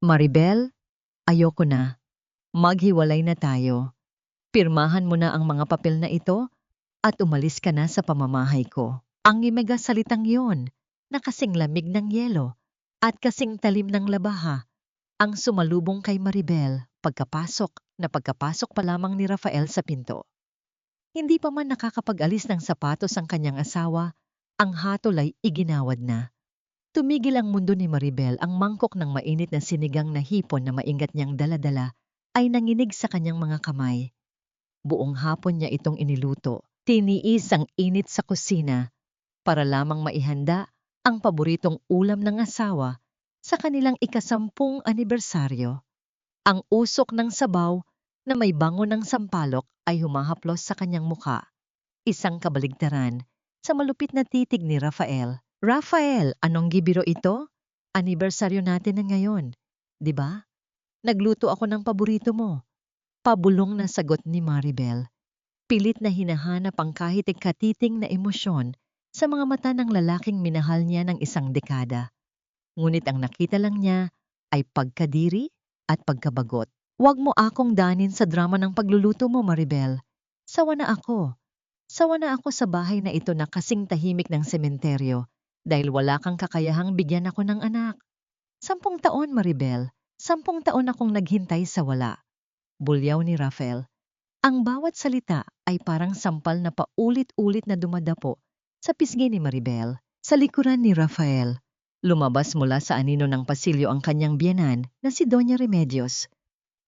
Maribel, ayoko na. Maghiwalay na tayo. Pirmahan mo na ang mga papel na ito at umalis ka na sa pamamahay ko. Ang imega salitang yon, na kasing lamig ng yelo at kasing talim ng labaha, ang sumalubong kay Maribel pagkapasok pa lamang ni Rafael sa pinto. Hindi pa man nakakapag-alis ng sapatos ang kanyang asawa, ang hatol ay iginawad na. Tumigil ang mundo ni Maribel, ang mangkok ng mainit na sinigang na hipon na maingat niyang dala-dala ay nanginig sa kanyang mga kamay. Buong hapon niya itong iniluto, tiniis ang init sa kusina para lamang maihanda ang paboritong ulam ng asawa sa kanilang ika-10 anibersaryo. Ang usok ng sabaw na may bango ng sampalok ay humahaplos sa kanyang muka, isang kabaligtaran sa malupit na titig ni Rafael. Rafael, anong gibiro ito? Anibersaryo natin na ngayon, di ba? Nagluto ako ng paborito mo. Pabulong na sagot ni Maribel. Pilit na hinahanap ang kahit katiting na emosyon sa mga mata ng lalaking minahal niya ng isang dekada. Ngunit ang nakita lang niya ay pagkadiri at pagkabagot. Huwag mo akong danin sa drama ng pagluluto mo, Maribel. Sawa na ako. Sawa na ako sa bahay na ito na kasing tahimik ng sementeryo dahil wala kang kakayahang bigyan ako ng anak. 10 taon, Maribel. 10 taon akong naghintay sa wala. Bulyaw ni Rafael. Ang bawat salita ay parang sampal na paulit-ulit na dumadapo sa pisngi ni Maribel. Sa likuran ni Rafael, lumabas mula sa anino ng pasilyo ang kanyang biyenan na si Doña Remedios.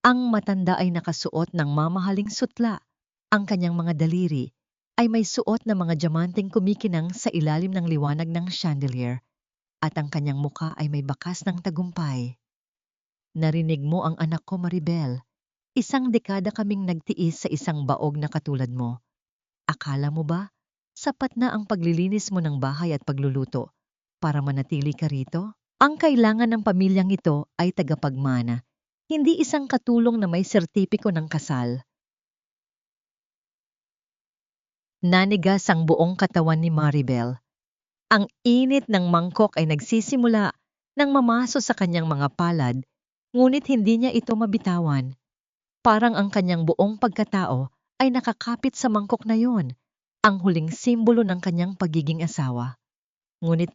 Ang matanda ay nakasuot ng mamahaling sutla. Ang kanyang mga daliri ay may suot na mga diamanteng kumikinang sa ilalim ng liwanag ng chandelier at ang kanyang muka ay may bakas ng tagumpay. Narinig mo ang anak ko, Maribel. 1 dekada kaming nagtiis sa isang baog na katulad mo. Akala mo ba, sapat na ang paglilinis mo ng bahay at pagluluto para manatili ka rito? Ang kailangan ng pamilyang ito ay tagapagmana, hindi isang katulong na may sertipiko ng kasal. Nanigas ang buong katawan ni Maribel. Ang init ng mangkok ay nagsisimula nang mamaso sa kanyang mga palad, ngunit hindi niya ito mabitawan. Parang ang kanyang buong pagkatao ay nakakapit sa mangkok na yon, ang huling simbolo ng kanyang pagiging asawa. Ngunit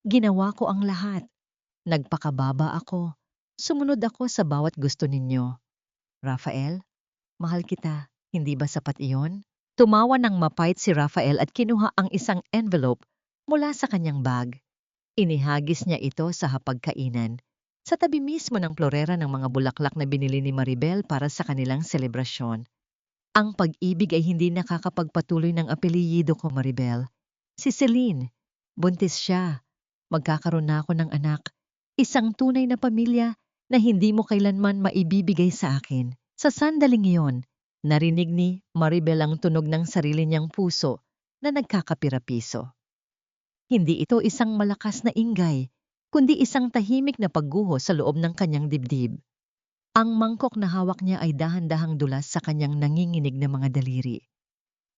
ginawa ko ang lahat. Nagpakababa ako. Sumunod ako sa bawat gusto ninyo. Rafael, mahal kita. Hindi ba sapat iyon? Tumawa ng mapait si Rafael at kinuha ang isang envelope mula sa kanyang bag. Inihagis niya ito sa hapagkainan, sa tabi mismo ng florera ng mga bulaklak na binili ni Maribel para sa kanilang selebrasyon. Ang pag-ibig ay hindi nakakapagpatuloy ng apelyido ko, Maribel. Si Celine, buntis siya. Magkakaroon na ako ng anak. Isang tunay na pamilya na hindi mo kailanman maibibigay sa akin. Sa sandaling iyon, narinig ni Maribel ang tunog ng sarili niyang puso na nagkakapira-piso. Hindi ito isang malakas na ingay, kundi isang tahimik na pagguho sa loob ng kanyang dibdib. Ang mangkok na hawak niya ay dahan-dahang dulas sa kanyang nanginginig na mga daliri.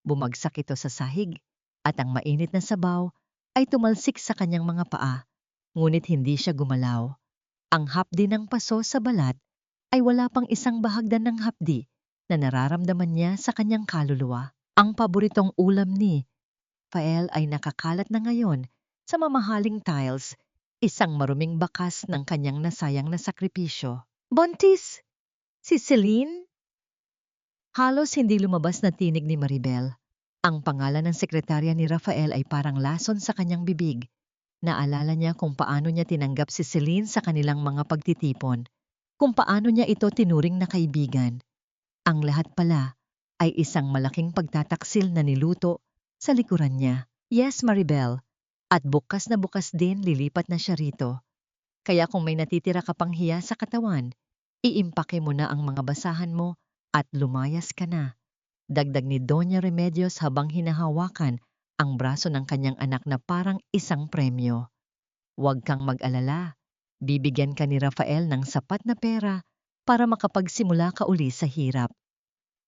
Bumagsak ito sa sahig at ang mainit na sabaw ay tumalsik sa kanyang mga paa, ngunit hindi siya gumalaw. Ang hapdi ng paso sa balat ay wala pang isang bahagdan ng hapdi na nararamdaman niya sa kanyang kaluluwa. Ang paboritong ulam ni Rafael ay nakakalat na ngayon sa mamahaling tiles, isang maruming bakas ng kanyang nasayang na sakripisyo. Buntis! Si Celine? Halos hindi lumabas na tinig ni Maribel. Ang pangalan ng sekretarya ni Rafael ay parang lason sa kanyang bibig. Naalala niya kung paano niya tinanggap si Celine sa kanilang mga pagtitipon, kung paano niya ito tinuring na kaibigan. Ang lahat pala ay isang malaking pagtataksil na niluto sa likuran niya. Yes, Maribel. At bukas na bukas din lilipat na siya rito. Kaya kung may natitira ka pang hiya sa katawan, iimpake mo na ang mga basahan mo at lumayas ka na. Dagdag ni Doña Remedios habang hinahawakan ang braso ng kanyang anak na parang isang premyo. Huwag kang mag-alala. Bibigyan ka ni Rafael ng sapat na pera para makapagsimula ka uli sa hirap.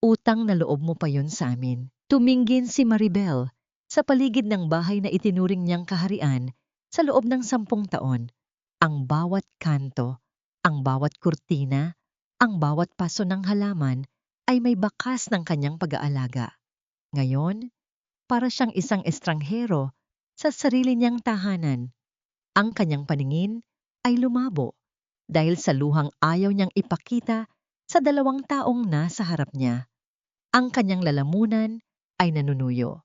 Utang na loob mo pa yun sa amin. Tumingin si Maribel sa paligid ng bahay na itinuring niyang kaharian sa loob ng 10 taon. Ang bawat kanto Ang bawat kurtina, ang bawat paso ng halaman ay may bakas ng kanyang pag-aalaga. Ngayon, para siyang isang estranghero sa sarili niyang tahanan. Ang kanyang paningin ay lumabo dahil sa luhang ayaw niyang ipakita sa 2 taong nasa harap niya. Ang kanyang lalamunan ay nanunuyo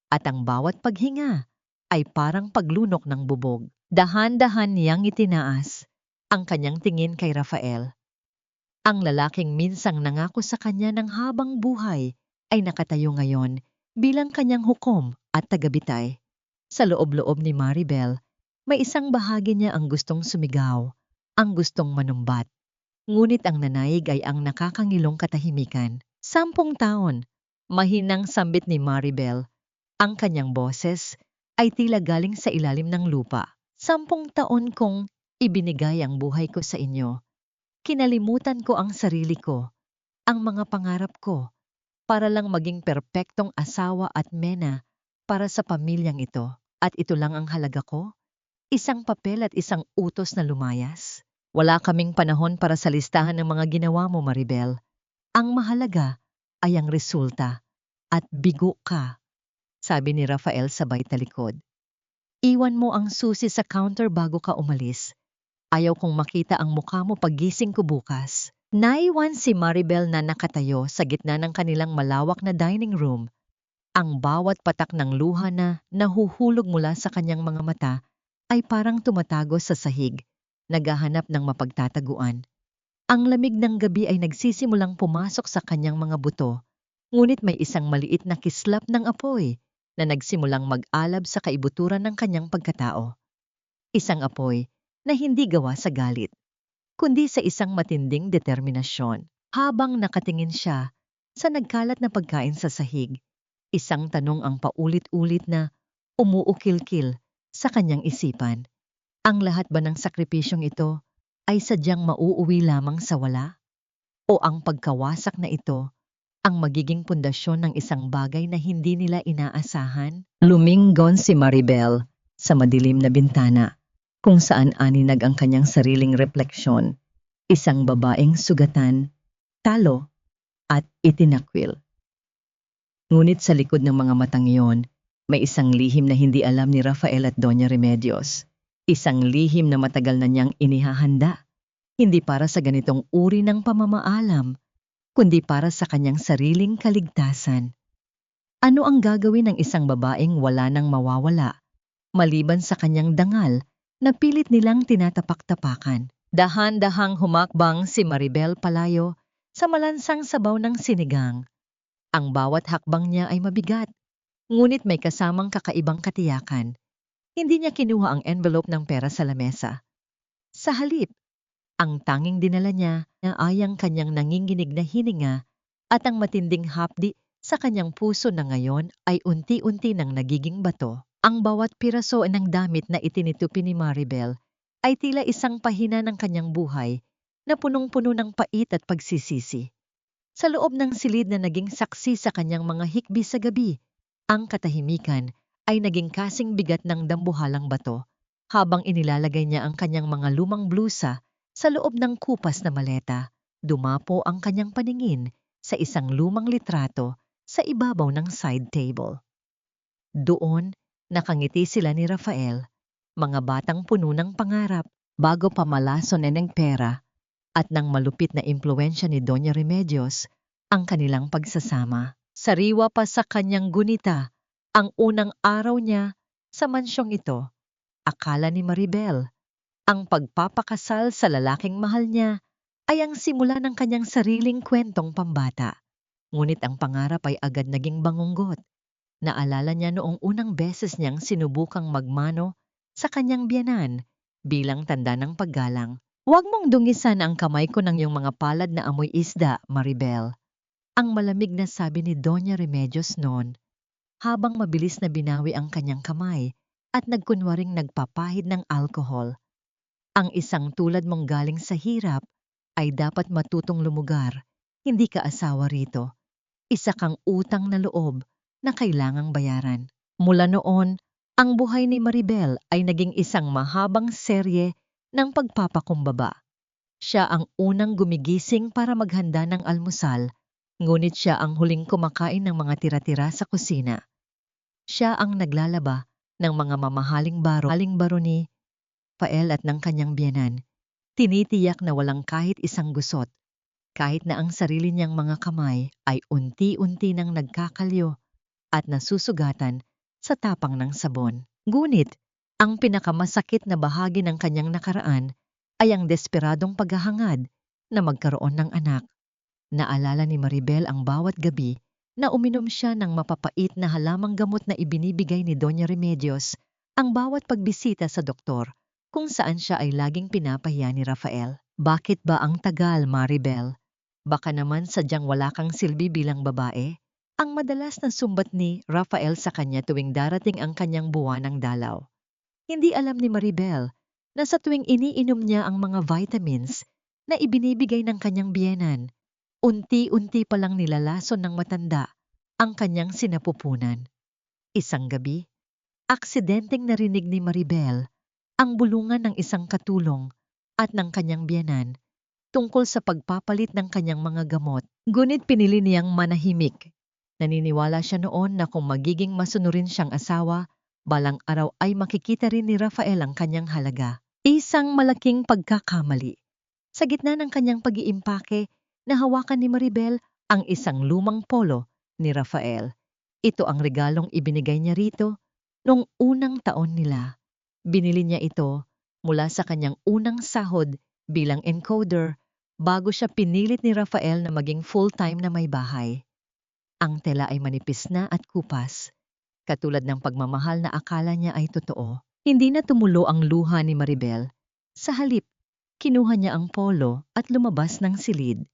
at ang bawat paghinga ay parang paglunok ng bubog. Dahan-dahan niyang itinaas ang kanyang tingin kay Rafael. Ang lalaking minsang nangako sa kanya ng habang buhay ay nakatayo ngayon bilang kanyang hukom at tagabitay. Sa loob-loob ni Maribel, may isang bahagi niya ang gustong sumigaw, ang gustong manumbat. Ngunit ang nanayig ay ang nakakangilong katahimikan. 10 taon, mahinang sambit ni Maribel. Ang kanyang boses ay tila galing sa ilalim ng lupa. 10 taon kong ibinigay ang buhay ko sa inyo. Kinalimutan ko ang sarili ko, ang mga pangarap ko, para lang maging perpektong asawa at mena para sa pamilyang ito. At ito lang ang halaga ko? Isang papel at isang utos na lumayas? Wala kaming panahon para sa listahan ng mga ginawa mo, Maribel. Ang mahalaga ay ang resulta. At bigo ka, sabi ni Rafael sabay talikod. Iwan mo ang susi sa counter bago ka umalis. Ayaw kong makita ang mukha mo paggising ko bukas. Naiwan si Maribel na nakatayo sa gitna ng kanilang malawak na dining room. Ang bawat patak ng luha na nahuhulog mula sa kanyang mga mata ay parang tumatago sa sahig, naghahanap ng mapagtataguan. Ang lamig ng gabi ay nagsisimulang pumasok sa kanyang mga buto, ngunit may isang maliit na kislap ng apoy na nagsimulang mag-alab sa kaibuturan ng kanyang pagkatao. Isang apoy na hindi gawa sa galit, kundi sa isang matinding determinasyon. Habang nakatingin siya sa nagkalat na pagkain sa sahig, isang tanong ang paulit-ulit na umuukil-kil sa kanyang isipan. Ang lahat ba ng sakripisyong ito ay sadyang mauuwi lamang sa wala? O ang pagkawasak na ito ang magiging pundasyon ng isang bagay na hindi nila inaasahan? Lumingon si Maribel sa madilim na bintana, kung saan aninag ang kanyang sariling refleksyon. Isang babaeng sugatan, talo, at itinakwil. Ngunit sa likod ng mga matang iyon, may isang lihim na hindi alam ni Rafael at Doña Remedios. Isang lihim na matagal na niyang inihahanda, hindi para sa ganitong uri ng pamamaalam, kundi para sa kanyang sariling kaligtasan. Ano ang gagawin ng isang babaeng wala nang mawawala, maliban sa kanyang dangal na pilit nilang tinatapak-tapakan? Dahan-dahang humakbang si Maribel palayo sa malansang sabaw ng sinigang. Ang bawat hakbang niya ay mabigat, ngunit may kasamang kakaibang katiyakan. Hindi niya kinuha ang envelope ng pera sa lamesa. Sa halip, ang tanging dinala niya ay ang kanyang nanginginig na hininga at ang matinding hapdi sa kanyang puso na ngayon ay unti-unti nang nagiging bato. Ang bawat piraso ng damit na itinitupi ni Maribel ay tila isang pahina ng kanyang buhay na punong-puno ng pait at pagsisisi. Sa loob ng silid na naging saksi sa kanyang mga hikbi sa gabi, ang katahimikan ay naging kasing bigat ng dambuhalang bato habang inilalagay niya ang kanyang mga lumang blusa sa loob ng kupas na maleta. Dumapo ang kanyang paningin sa isang lumang litrato sa ibabaw ng side table. Doon, nakangiti sila ni Rafael, mga batang puno ng pangarap bago pamalason ng pera, at ng malupit na impluwensya ni Doña Remedios ang kanilang pagsasama. Sariwa pa sa kanyang gunita ang unang araw niya sa mansyong ito. Akala ni Maribel, ang pagpapakasal sa lalaking mahal niya ay ang simula ng kanyang sariling kwentong pambata. Ngunit ang pangarap ay agad naging bangunggot. Naalala niya noong unang beses niyang sinubukang magmano sa kanyang biyenan bilang tanda ng paggalang. Huwag mong dungisan ang kamay ko ng iyong mga palad na amoy isda, Maribel. Ang malamig na sabi ni Doña Remedios noon, habang mabilis na binawi ang kanyang kamay at nagkunwaring nagpapahid ng alkohol. Ang isang tulad mong galing sa hirap ay dapat matutong lumugar. Hindi ka asawa rito. Isa kang utang na loob na kailangang bayaran. Mula noon, ang buhay ni Maribel ay naging isang mahabang serye ng pagpapakumbaba. Siya ang unang gumigising para maghanda ng almusal, ngunit siya ang huling kumakain ng mga tira-tira sa kusina. Siya ang naglalaba ng mga mamahaling baro ni Rafael at ng kanyang biyenan. Tinitiyak na walang kahit isang gusot, kahit na ang sarili niyang mga kamay ay unti-unti nang nagkakalyo at nasusugatan sa tapang ng sabon. Ngunit, ang pinakamasakit na bahagi ng kanyang nakaraan ay ang desperadong paghahangad na magkaroon ng anak. Naalala ni Maribel ang bawat gabi na uminom siya ng mapapait na halamang gamot na ibinibigay ni Doña Remedios, ang bawat pagbisita sa doktor, kung saan siya ay laging pinapahiya ni Rafael. Bakit ba ang tagal, Maribel? Baka naman sadyang wala kang silbi bilang babae? Ang madalas na sumbat ni Rafael sa kanya tuwing darating ang kanyang buwan ng dalaw. Hindi alam ni Maribel na sa tuwing iniinom niya ang mga vitamins na ibinibigay ng kanyang biyenan, unti-unti palang nilalason ng matanda ang kanyang sinapupunan. Isang gabi, aksidenteng narinig ni Maribel ang bulungan ng isang katulong at ng kanyang biyenan tungkol sa pagpapalit ng kanyang mga gamot. Ngunit pinili niyang manahimik. Naniniwala siya noon na kung magiging masunurin siyang asawa, balang araw ay makikita rin ni Rafael ang kanyang halaga. Isang malaking pagkakamali. Sa gitna ng kanyang pag-iimpake, nahawakan ni Maribel ang isang lumang polo ni Rafael. Ito ang regalong ibinigay niya rito noong unang taon nila. Binili niya ito mula sa kanyang unang sahod bilang encoder bago siya pinilit ni Rafael na maging full-time na may bahay. Ang tela ay manipis na at kupas, katulad ng pagmamahal na akala niya ay totoo. Hindi na tumulo ang luha ni Maribel. Sa halip, kinuha niya ang polo at lumabas ng silid.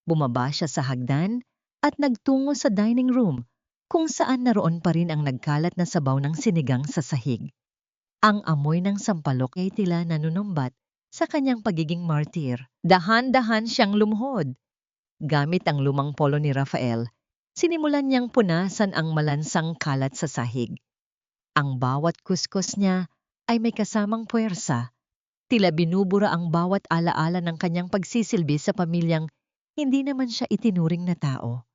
Bumaba siya sa hagdan at nagtungo sa dining room kung saan naroon pa rin ang nagkalat na sabaw ng sinigang sa sahig. Ang amoy ng sampalok ay tila nanunumbat sa kanyang pagiging martir. Dahan-dahan siyang lumuhod. Gamit ang lumang polo ni Rafael, sinimulan niyang punasan ang malansang kalat sa sahig. Ang bawat kuskus niya ay may kasamang puwersa. Tila binubura ang bawat alaala ng kanyang pagsisilbi sa pamilyang hindi naman siya itinuring na tao.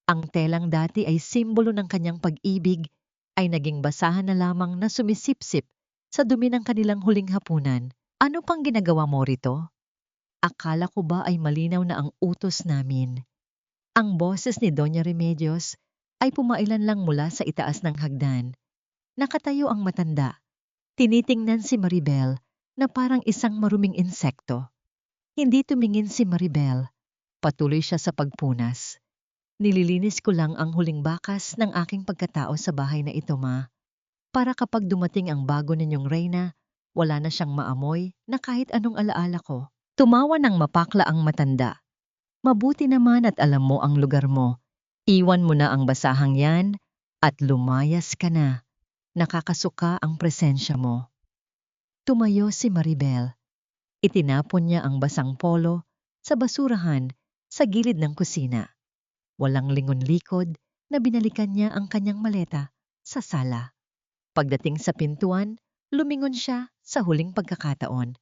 Ang telang dati ay simbolo ng kanyang pag-ibig ay naging basahan na lamang na sumisipsip sa dumi ng kanilang huling hapunan. Ano pang ginagawa mo rito? Akala ko ba ay malinaw na ang utos namin? Ang boses ni Doña Remedios ay pumailan lang mula sa itaas ng hagdan. Nakatayo ang matanda. Tinitingnan si Maribel na parang isang maruming insekto. Hindi tumingin si Maribel. Patuloy siya sa pagpunas. Nililinis ko lang ang huling bakas ng aking pagkatao sa bahay na ito, ma. Para kapag dumating ang bago ninyong reyna, wala na siyang maamoy na kahit anong alaala ko. Tumawa ng mapakla ang matanda. Mabuti naman at alam mo ang lugar mo. Iwan mo na ang basahang yan at lumayas ka na. Nakakasuka ang presensya mo. Tumayo si Maribel. Itinapon niya ang basang polo sa basurahan sa gilid ng kusina. Walang lingon-likod na binalikan niya ang kanyang maleta sa sala. Pagdating sa pintuan, lumingon siya sa huling pagkakataon.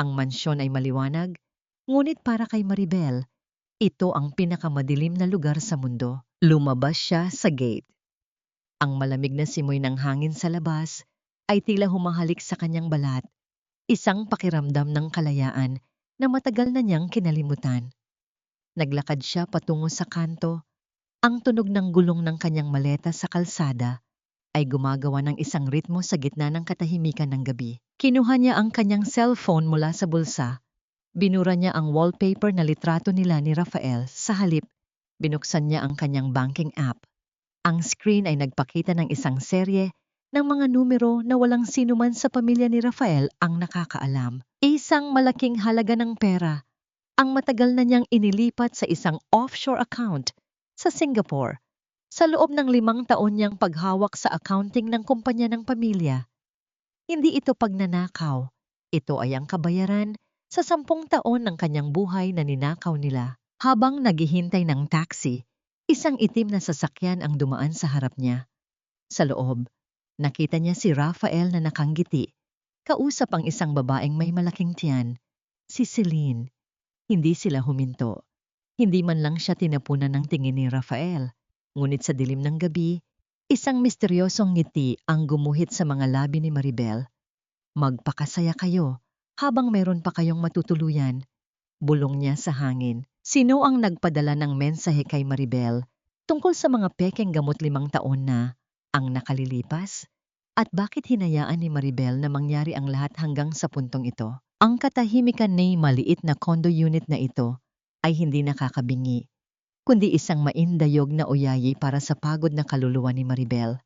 Ang mansyon ay maliwanag, ngunit para kay Maribel, ito ang pinakamadilim na lugar sa mundo. Lumabas siya sa gate. Ang malamig na simoy ng hangin sa labas ay tila humahalik sa kanyang balat, isang pakiramdam ng kalayaan na matagal na niyang kinalimutan. Naglakad siya patungo sa kanto. Ang tunog ng gulong ng kanyang maleta sa kalsada ay gumagawa ng isang ritmo sa gitna ng katahimikan ng gabi. Kinuha niya ang kanyang cellphone mula sa bulsa. Binura niya ang wallpaper na litrato nila ni Rafael. Sa halip, binuksan niya ang kanyang banking app. Ang screen ay nagpakita ng isang serye ng mga numero na walang sinuman sa pamilya ni Rafael ang nakakaalam. Isang malaking halaga ng pera ang matagal na niyang inilipat sa isang offshore account sa Singapore. Sa loob ng 5 taon niyang paghawak sa accounting ng kumpanya ng pamilya. Hindi ito pagnanakaw. Ito ay ang kabayaran sa 10 taon ng kanyang buhay na ninakaw nila. Habang naghihintay ng taxi, isang itim na sasakyan ang dumaan sa harap niya. Sa loob, nakita niya si Rafael na nakangiti. Kausap ang isang babaeng may malaking tiyan, si Celine. Hindi sila huminto. Hindi man lang siya tinapunan ng tingin ni Rafael. Ngunit sa dilim ng gabi, isang misteryosong ngiti ang gumuhit sa mga labi ni Maribel. Magpakasaya kayo habang meron pa kayong matutuluyan. Bulong niya sa hangin. Sino ang nagpadala ng mensahe kay Maribel tungkol sa mga pekeng gamot 5 taon na ang nakalilipas? At bakit hinayaan ni Maribel na mangyari ang lahat hanggang sa puntong ito? Ang katahimikan ni maliit na condo unit na ito ay hindi nakakabingi, kundi isang maindayog na uyayi para sa pagod na kaluluwa ni Maribel.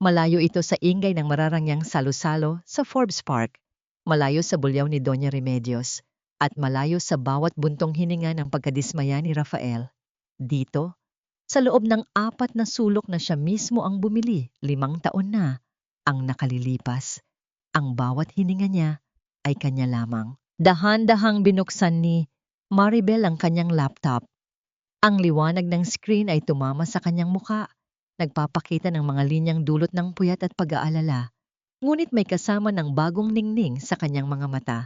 Malayo ito sa ingay ng mararangyang salo-salo sa Forbes Park, malayo sa bulyaw ni Doña Remedios, at malayo sa bawat buntong hininga ng pagkadismaya ni Rafael. Dito, sa loob ng 4 na sulok na siya mismo ang bumili, 5 taon na ang nakalilipas. Ang bawat hininga niya ay kanya lamang. Dahan-dahang binuksan ni Maribel ang kanyang laptop. Ang liwanag ng screen ay tumama sa kanyang muka, nagpapakita ng mga linyang dulot ng puyat at pag-aalala. Ngunit may kasama ng bagong ningning sa kanyang mga mata.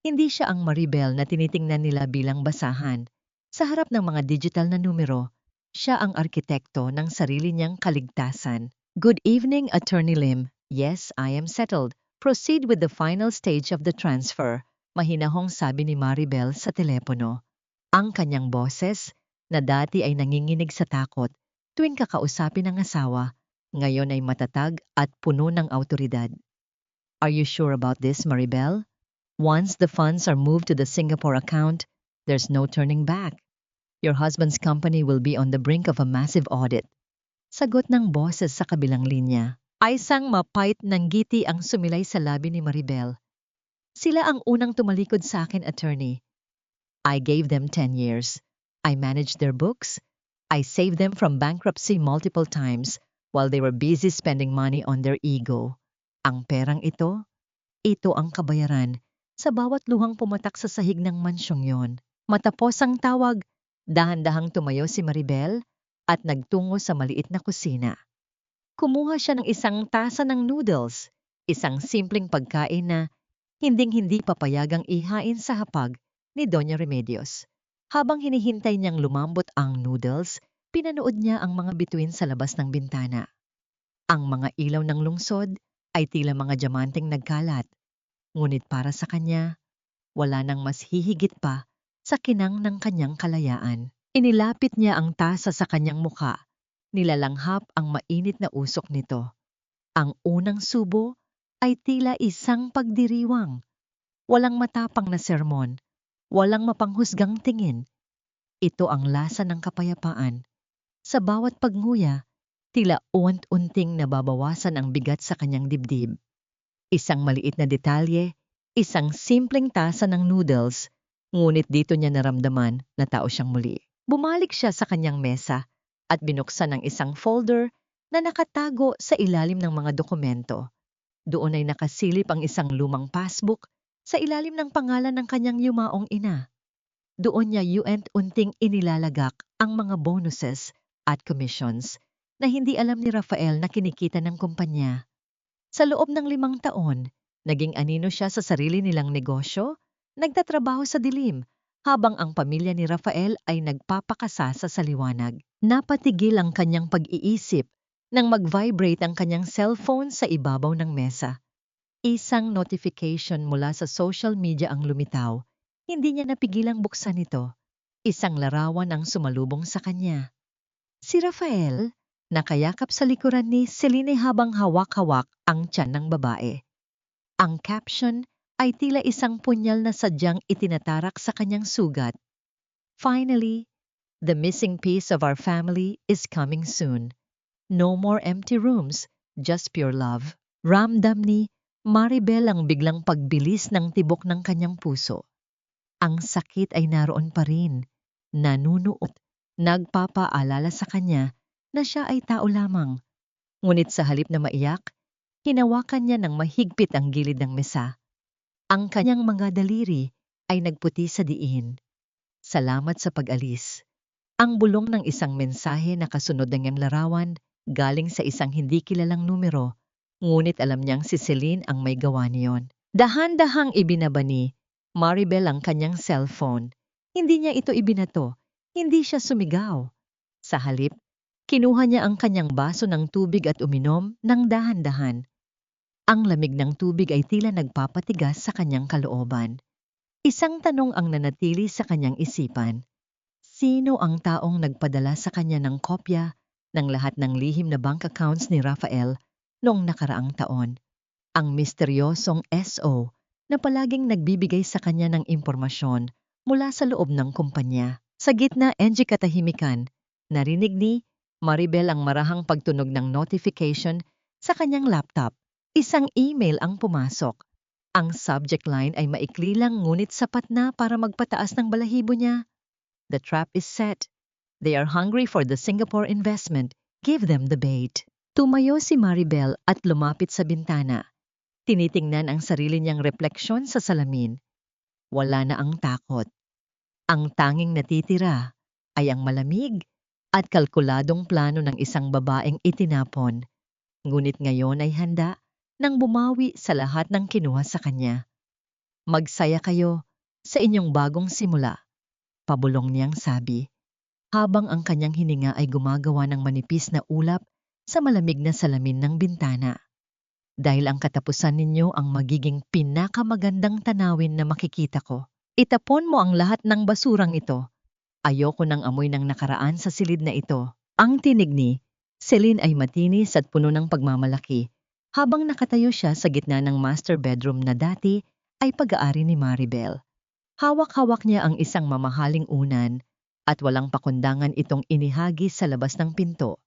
Hindi siya ang Maribel na tinitingnan nila bilang basahan. Sa harap ng mga digital na numero, siya ang arkitekto ng sarili niyang kaligtasan. Good evening, Attorney Lim. Yes, I am settled. Proceed with the final stage of the transfer. Mahinahong sabi ni Maribel sa telepono. Ang kanyang boses, na dati ay nanginginig sa takot tuwing kakausapin ng asawa, ngayon ay matatag at puno ng autoridad. Are you sure about this, Maribel? Once the funds are moved to the Singapore account, there's no turning back. Your husband's company will be on the brink of a massive audit. Sagot ng boses sa kabilang linya. Ay isang mapait ng ngiti ang sumilay sa labi ni Maribel. Sila ang unang tumalikod sa akin, attorney. I gave them 10 years. I managed their books. I saved them from bankruptcy multiple times while they were busy spending money on their ego. Ang perang ito ang kabayaran sa bawat luhang pumatak sa sahig ng mansyong yon. Matapos ang tawag, dahan-dahang tumayo si Maribel at nagtungo sa maliit na kusina. Kumuha siya ng isang tasa ng noodles, isang simpleng pagkain na hinding-hindi papayagang ihain sa hapag ni Doña Remedios. Habang hinihintay niyang lumambot ang noodles, pinanood niya ang mga bituin sa labas ng bintana. Ang mga ilaw ng lungsod ay tila mga diamanteng nagkalat, ngunit para sa kanya, wala nang mas hihigit pa sa kinang ng kanyang kalayaan. Inilapit niya ang tasa sa kanyang muka, nilalanghap ang mainit na usok nito. Ang unang subo ay tila isang pagdiriwang. Walang matapang na sermon, walang mapanghusgang tingin. Ito ang lasa ng kapayapaan. Sa bawat pagnguya, tila unti-unting nababawasan ang bigat sa kanyang dibdib. Isang maliit na detalye, isang simpleng tasa ng noodles, ngunit dito niya naramdaman na tao siyang muli. Bumalik siya sa kanyang mesa at binuksan ang isang folder na nakatago sa ilalim ng mga dokumento. Doon ay nakasilip ang isang lumang passbook sa ilalim ng pangalan ng kanyang yumaong ina. Doon niya unting inilalagak ang mga bonuses at commissions na hindi alam ni Rafael na kinikita ng kumpanya. Sa loob ng 5 taon, naging anino siya sa sarili nilang negosyo, nagtatrabaho sa dilim, habang ang pamilya ni Rafael ay nagpapakasasa sa liwanag. Napatigil ang kanyang pag-iisip nang mag-vibrate ang kanyang cellphone sa ibabaw ng mesa. Isang notification mula sa social media ang lumitaw. Hindi niya napigilang buksan ito. Isang larawan ang sumalubong sa kanya. Si Rafael, nakayakap sa likuran ni Celine habang hawak-hawak ang tiyan ng babae. Ang caption ay tila isang punyal na sadyang itinatarak sa kanyang sugat. Finally, the missing piece of our family is coming soon. No more empty rooms, just pure love. Ramdam ni Maribel ang biglang pagbilis ng tibok ng kanyang puso. Ang sakit ay naroon pa rin, nanunuot, nagpapaalala sa kanya na siya ay tao lamang. Ngunit sa halip na maiyak, hinawakan niya ng mahigpit ang gilid ng mesa. Ang kanyang mga daliri ay nagputi sa diin. Salamat sa pag-alis. Ang bulong ng isang mensahe na kasunod ng iyang larawan galing sa isang hindi kilalang numero, ngunit alam niyang si Celine ang may gawa niyon. Dahan-dahang ibinaba ni Maribel ang kanyang cellphone. Hindi niya ito ibinato, hindi siya sumigaw. Sa halip, kinuha niya ang kanyang baso ng tubig at uminom ng dahan-dahan. Ang lamig ng tubig ay tila nagpapatigas sa kanyang kalooban. Isang tanong ang nanatili sa kanyang isipan. Sino ang taong nagpadala sa kanya ng kopya ng lahat ng lihim na bank accounts ni Rafael noong nakaraang taon? Ang misteryosong SO na palaging nagbibigay sa kanya ng impormasyon mula sa loob ng kumpanya. Sa gitna ng katahimikan, narinig ni Maribel ang marahang pagtunog ng notification sa kanyang laptop. Isang email ang pumasok. Ang subject line ay maikli lang ngunit sapat na para magpataas ng balahibo niya. The trap is set. They are hungry for the Singapore investment. Give them the bait. Tumayo si Maribel at lumapit sa bintana. Tinitingnan ang sarili niyang refleksyon sa salamin. Wala na ang takot. Ang tanging natitira ay ang malamig at kalkuladong plano ng isang babaeng itinapon. Ngunit ngayon ay handa nang bumawi sa lahat ng kinuha sa kanya. Magsaya kayo sa inyong bagong simula, pabulong niyang sabi, habang ang kanyang hininga ay gumagawa ng manipis na ulap sa malamig na salamin ng bintana. Dahil ang katapusan ninyo ang magiging pinakamagandang tanawin na makikita ko. Itapon mo ang lahat ng basurang ito. Ayoko ng amoy ng nakaraan sa silid na ito. Ang tinig ni Celine ay matinis at puno ng pagmamalaki, habang nakatayo siya sa gitna ng master bedroom na dati ay pag-aari ni Maribel. Hawak-hawak niya ang isang mamahaling unan at walang pakundangan itong inihagi sa labas ng pinto,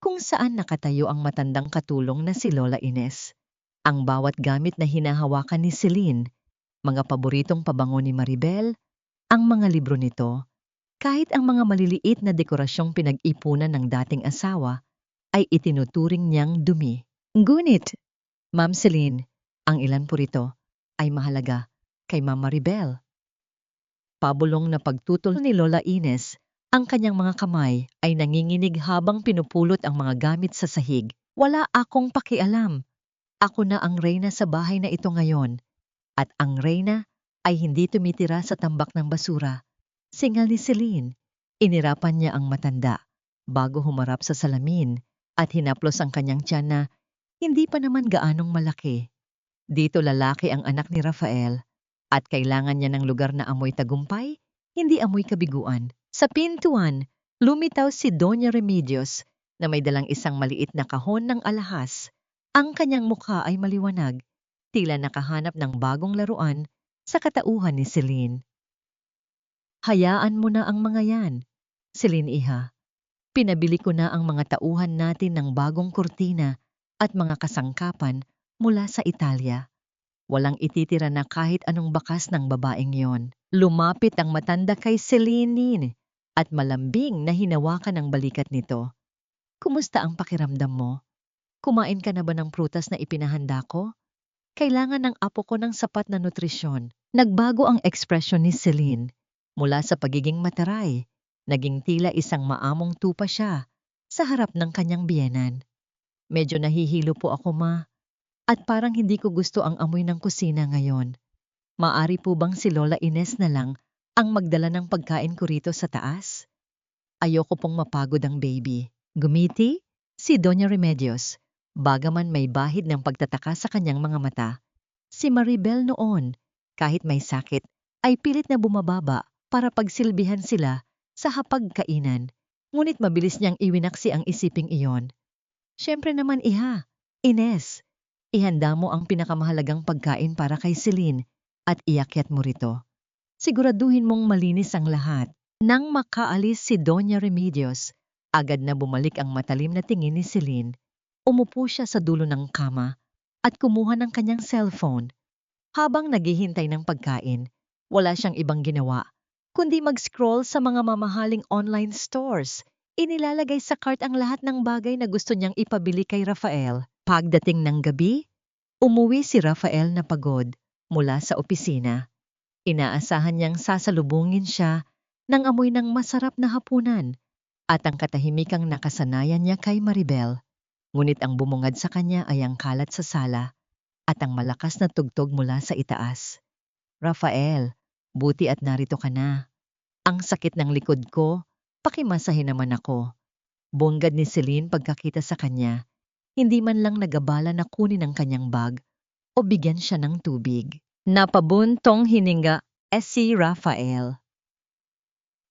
kung saan nakatayo ang matandang katulong na si Lola Ines. Ang bawat gamit na hinahawakan ni Celine, mga paboritong pabango ni Maribel, ang mga libro nito, kahit ang mga maliliit na dekorasyong pinag-ipunan ng dating asawa, ay itinuturing niyang dumi. Ngunit, Ma'am Celine, ang ilan po rito ay mahalaga kay Ma'am Maribel. Pabulong na pagtutol ni Lola Ines, ang kanyang mga kamay ay nanginginig habang pinupulot ang mga gamit sa sahig. Wala akong pakialam. Ako na ang reyna sa bahay na ito ngayon. At ang reyna ay hindi tumitira sa tambak ng basura. Singal ni Celine, inirapan niya ang matanda bago humarap sa salamin at hinaplos ang kanyang tiyan na hindi pa naman gaanong malaki. Dito lalaki ang anak ni Rafael at kailangan niya ng lugar na amoy tagumpay, hindi amoy kabiguan. Sa pintuan, lumitaw si Doña Remedios na may dalang isang maliit na kahon ng alahas. Ang kanyang mukha ay maliwanag, tila nakahanap ng bagong laruan sa katauhan ni Celine. Hayaan mo na ang mga yan, Celine iha. Pinabili ko na ang mga tauhan natin ng bagong kurtina at mga kasangkapan mula sa Italia. Walang ititira na kahit anong bakas ng babaeng yon. Lumapit ang matanda kay Celine at malambing na hinawakan ang balikat nito. Kumusta ang pakiramdam mo? Kumain ka na ba ng prutas na ipinahanda ko? Kailangan ng apo ko ng sapat na nutrisyon. Nagbago ang ekspresyon ni Celine. Mula sa pagiging mataray, naging tila isang maamong tupa siya sa harap ng kanyang biyenan. Medyo nahihilo po ako, ma. At parang hindi ko gusto ang amoy ng kusina ngayon. Maari po bang si Lola Ines na lang ang magdala ng pagkain ko rito sa taas? Ayoko pong mapagod ang baby. Gumiti si Doña Remedios, bagaman may bahid ng pagtataka sa kanyang mga mata. Si Maribel noon, kahit may sakit, ay pilit na bumababa para pagsilbihan sila sa hapagkainan. Ngunit mabilis niyang iwinaksi ang isiping iyon. Siyempre naman iha, Ines, ihanda mo ang pinakamahalagang pagkain para kay Celine at iakyat mo rito. Siguraduhin mong malinis ang lahat. Nang makaalis si Doña Remedios, agad na bumalik ang matalim na tingin ni Celine. Umupo siya sa dulo ng kama at kumuha ng kanyang cellphone. Habang naghihintay ng pagkain, wala siyang ibang ginawa, kundi mag-scroll sa mga mamahaling online stores. Inilalagay sa cart ang lahat ng bagay na gusto niyang ipabili kay Rafael. Pagdating ng gabi, umuwi si Rafael na pagod mula sa opisina. Inaasahan niyang sasalubungin siya ng amoy ng masarap na hapunan at ang katahimikang nakasanayan niya kay Maribel. Ngunit ang bumungad sa kanya ay ang kalat sa sala at ang malakas na tugtog mula sa itaas. Rafael, buti at narito ka na. Ang sakit ng likod ko, pakimasahe naman ako. Bongad ni Celine pagkakita sa kanya, hindi man lang nagabala na kunin ang kanyang bag o bigyan siya ng tubig. Napabuntong hininga si Rafael.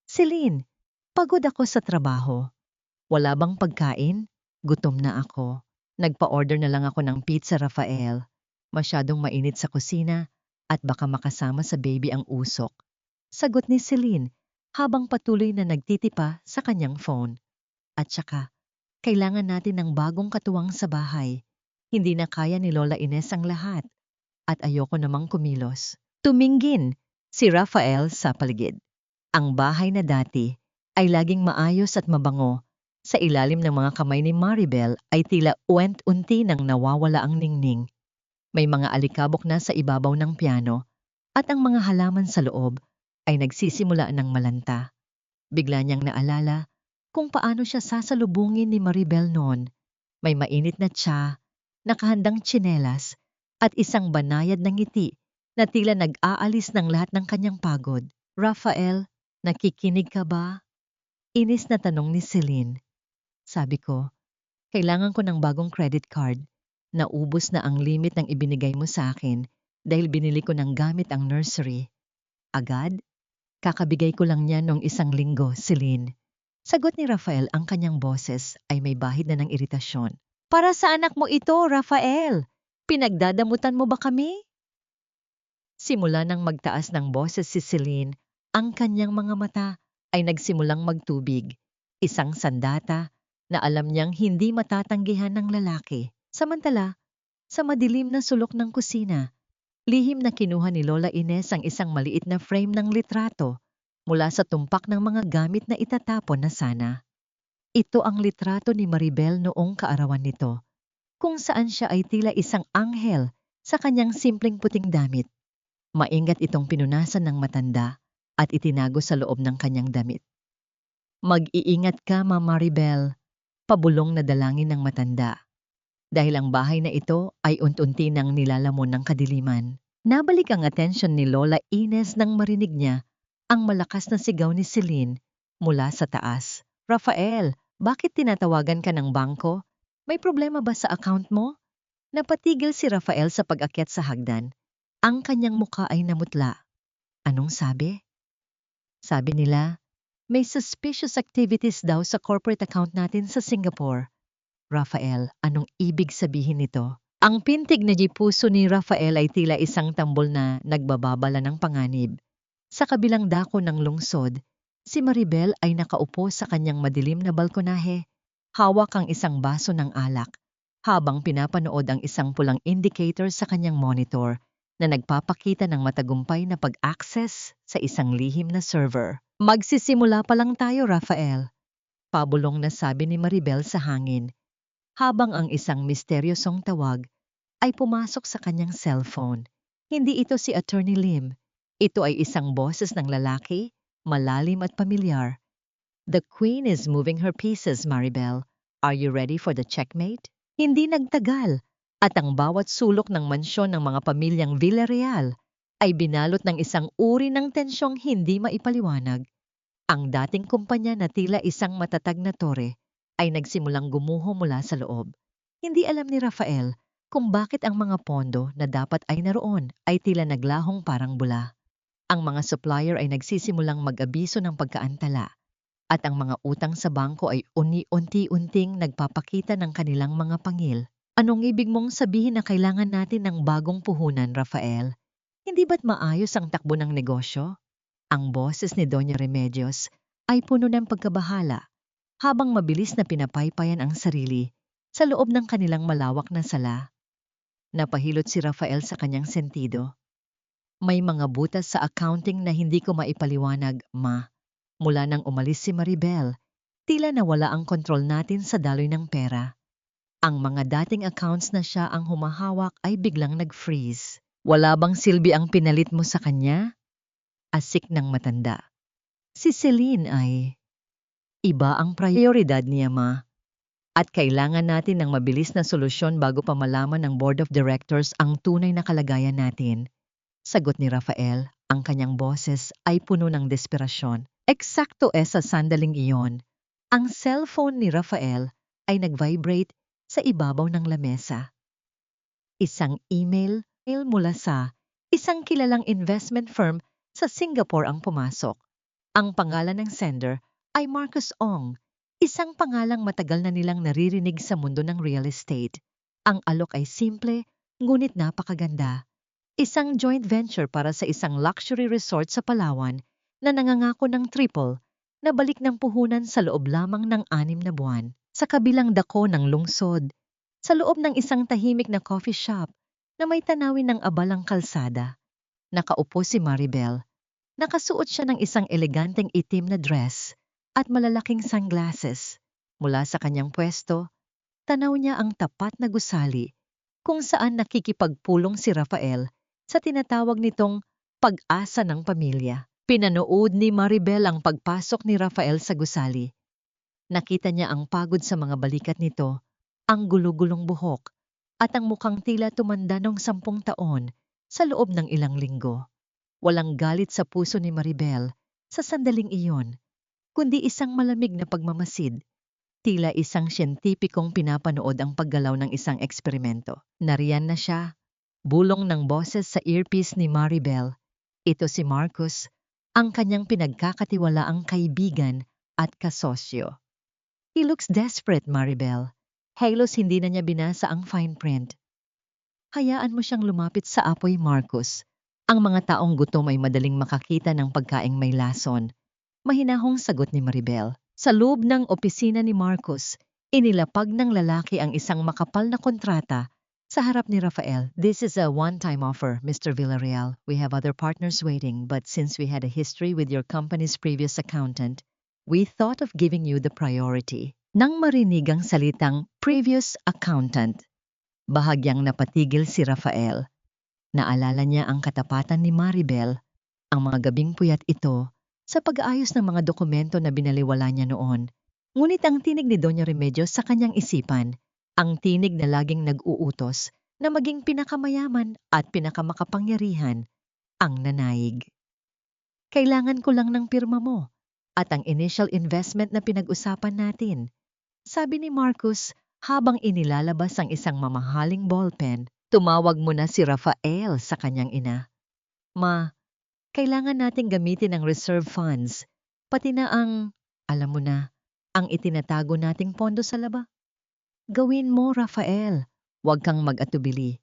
Celine, pagod ako sa trabaho. Wala bang pagkain? Gutom na ako. Nagpa-order na lang ako ng pizza, Rafael. Masyadong mainit sa kusina at baka makasama sa baby ang usok. Sagot ni Celine habang patuloy na nagtitipa sa kanyang phone. At saka, kailangan natin ng bagong katuwang sa bahay. Hindi na kaya ni Lola Ines ang lahat. At ayoko namang kumilos. Tumingin si Rafael sa paligid. Ang bahay na dati ay laging maayos at mabango. Sa ilalim ng mga kamay ni Maribel ay tila unti nang nawawala ang ningning. May mga alikabok na sa ibabaw ng piano at ang mga halaman sa loob ay nagsisimula ng malanta. Bigla niyang naalala kung paano siya sasalubungin ni Maribel noon. May mainit na tsa, nakahandang tsinelas at isang banayad ng ngiti na tila nag-aalis ng lahat ng kanyang pagod. Rafael, nakikinig ka ba? Inis na tanong ni Celine. Sabi ko, kailangan ko ng bagong credit card. Naubos na ang limit ng ibinigay mo sa akin dahil binili ko ng gamit ang nursery. Agad? Kakabigay ko lang niya noong 1 linggo, Celine. Sagot ni Rafael, ang kanyang boses ay may bahid na ng iritasyon. Para sa anak mo ito, Rafael. Pinagdadamutan mo ba kami? Simula nang magtaas ng boses si Celine, ang kanyang mga mata ay nagsimulang magtubig. Isang sandata na alam niyang hindi matatanggihan ng lalaki. Samantala, sa madilim na sulok ng kusina, lihim na kinuha ni Lola Ines ang isang maliit na frame ng litrato mula sa tumpak ng mga gamit na itatapon na sana. Ito ang litrato ni Maribel noong kaarawan nito, kung saan siya ay tila isang anghel sa kanyang simpleng puting damit. Maingat itong pinunasan ng matanda at itinago sa loob ng kanyang damit. Mag-iingat ka, Ma Maribel, pabulong na dalangin ng matanda. Dahil ang bahay na ito ay unti nang nilalamon ng kadiliman. Nabalik ang atensyon ni Lola Ines nang marinig niya ang malakas na sigaw ni Celine mula sa taas. Rafael, bakit tinatawagan ka ng bangko? May problema ba sa account mo? Napatigil si Rafael sa pag-akyat sa hagdan. Ang kanyang muka ay namutla. Anong sabi? Sabi nila, may suspicious activities daw sa corporate account natin sa Singapore. Rafael, anong ibig sabihin nito? Ang pintig na puso ni Rafael ay tila isang tambol na nagbababala ng panganib. Sa kabilang dako ng lungsod, si Maribel ay nakaupo sa kanyang madilim na balkonahe. Hawak ang isang baso ng alak, habang pinapanood ang isang pulang indicator sa kanyang monitor na nagpapakita ng matagumpay na pag-access sa isang lihim na server. Magsisimula pa lang tayo, Rafael. Pabulong na sabi ni Maribel sa hangin, habang ang isang misteryosong tawag ay pumasok sa kanyang cellphone. Hindi ito si Attorney Lim. Ito ay isang boses ng lalaki, malalim at pamilyar. The Queen is moving her pieces, Maribel. Are you ready for the checkmate? Hindi nagtagal, at ang bawat sulok ng mansyon ng mga pamilyang Villarreal ay binalot ng isang uri ng tensyong hindi maipaliwanag. Ang dating kumpanya na tila isang matatag na tore ay nagsimulang gumuho mula sa loob. Hindi alam ni Rafael kung bakit ang mga pondo na dapat ay naroon ay tila naglahong parang bula. Ang mga supplier ay nagsisimulang mag-abiso ng pagkaantala at ang mga utang sa bangko ay unti-unting nagpapakita ng kanilang mga pangil. Anong ibig mong sabihin na kailangan natin ng bagong puhunan, Rafael? Hindi ba't maayos ang takbo ng negosyo? Ang boses ni Doña Remedios ay puno ng pagkabahala habang mabilis na pinapaypayan ang sarili sa loob ng kanilang malawak na sala. Napahilot si Rafael sa kanyang sentido. May mga butas sa accounting na hindi ko maipaliwanag, Ma. Mula nang umalis si Maribel, tila nawala ang kontrol natin sa daloy ng pera. Ang mga dating accounts na siya ang humahawak ay biglang nag-freeze. Wala bang silbi ang pinalit mo sa kanya? Asik ng matanda. Si Celine ay iba ang prioridad niya, Ma. At kailangan natin ng mabilis na solusyon bago pa malaman ng Board of Directors ang tunay na kalagayan natin. Sagot ni Rafael, ang kanyang boses ay puno ng desperasyon. Eksakto sa sandaling iyon, ang cellphone ni Rafael ay nag-vibrate sa ibabaw ng lamesa. Isang email mula sa isang kilalang investment firm sa Singapore ang pumasok. Ang pangalan ng sender ay Marcus Ong, isang pangalang matagal na nilang naririnig sa mundo ng real estate. Ang alok ay simple, ngunit napakaganda. Isang joint venture para sa isang luxury resort sa Palawan na nangangako ng triple na balik ng puhunan sa loob lamang ng 6 na buwan. Sa kabilang dako ng lungsod, sa loob ng isang tahimik na coffee shop na may tanawin ng abalang kalsada, nakaupo si Maribel. Nakasuot siya ng isang eleganteng itim na dress at malalaking sunglasses. Mula sa kanyang pwesto, tanaw niya ang tapat na gusali kung saan nakikipagpulong si Rafael sa tinatawag nitong pag-asa ng pamilya. Pinanood ni Maribel ang pagpasok ni Rafael sa gusali. Nakita niya ang pagod sa mga balikat nito, ang gulugulong buhok, at ang mukhang tila tumanda ng 10 taon sa loob ng ilang linggo. Walang galit sa puso ni Maribel sa sandaling iyon, kundi isang malamig na pagmamasid. Tila isang siyentipikong pinapanood ang paggalaw ng isang eksperimento. Nariyan na siya, bulong ng boses sa earpiece ni Maribel. Ito si Marcus, ang kanyang pinagkakatiwalaang kaibigan at kasosyo. He looks desperate, Maribel. Halos hindi na niya binasa ang fine print. Hayaan mo siyang lumapit sa apoy, Marcus. Ang mga taong gutom ay madaling makakita ng pagkaing may lason. Mahinahong sagot ni Maribel. Sa loob ng opisina ni Marcus, inilapag ng lalaki ang isang makapal na kontrata sa harap ni Rafael. This is a one-time offer, Mr. Villarreal. We have other partners waiting, but since we had a history with your company's previous accountant, we thought of giving you the priority. Nang marinig ang salitang previous accountant, bahagyang napatigil si Rafael. Naalala niya ang katapatan ni Maribel, ang mga gabing puyat ito, sa pag-aayos ng mga dokumento na binaliwala niya noon. Ngunit ang tinig ni Doña Remedios sa kanyang isipan, ang tinig na laging nag-uutos na maging pinakamayaman at pinakamakapangyarihan, ang nanayig. Kailangan ko lang ng pirma mo at ang initial investment na pinag-usapan natin, sabi ni Marcus habang inilalabas ang isang mamahaling ballpen. Tumawag mo na si Rafael sa kanyang ina. Ma, kailangan nating gamitin ang reserve funds, pati na ang, alam mo na, ang itinatago nating pondo sa laba. Gawin mo, Rafael. Huwag kang mag-atubili.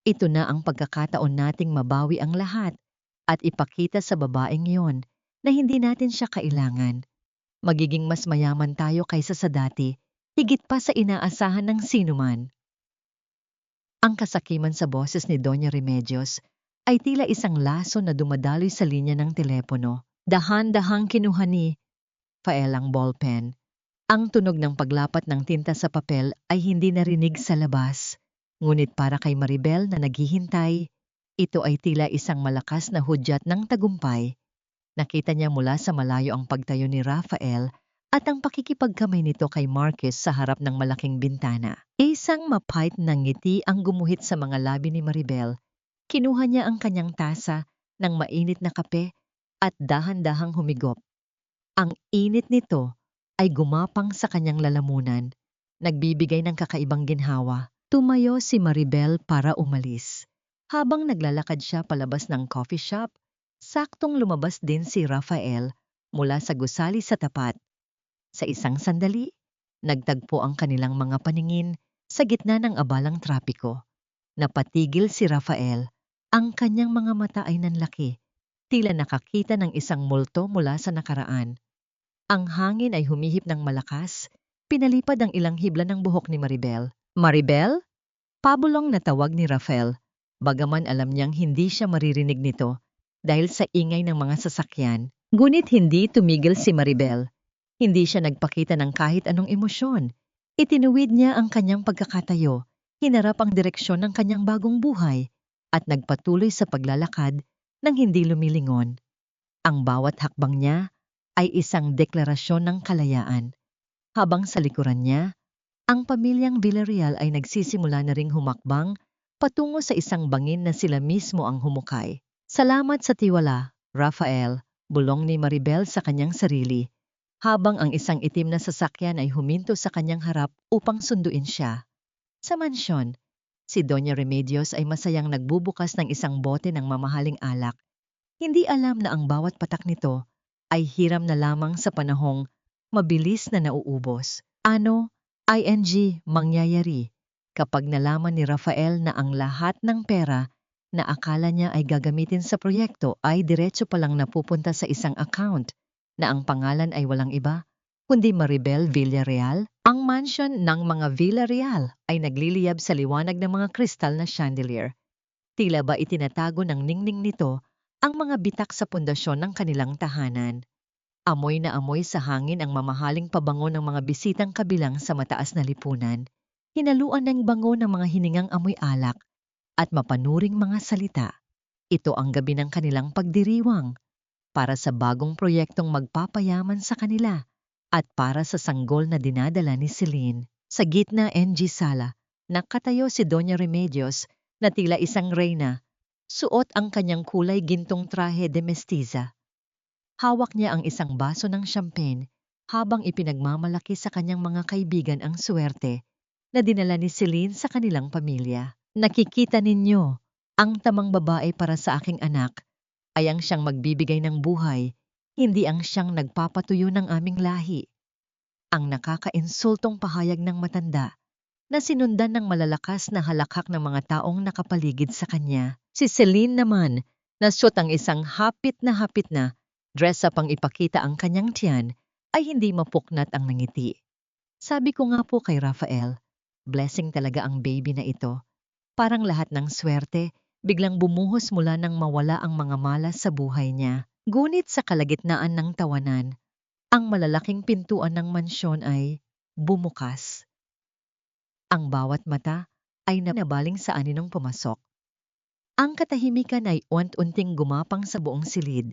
Ito na ang pagkakataon nating mabawi ang lahat at ipakita sa babaeng yon na hindi natin siya kailangan. Magiging mas mayaman tayo kaysa sa dati, higit pa sa inaasahan ng sinuman. Ang kasakiman sa boses ni Doña Remedios ay tila isang laso na dumadaloy sa linya ng telepono. Dahan-dahang kinuha ni Rafael ang ballpen. Ang tunog ng paglapat ng tinta sa papel ay hindi narinig sa labas. Ngunit para kay Maribel na naghihintay, ito ay tila isang malakas na hudyat ng tagumpay. Nakita niya mula sa malayo ang pagtayo ni Rafael at ang pakikipagkamay nito kay Marcus sa harap ng malaking bintana. Isang mapait na ngiti ang gumuhit sa mga labi ni Maribel. Kinuha niya ang kanyang tasa ng mainit na kape at dahan-dahang humigop. Ang init nito ay gumapang sa kanyang lalamunan, nagbibigay ng kakaibang ginhawa. Tumayo si Maribel para umalis. Habang naglalakad siya palabas ng coffee shop, saktong lumabas din si Rafael mula sa gusali sa tapat. Sa isang sandali, nagtagpo ang kanilang mga paningin sa gitna ng abalang trapiko. Napatigil si Rafael. Ang kanyang mga mata ay nanlaki, tila nakakita ng isang multo mula sa nakaraan. Ang hangin ay humihip ng malakas, pinalipad ang ilang hibla ng buhok ni Maribel. Maribel? Pabulong na tawag ni Rafael, bagaman alam niyang hindi siya maririnig nito dahil sa ingay ng mga sasakyan. Ngunit hindi tumigil si Maribel. Hindi siya nagpakita ng kahit anong emosyon. Itinuwid niya ang kanyang pagkakatayo, hinarap ang direksyon ng kanyang bagong buhay, at nagpatuloy sa paglalakad nang hindi lumilingon. Ang bawat hakbang niya ay isang deklarasyon ng kalayaan. Habang sa likuran niya, ang pamilyang Villarreal ay nagsisimula na ring humakbang patungo sa isang bangin na sila mismo ang humukay. Salamat sa tiwala, Rafael, Bulong ni Maribel sa kanyang sarili, habang ang isang itim na sasakyan ay huminto sa kanyang harap upang sunduin siya. Sa mansyon, si Doña Remedios ay masayang nagbubukas ng isang bote ng mamahaling alak. Hindi alam na ang bawat patak nito ay hiram na lamang sa panahong mabilis na nauubos. Ano, mangyayari kapag nalaman ni Rafael na ang lahat ng pera na akala niya ay gagamitin sa proyekto ay diretso palang napupunta sa isang account na ang pangalan ay walang iba kundi Maribel Villarreal? Ang mansion ng mga Villarreal ay nagliliyab sa liwanag ng mga kristal na chandelier. Tila ba itinatago ng ningning nito ang mga bitak sa pundasyon ng kanilang tahanan. Amoy na amoy sa hangin ang mamahaling pabango ng mga bisitang kabilang sa mataas na lipunan. Hinaluan ng bango ng mga hiningang amoy alak at mapanuring mga salita. Ito ang gabi ng kanilang pagdiriwang para sa bagong proyektong magpapayaman sa kanila at para sa sanggol na dinadala ni Celine. Sa gitna sala, nakatayo si Doña Remedios na tila isang reyna. Suot ang kanyang kulay gintong trahe de mestiza. Hawak niya ang isang baso ng champagne habang ipinagmamalaki sa kanyang mga kaibigan ang swerte na dinala ni Celine sa kanilang pamilya. Nakikita ninyo, ang tamang babae para sa aking anak ay ang siyang magbibigay ng buhay, hindi ang siyang nagpapatuyo ng aming lahi. Ang nakakainsultong pahayag ng matanda na sinundan ng malalakas na halakhak ng mga taong nakapaligid sa kanya. Si Celine naman, na suot ang isang hapit na dress up ang ipakita ang kanyang tiyan, ay hindi mapuknat ang nangiti. Sabi ko nga po kay Rafael, blessing talaga ang baby na ito. Parang lahat ng swerte, biglang bumuhos mula nang mawala ang mga malas sa buhay niya. Ngunit sa kalagitnaan ng tawanan, ang malalaking pintuan ng mansyon ay bumukas. Ang bawat mata ay nabaling sa aninong pumasok. Ang katahimikan ay unti-unting gumapang sa buong silid.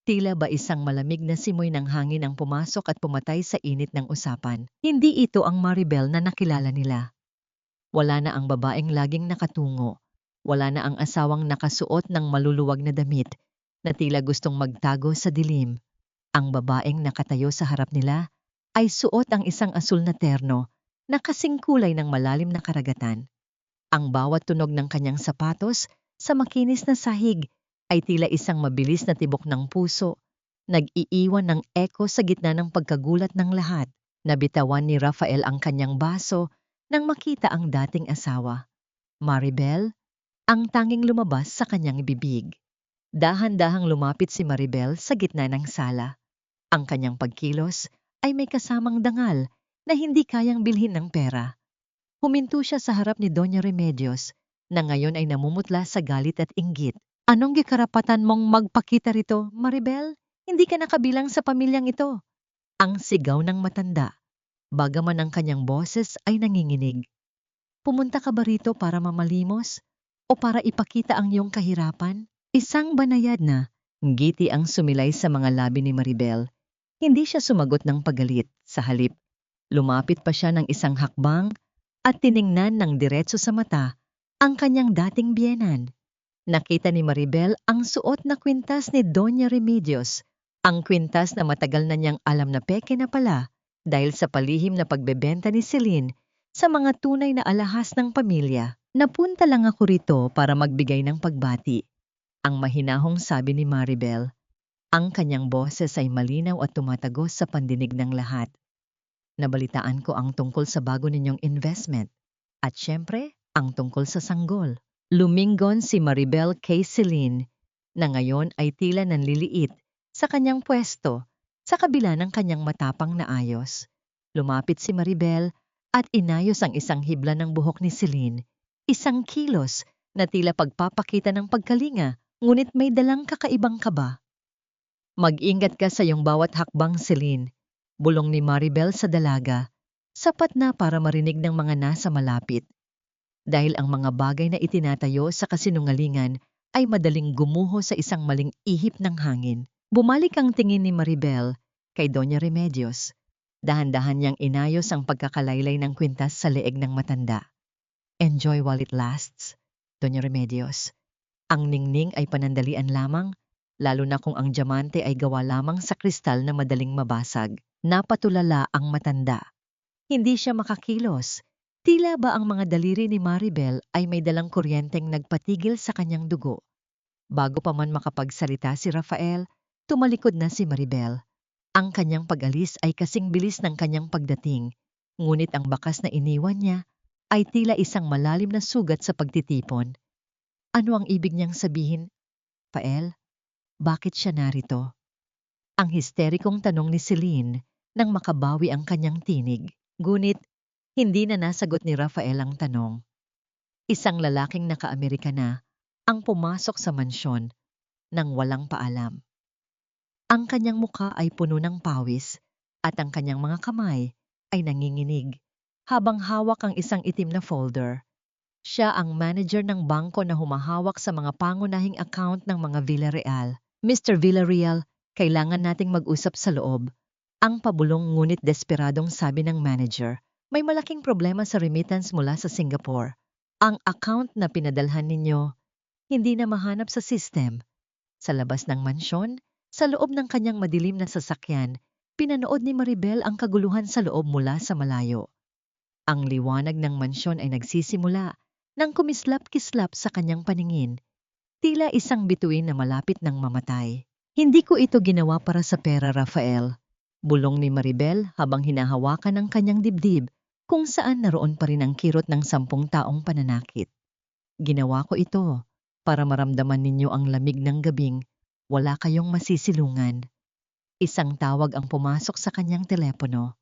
Tila ba isang malamig na simoy ng hangin ang pumasok at pumatay sa init ng usapan. Hindi ito ang Maribel na nakilala nila. Wala na ang babaeng laging nakatungo. Wala na ang asawang nakasuot ng maluluwag na damit na tila gustong magtago sa dilim. Ang babaeng nakatayo sa harap nila ay suot ang isang asul na terno na kasing kulay ng malalim na karagatan. Ang bawat tunog ng kanyang sapatos sa makinis na sahig ay tila isang mabilis na tibok ng puso, nag-iiwan ng eko sa gitna ng pagkagulat ng lahat. Nabitawan ni Rafael ang kanyang baso nang makita ang dating asawa. Maribel, ang tanging lumabas sa kanyang bibig. Dahan-dahang lumapit si Maribel sa gitna ng sala. Ang kanyang pagkilos ay may kasamang dangal na hindi kayang bilhin ng pera. Huminto siya sa harap ni Doña Remedios na ngayon ay namumutla sa galit at inggit. Anong gikarapatan mong magpakita rito, Maribel? Hindi ka nakabilang sa pamilyang ito. Ang sigaw ng matanda, bagaman ang kanyang boses ay nanginginig. Pumunta ka ba rito para mamalimos o para ipakita ang iyong kahirapan? Isang banayad na ngiti ang sumilay sa mga labi ni Maribel. Hindi siya sumagot ng pagalit. Sa halip, lumapit pa siya ng isang hakbang at tiningnan ng diretso sa mata ang kanyang dating biyenan. Nakita ni Maribel ang suot na kwintas ni Doña Remedios, ang kwintas na matagal na niyang alam na peke na pala dahil sa palihim na pagbebenta ni Celine sa mga tunay na alahas ng pamilya. Napunta lang ako rito para magbigay ng pagbati. Ang mahinahong sabi ni Maribel. Ang kanyang boses ay malinaw at tumatagos sa pandinig ng lahat. Nabalitaan ko ang tungkol sa bago ninyong investment. At syempre, ang tungkol sa sanggol. Lumingon si Maribel kay Celine na ngayon ay tila nanliliit sa kanyang pwesto sa kabila ng kanyang matapang na ayos. Lumapit si Maribel at inayos ang isang hibla ng buhok ni Celine. Isang kilos na tila pagpapakita ng pagkalinga, ngunit may dalang kakaibang kaba. Mag-ingat ka sa iyong bawat hakbang, Celine, bulong ni Maribel sa dalaga, sapat na para marinig ng mga nasa malapit. Dahil ang mga bagay na itinatayo sa kasinungalingan ay madaling gumuho sa isang maling ihip ng hangin. Bumalik ang tingin ni Maribel kay Doña Remedios. Dahan-dahan niyang inayos ang pagkakalaylay ng kwintas sa leeg ng matanda. Enjoy while it lasts, Doña Remedios. Ang ningning ay panandalian lamang lalo na kung ang diamante ay gawa lamang sa kristal na madaling mabasag. Napatulala ang matanda. Hindi siya makakilos. Tila ba ang mga daliri ni Maribel ay may dalang kuryenteng nagpatigil sa kanyang dugo. Bago pa man makapagsalita si Rafael, tumalikod na si Maribel. Ang kanyang pag-alis ay kasing bilis ng kanyang pagdating, ngunit ang bakas na iniwan niya ay tila isang malalim na sugat sa pagtitipon. Ano ang ibig niyang sabihin, Rafael? Bakit siya narito? Ang histerikong tanong ni Celine nang makabawi ang kanyang tinig. Ngunit, hindi na nasagot ni Rafael ang tanong. Isang lalaking naka-Amerikana ang pumasok sa mansyon nang walang paalam. Ang kanyang mukha ay puno ng pawis at ang kanyang mga kamay ay nanginginig habang hawak ang isang itim na folder. Siya ang manager ng bangko na humahawak sa mga pangunahing account ng mga Villarreal. Mr. Villarreal, kailangan nating mag-usap sa loob. Ang pabulong ngunit desperadong sabi ng manager, may malaking problema sa remittance mula sa Singapore. Ang account na pinadalhan ninyo, hindi na mahanap sa system. Sa labas ng mansyon, sa loob ng kanyang madilim na sasakyan, pinanood ni Maribel ang kaguluhan sa loob mula sa malayo. Ang liwanag ng mansyon ay nagsisimula nang kumislap-kislap sa kanyang paningin, tila isang bituin na malapit ng mamatay. Hindi ko ito ginawa para sa pera, Rafael. Bulong ni Maribel habang hinahawakan ang kanyang dibdib kung saan naroon pa rin ang kirot ng 10 taong pananakit. Ginawa ko ito para maramdaman ninyo ang lamig ng gabing wala kayong masisilungan. Isang tawag ang pumasok sa kanyang telepono.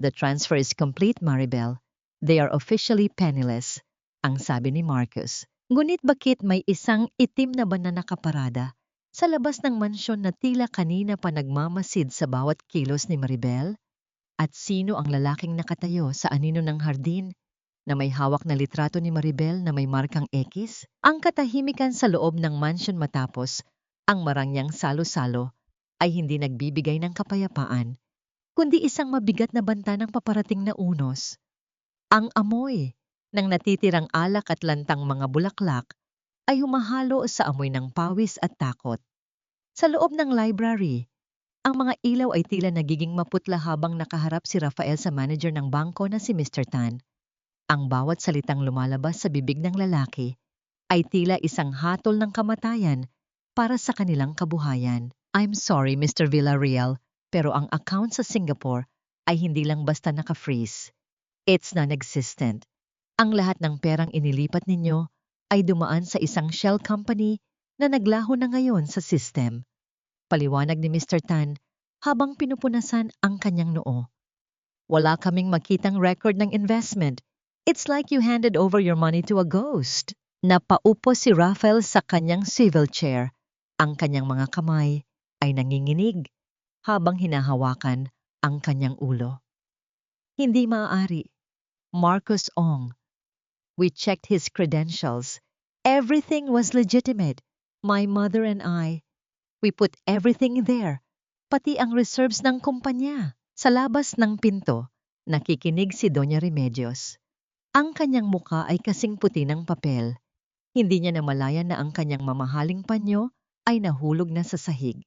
The transfer is complete, Maribel. They are officially penniless, ang sabi ni Marcus. Ngunit bakit may isang itim na ban na nakaparada sa labas ng mansyon na tila kanina pa nagmamasid sa bawat kilos ni Maribel? At sino ang lalaking nakatayo sa anino ng hardin na may hawak na litrato ni Maribel na may markang X? Ang katahimikan sa loob ng mansyon matapos ang marangyang salo-salo ay hindi nagbibigay ng kapayapaan, kundi isang mabigat na banta ng paparating na unos. Ang amoy ng natitirang alak at lantang mga bulaklak ay humahalo sa amoy ng pawis at takot. Sa loob ng library, ang mga ilaw ay tila nagiging maputla habang nakaharap si Rafael sa manager ng bangko na si Mr. Tan. Ang bawat salitang lumalabas sa bibig ng lalaki ay tila isang hatol ng kamatayan para sa kanilang kabuhayan. I'm sorry, Mr. Villarreal, pero ang account sa Singapore ay hindi lang basta naka-freeze. It's non-existent. Ang lahat ng perang inilipat ninyo ay dumaan sa isang shell company na naglaho na ngayon sa system. Paliwanag ni Mr. Tan habang pinupunasan ang kanyang noo. Wala kaming makitang record ng investment. It's like you handed over your money to a ghost. Napaupo si Rafael sa kanyang swivel chair. Ang kanyang mga kamay ay nanginginig habang hinahawakan ang kanyang ulo. Hindi maaari. Marcus Ong. We checked his credentials. Everything was legitimate. My mother and I, we put everything there. Pati ang reserves ng kumpanya. Sa labas ng pinto, nakikinig si Doña Remedios. Ang kanyang muka ay kasing puti ng papel. Hindi niya namalayan na ang kanyang mamahaling panyo ay nahulog na sa sahig.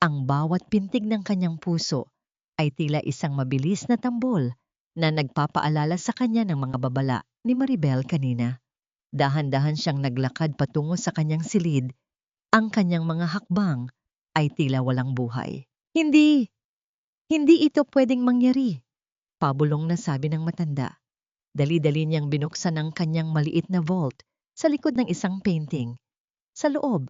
Ang bawat pintig ng kanyang puso ay tila isang mabilis na tambol na nagpapaalala sa kanya ng mga babala ni Maribel kanina. Dahan-dahan siyang naglakad patungo sa kanyang silid. Ang kanyang mga hakbang ay tila walang buhay. Hindi ito pwedeng mangyari, pabulong na sabi ng matanda. Dali-dali niyang binuksan ang kanyang maliit na vault sa likod ng isang painting. Sa loob,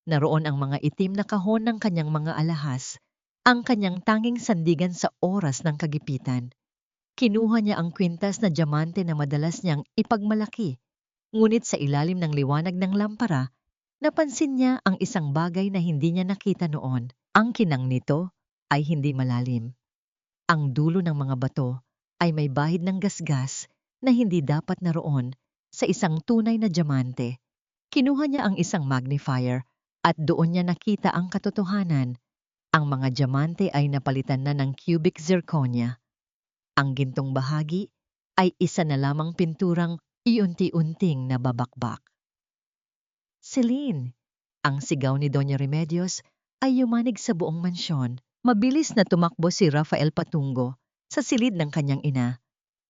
naroon ang mga itim na kahon ng kanyang mga alahas, ang kanyang tanging sandigan sa oras ng kagipitan. Kinuha niya ang kwintas na diamante na madalas niyang ipagmalaki, ngunit sa ilalim ng liwanag ng lampara, napansin niya ang isang bagay na hindi niya nakita noon. Ang kinang nito ay hindi malalim. Ang dulo ng mga bato ay may bahid ng gasgas na hindi dapat naroon sa isang tunay na diamante. Kinuha niya ang isang magnifier at doon niya nakita ang katotohanan. Ang mga diamante ay napalitan na ng cubic zirconia. Ang gintong bahagi ay isa na lamang pinturang iunti-unting nababakbak. Celine, Ang sigaw ni Doña Remedios ay yumanig sa buong mansyon. Mabilis na tumakbo si Rafael patungo sa silid ng kanyang ina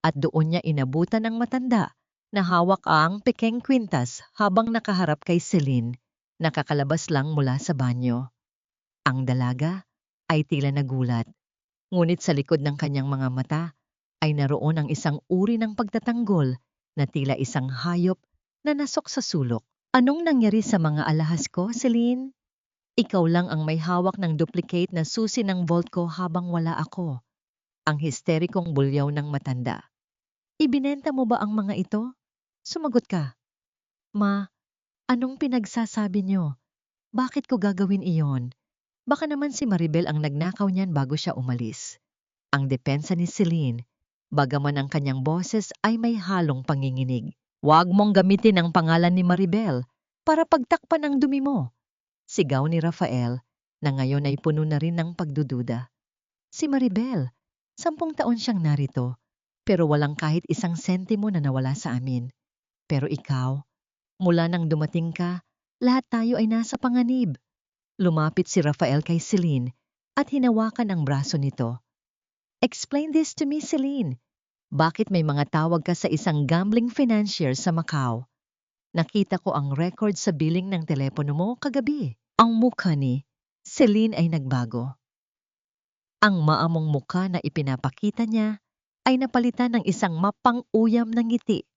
at doon niya inabutan ng matanda na hawak ang pekeng kwintas habang nakaharap kay Celine, nakakalabas lang mula sa banyo. Ang dalaga ay tila nagulat, ngunit sa likod ng kanyang mga mata ay naroon ang isang uri ng pagtatanggol na tila isang hayop na nasok sa sulok. Anong nangyari sa mga alahas ko, Celine? Ikaw lang ang may hawak ng duplicate na susi ng vault ko habang wala ako. Ang histerikong bulyaw ng matanda. Ibinenta mo ba ang mga ito? Sumagot ka. Ma, anong pinagsasabi niyo? Bakit ko gagawin iyon? Baka naman si Maribel ang nagnakaw niyan bago siya umalis. Ang depensa ni Celine, bagaman ang kanyang boses ay may halong panginginig. Huwag mong gamitin ang pangalan ni Maribel para pagtakpan ang dumi mo. Sigaw ni Rafael na ngayon ay puno na rin ng pagdududa. Si Maribel, 10 taon siyang narito, pero walang kahit isang sentimo na nawala sa amin. Pero ikaw, mula nang dumating ka, lahat tayo ay nasa panganib. Lumapit si Rafael kay Celine at hinawakan ang braso nito. Explain this to me, Celine. Bakit may mga tawag ka sa isang gambling financier sa Macau? Nakita ko ang record sa billing ng telepono mo kagabi. Ang mukha ni Celine ay nagbago. Ang maamong mukha na ipinapakita niya ay napalitan ng isang mapang-uyam na ngiti.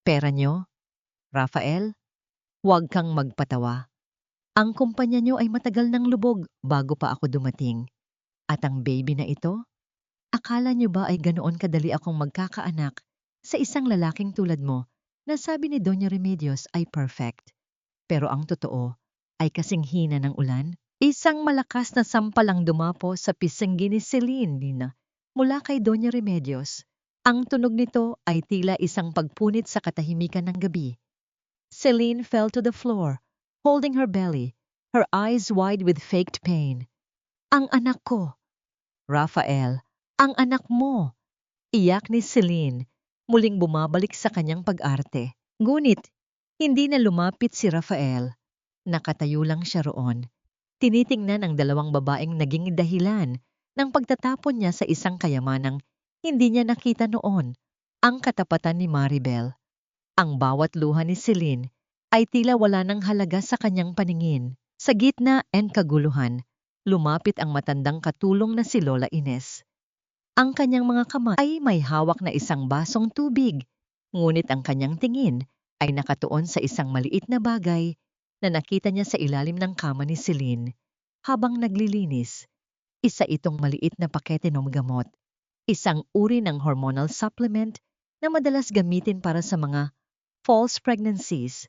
Pera niyo? Rafael, huwag kang magpatawa. Ang kumpanya niyo ay matagal ng lubog bago pa ako dumating. At ang baby na ito? Akala niyo ba ay ganoon kadali akong magkakaanak sa isang lalaking tulad mo na sabi ni Doña Remedios ay perfect? Pero ang totoo ay kasing hina ng ulan. Isang malakas na sampalang dumapo sa pisanggi ni Celine Nina mula kay Doña Remedios. Ang tunog nito ay tila isang pagpunit sa katahimikan ng gabi. Celine fell to the floor, holding her belly, her eyes wide with faked pain. Ang anak ko! Rafael, ang anak mo! Iyak ni Celine, muling bumabalik sa kanyang pag-arte. Ngunit, hindi na lumapit si Rafael. Nakatayo lang siya roon. Tinitingnan ang dalawang babaeng naging dahilan ng pagtatapon niya sa isang kayamanang hindi niya nakita noon, ang katapatan ni Maribel. Ang bawat luha ni Celine ay tila wala ng halaga sa kanyang paningin. Sa gitna ng kaguluhan, lumapit ang matandang katulong na si Lola Ines. Ang kanyang mga kamay ay may hawak na isang basong tubig, ngunit ang kanyang tingin ay nakatuon sa isang maliit na bagay na nakita niya sa ilalim ng kama ni Celine habang naglilinis. Isa itong maliit na pakete ng gamot, isang uri ng hormonal supplement na madalas gamitin para sa mga false pregnancies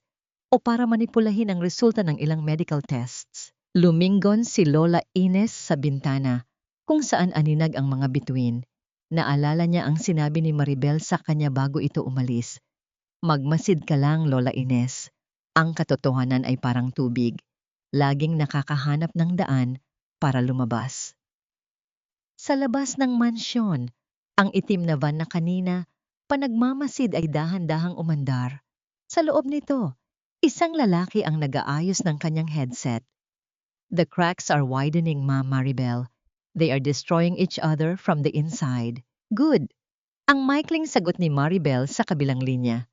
o para manipulahin ang resulta ng ilang medical tests. Lumingon si Lola Ines sa bintana kung saan aninag ang mga bituin. Naalala niya ang sinabi ni Maribel sa kanya bago ito umalis. Magmasid ka lang, Lola Ines. Ang katotohanan ay parang tubig. Laging nakakahanap ng daan para lumabas. Sa labas ng mansyon, ang itim na van na kanina, panagmamasid ay dahan-dahang umandar. Sa loob nito, isang lalaki ang nag-aayos ng kanyang headset. The cracks are widening, Ma'am Maribel. They are destroying each other from the inside. Good. Ang maikling sagot ni Maribel sa kabilang linya.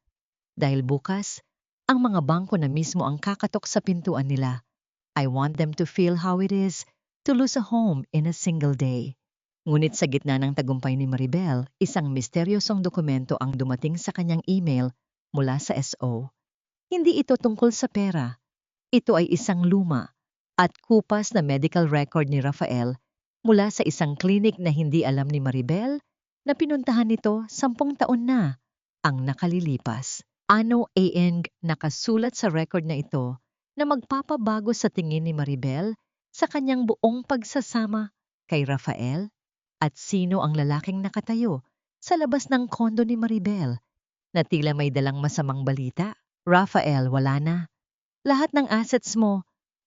Dahil bukas, ang mga bangko na mismo ang kakatok sa pintuan nila. I want them to feel how it is to lose a home in a single day. Ngunit sa gitna ng tagumpay ni Maribel, isang misteryosong dokumento ang dumating sa kanyang email mula sa SO. Hindi ito tungkol sa pera. Ito ay isang luma at kupas na medical record ni Rafael mula sa isang klinik na hindi alam ni Maribel na pinuntahan nito 10 taon na ang nakalilipas. Ano ang nakasulat sa record na ito na magpapabago sa tingin ni Maribel sa kanyang buong pagsasama kay Rafael? At sino ang lalaking nakatayo sa labas ng kondo ni Maribel na tila may dalang masamang balita? Rafael, wala na. Lahat ng assets mo,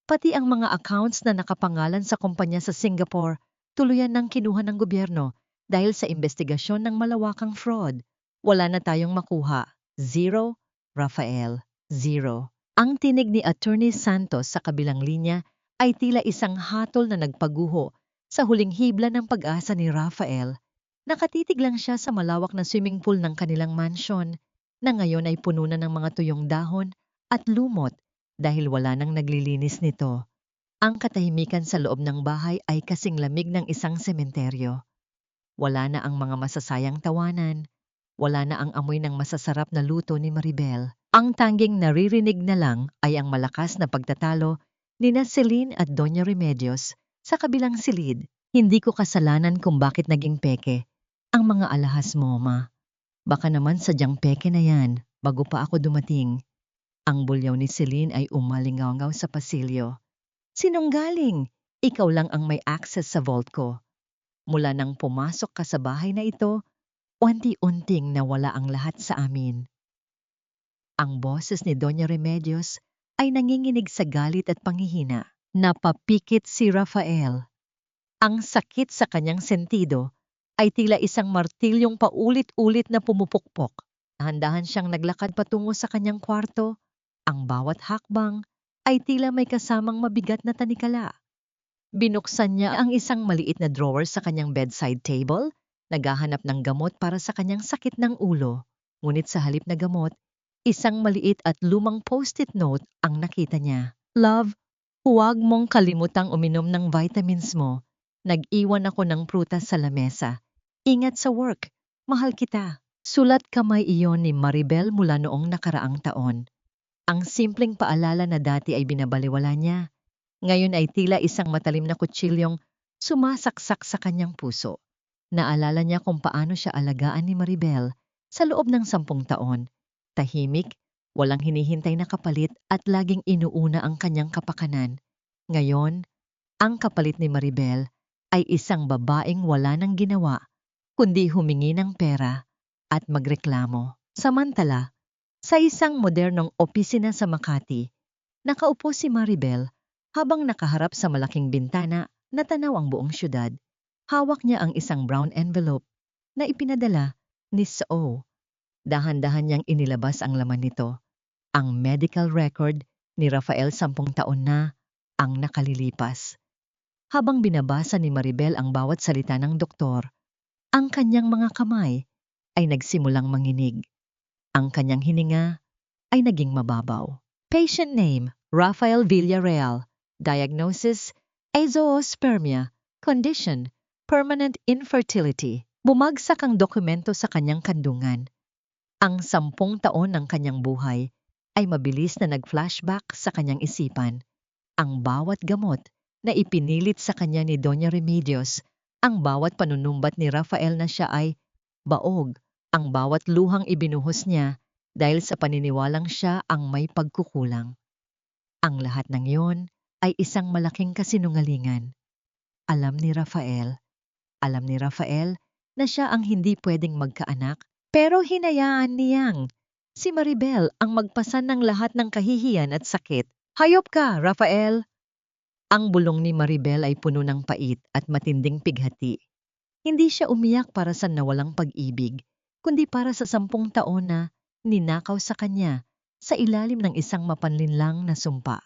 pati ang mga accounts na nakapangalan sa kumpanya sa Singapore, tuluyan ng kinuha ng gobyerno dahil sa investigasyon ng malawakang fraud. Wala na tayong makuha. Zero, Rafael. Zero. Ang tinig ni Attorney Santos sa kabilang linya ay tila isang hatol na nagpaguho sa huling hibla ng pag-asa ni Rafael. Nakatitig lang siya sa malawak na swimming pool ng kanilang mansion na ngayon ay puno na ng mga tuyong dahon at lumot dahil wala nang naglilinis nito. Ang katahimikan sa loob ng bahay ay kasing lamig ng isang sementeryo. Wala na ang mga masasayang tawanan, wala na ang amoy ng masasarap na luto ni Maribel. Ang tanging naririnig na lang ay ang malakas na pagtatalo nina Celine at Doña Remedios sa kabilang silid. Hindi ko kasalanan kung bakit naging peke ang mga alahas mo, ma. Baka naman sadyang peke na yan bago pa ako dumating. Ang bulyaw ni Celine ay umalingaw sa pasilyo. Sinunggaling, ikaw lang ang may access sa vault ko. Mula nang pumasok ka sa bahay na ito, unti-unting nawala ang lahat sa amin. Ang boses ni Doña Remedios ay nanginginig sa galit at panghihina. Napapikit si Rafael. Ang sakit sa kanyang sentido ay tila isang martilyong paulit-ulit na pumupukpok. Dahan-dahan siyang naglakad patungo sa kanyang kwarto. Ang bawat hakbang ay tila may kasamang mabigat na tanikala. Binuksan niya ang isang maliit na drawer sa kanyang bedside table, naghahanap ng gamot para sa kanyang sakit ng ulo. Ngunit sa halip na gamot, isang maliit at lumang post-it note ang nakita niya. Love, huwag mong kalimutang uminom ng vitamins mo. Nag-iwan ako ng prutas sa lamesa. Ingat sa work. Mahal kita. Sulat kamay iyon ni Maribel mula noong nakaraang taon. Ang simpleng paalala na dati ay binabaliwala niya. Ngayon ay tila isang matalim na kutsilyong sumasaksak sa kanyang puso. Naalala niya kung paano siya alagaan ni Maribel sa loob ng 10 taon. Tahimik, walang hinihintay na kapalit at laging inuuna ang kanyang kapakanan. Ngayon, ang kapalit ni Maribel ay isang babaeng wala nang ginawa, kundi humingi ng pera at magreklamo. Samantala, sa isang modernong opisina sa Makati, nakaupo si Maribel habang nakaharap sa malaking bintana na tanaw ang buong syudad. Hawak niya ang isang brown envelope na ipinadala ni So. Dahan-dahan niyang inilabas ang laman nito. Ang medical record ni Rafael 10 taon na ang nakalilipas. Habang binabasa ni Maribel ang bawat salita ng doktor, ang kanyang mga kamay ay nagsimulang manginig. Ang kanyang hininga ay naging mababaw. Patient name, Rafael Villarreal. Diagnosis, azoospermia. Condition, permanent infertility. Bumagsak ang dokumento sa kanyang kandungan. Ang 10 taon ng kanyang buhay ay mabilis na nag-flashback sa kanyang isipan. Ang bawat gamot na ipinilit sa kanya ni Doña Remedios, ang bawat panunumbat ni Rafael na siya ay baog, ang bawat luhang ibinuhos niya dahil sa paniniwalang siya ang may pagkukulang. Ang lahat ng iyon ay isang malaking kasinungalingan. Alam ni Rafael na siya ang hindi pwedeng magkaanak, pero hinayaan niyang si Maribel ang magpasan ng lahat ng kahihiyan at sakit. Hayop ka, Rafael! Ang bulong ni Maribel ay puno ng pait at matinding pighati. Hindi siya umiyak para sa nawalang pag-ibig, kundi para sa 10 taon na ninakaw sa kanya sa ilalim ng isang mapanlinlang na sumpa.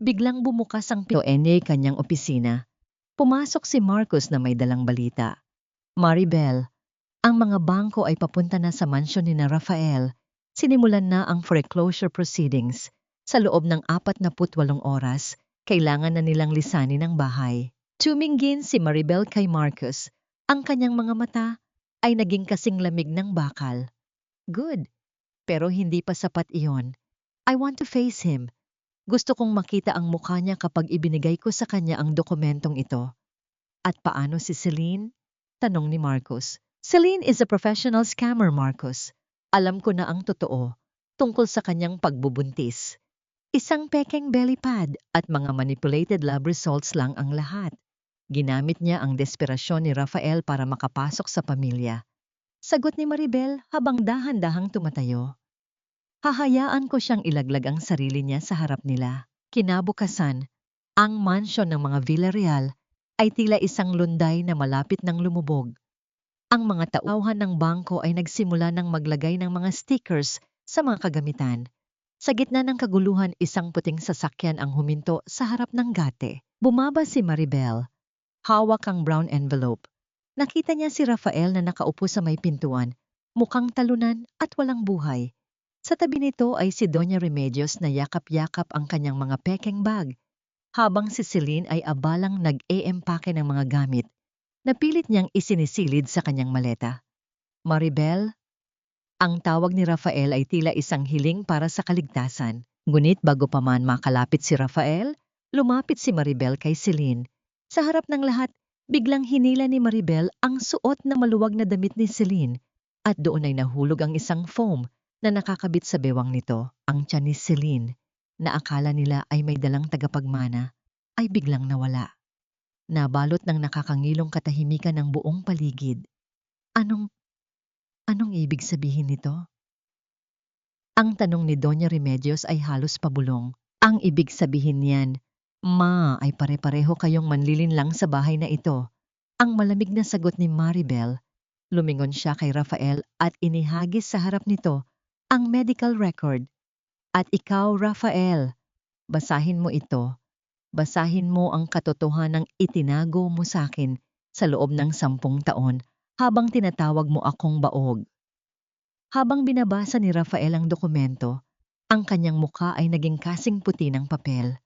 Biglang bumukas ang pinto kanyang opisina. Pumasok si Marcos na may dalang balita. Maribel, ang mga bangko ay papunta na sa mansyon ni na Rafael. Sinimulan na ang foreclosure proceedings. Sa loob ng 48 oras, kailangan na nilang lisanin ang bahay. Tumingin si Maribel kay Marcos. Ang kanyang mga mata ay naging kasing lamig ng bakal. Good, pero hindi pa sapat iyon. I want to face him. Gusto kong makita ang mukha niya kapag ibinigay ko sa kanya ang dokumentong ito. At paano si Celine? Tanong ni Marcos. Celine is a professional scammer, Marcos. Alam ko na ang totoo tungkol sa kanyang pagbubuntis. Isang pekeng belly pad at mga manipulated lab results lang ang lahat. Ginamit niya ang desperasyon ni Rafael para makapasok sa pamilya. Sagot ni Maribel habang dahan-dahang tumatayo. Hahayaan ko siyang ilaglag ang sarili niya sa harap nila. Kinabukasan, ang mansyon ng mga Villarreal ay tila isang lunday na malapit ng lumubog. Ang mga tauhan ng bangko ay nagsimula ng maglagay ng mga stickers sa mga kagamitan. Sa gitna ng kaguluhan, isang puting sasakyan ang huminto sa harap ng gate. Bumaba si Maribel. Hawak ang brown envelope. Nakita niya si Rafael na nakaupo sa may pintuan, mukhang talunan at walang buhay. Sa tabi nito ay si Doña Remedios na yakap-yakap ang kanyang mga pekeng bag, habang si Celine ay abalang nag-e-empake ng mga gamit na pilit niyang isinisilid sa kanyang maleta. Maribel, ang tawag ni Rafael ay tila isang hiling para sa kaligtasan. Ngunit bago pa man makalapit si Rafael, lumapit si Maribel kay Celine. Sa harap ng lahat, biglang hinila ni Maribel ang suot na maluwag na damit ni Celine at doon ay nahulog ang isang foam na nakakabit sa bewang nito. Ang tiyan ni Celine, na akala nila ay may dalang tagapagmana, ay biglang nawala. Nabalot ng nakakangilong katahimikan ng buong paligid. Anong ibig sabihin nito? Ang tanong ni Doña Remedios ay halos pabulong. Ang ibig sabihin niyan, "Ma, ay pare-pareho kayong manlilinlang sa bahay na ito." Ang malamig na sagot ni Maribel. Lumingon siya kay Rafael at inihagis sa harap nito ang medical record. At ikaw, Rafael, basahin mo ito. Basahin mo ang katotohanang itinago mo sa akin sa loob ng 10 taon habang tinatawag mo akong baog. Habang binabasa ni Rafael ang dokumento, ang kanyang mukha ay naging kasing puti ng papel.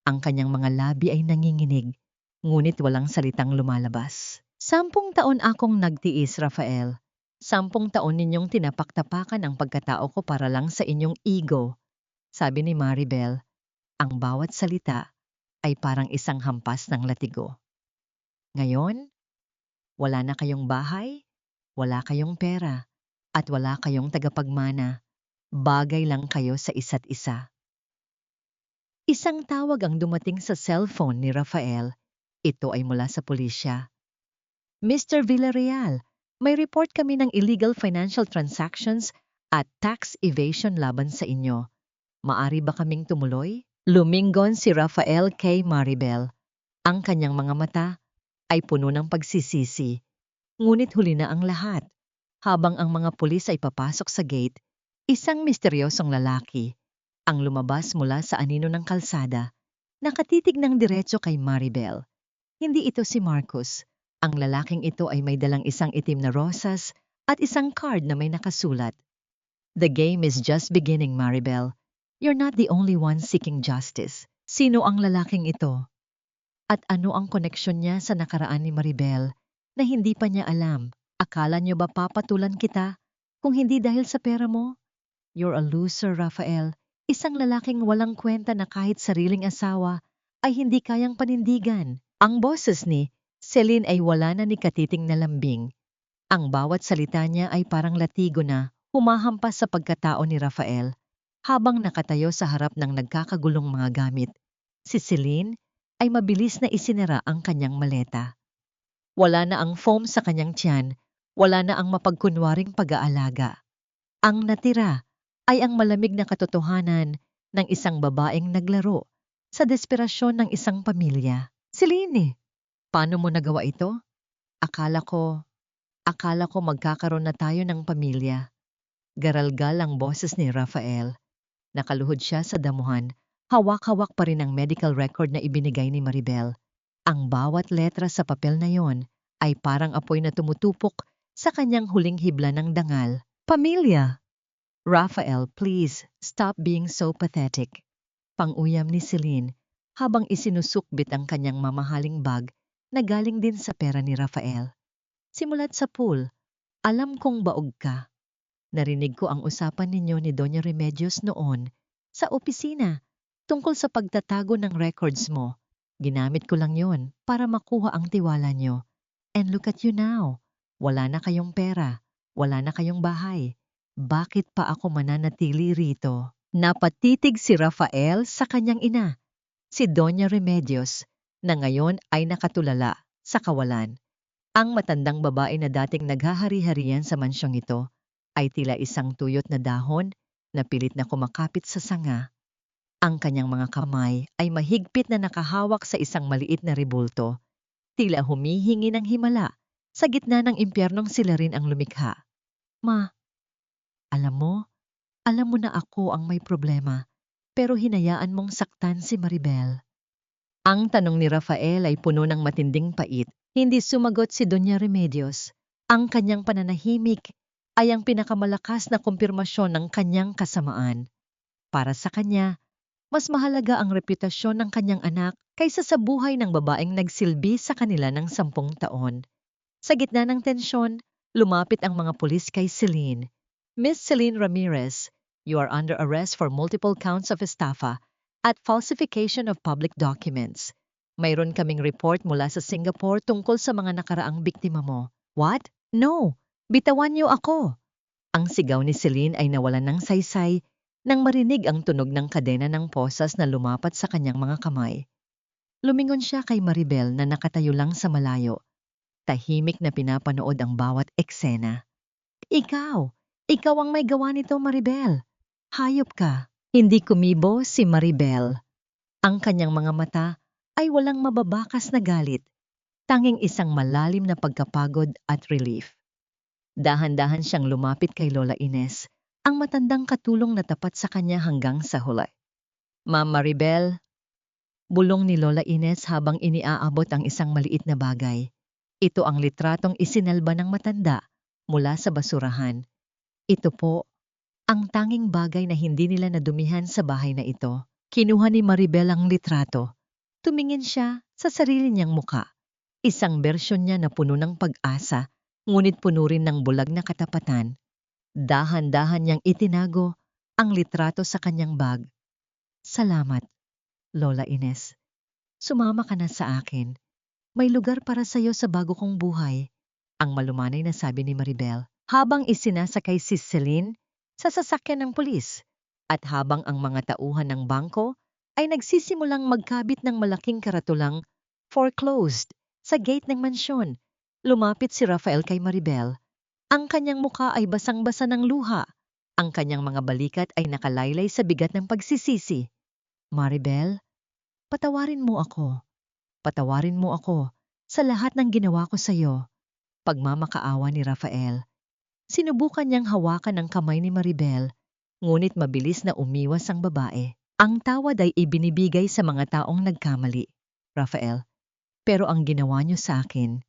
Ang kanyang mga labi ay nanginginig, ngunit walang salitang lumalabas. 10 taon akong nagtiis, Rafael. 10 taon ninyong tinapaktapakan ang pagkatao ko para lang sa inyong ego. Sabi ni Maribel, ang bawat salita ay parang isang hampas ng latigo. Ngayon, wala na kayong bahay, wala kayong pera, at wala kayong tagapagmana. Bagay lang kayo sa isa't isa. Isang tawag ang dumating sa cellphone ni Rafael. Ito ay mula sa pulisya. Mr. Villarreal, may report kami ng illegal financial transactions at tax evasion laban sa inyo. Maari ba kaming tumuloy? Lumingon si Rafael kay Maribel. Ang kanyang mga mata ay puno ng pagsisisi. Ngunit huli na ang lahat. Habang ang mga pulis ay papasok sa gate, isang misteryosong lalaki ang lumabas mula sa anino ng kalsada, nakatitig ng diretso kay Maribel. Hindi ito si Marcus. Ang lalaking ito ay may dalang isang itim na rosas at isang card na may nakasulat. The game is just beginning, Maribel. You're not the only one seeking justice. Sino ang lalaking ito? At ano ang koneksyon niya sa nakaraan ni Maribel na hindi pa niya alam? Akala niyo ba papatulan kita kung hindi dahil sa pera mo? You're a loser, Rafael. Isang lalaking walang kwenta na kahit sariling asawa ay hindi kayang panindigan. Ang boses ni Celine ay wala na ni katiting na lambing. Ang bawat salita niya ay parang latigo na humahampas sa pagkatao ni Rafael habang nakatayo sa harap ng nagkakagulong mga gamit. Si Celine ay mabilis na isinara ang kanyang maleta. Wala na ang foam sa kanyang tiyan, wala na ang mapagkunwaring pag-aalaga. Ang natira ay ang malamig na katotohanan ng isang babaeng naglaro sa desperasyon ng isang pamilya. Celine, paano mo nagawa ito? Akala ko magkakaroon na tayo ng pamilya. Garalgal ang boses ni Rafael. Nakaluhod siya sa damuhan, hawak-hawak pa rin ang medical record na ibinigay ni Maribel. Ang bawat letra sa papel na yon ay parang apoy na tumutupok sa kanyang huling hibla ng dangal. Pamilya! Rafael, please, stop being so pathetic. Pang-uyam ni Celine habang isinusukbit ang kanyang mamahaling bag na galing din sa pera ni Rafael. Simulat sa pool, alam kong baog ka. Narinig ko ang usapan ninyo ni Doña Remedios noon sa opisina tungkol sa pagtatago ng records mo. Ginamit ko lang yon para makuha ang tiwala nyo. And look at you now. Wala na kayong pera. Wala na kayong bahay. Bakit pa ako mananatili rito? Napatitig si Rafael sa kanyang ina, si Doña Remedios, na ngayon ay nakatulala sa kawalan. Ang matandang babae na dating naghahari-harian sa mansyong ito ay tila isang tuyot na dahon na pilit na kumakapit sa sanga. Ang kanyang mga kamay ay mahigpit na nakahawak sa isang maliit na rebulto, tila humihingi ng himala sa gitna ng impyernong sila rin ang lumikha. Ma, alam mo, Alam mo na ako ang may problema, pero hinayaan mong saktan si Maribel. Ang tanong ni Rafael ay puno ng matinding pait. Hindi sumagot si Doña Remedios. Ang kanyang pananahimik ay ang pinakamalakas na kumpirmasyon ng kanyang kasamaan. Para sa kanya, mas mahalaga ang reputasyon ng kanyang anak kaysa sa buhay ng babaeng nagsilbi sa kanila ng 10 taon. Sa gitna ng tensyon, lumapit ang mga pulis kay Celine. Miss Celine Ramirez, you are under arrest for multiple counts of estafa at falsification of public documents. Mayroon kaming report mula sa Singapore tungkol sa mga nakaraang biktima mo. What? No! Bitawan niyo ako! Ang sigaw ni Celine ay nawalan ng saysay nang marinig ang tunog ng kadena ng posas na lumapat sa kanyang mga kamay. Lumingon siya kay Maribel na nakatayo lang sa malayo. Tahimik na pinapanood ang bawat eksena. Ikaw! Ikaw ang may gawa nito, Maribel! Hayop ka! Hindi kumibo si Maribel. Ang kanyang mga mata ay walang mababakas na galit, tanging isang malalim na pagkapagod at relief. Dahan-dahan siyang lumapit kay Lola Ines, ang matandang katulong na tapat sa kanya hanggang sa huli. Ma'am Maribel, bulong ni Lola Ines habang iniaabot ang isang maliit na bagay. Ito ang litratong isinalba ng matanda mula sa basurahan. Ito po, ang tanging bagay na hindi nila nadumihan sa bahay na ito. Kinuha ni Maribel ang litrato. Tumingin siya sa sarili niyang muka. Isang bersyon niya na puno ng pag-asa, ngunit puno rin ng bulag na katapatan. Dahan-dahan niyang itinago ang litrato sa kanyang bag. Salamat, Lola Ines. Sumama ka na sa akin. May lugar para sa'yo sa bago kong buhay. Ang malumanay na sabi ni Maribel habang isinasakay si Celine sa sasakyan ng pulis. At habang ang mga tauhan ng bangko ay nagsisimulang magkabit ng malaking karatulang foreclosed sa gate ng mansyon, lumapit si Rafael kay Maribel. Ang kanyang mukha ay basang-basa ng luha. Ang kanyang mga balikat ay nakalaylay sa bigat ng pagsisisi. Maribel, patawarin mo ako. Patawarin mo ako sa lahat ng ginawa ko sa iyo. Pagmamakaawa ni Rafael. Sinubukan niyang hawakan ang kamay ni Maribel, ngunit mabilis na umiwas ang babae. Ang tawad ay ibinibigay sa mga taong nagkamali, Rafael. Pero ang ginawa niyo sa akin,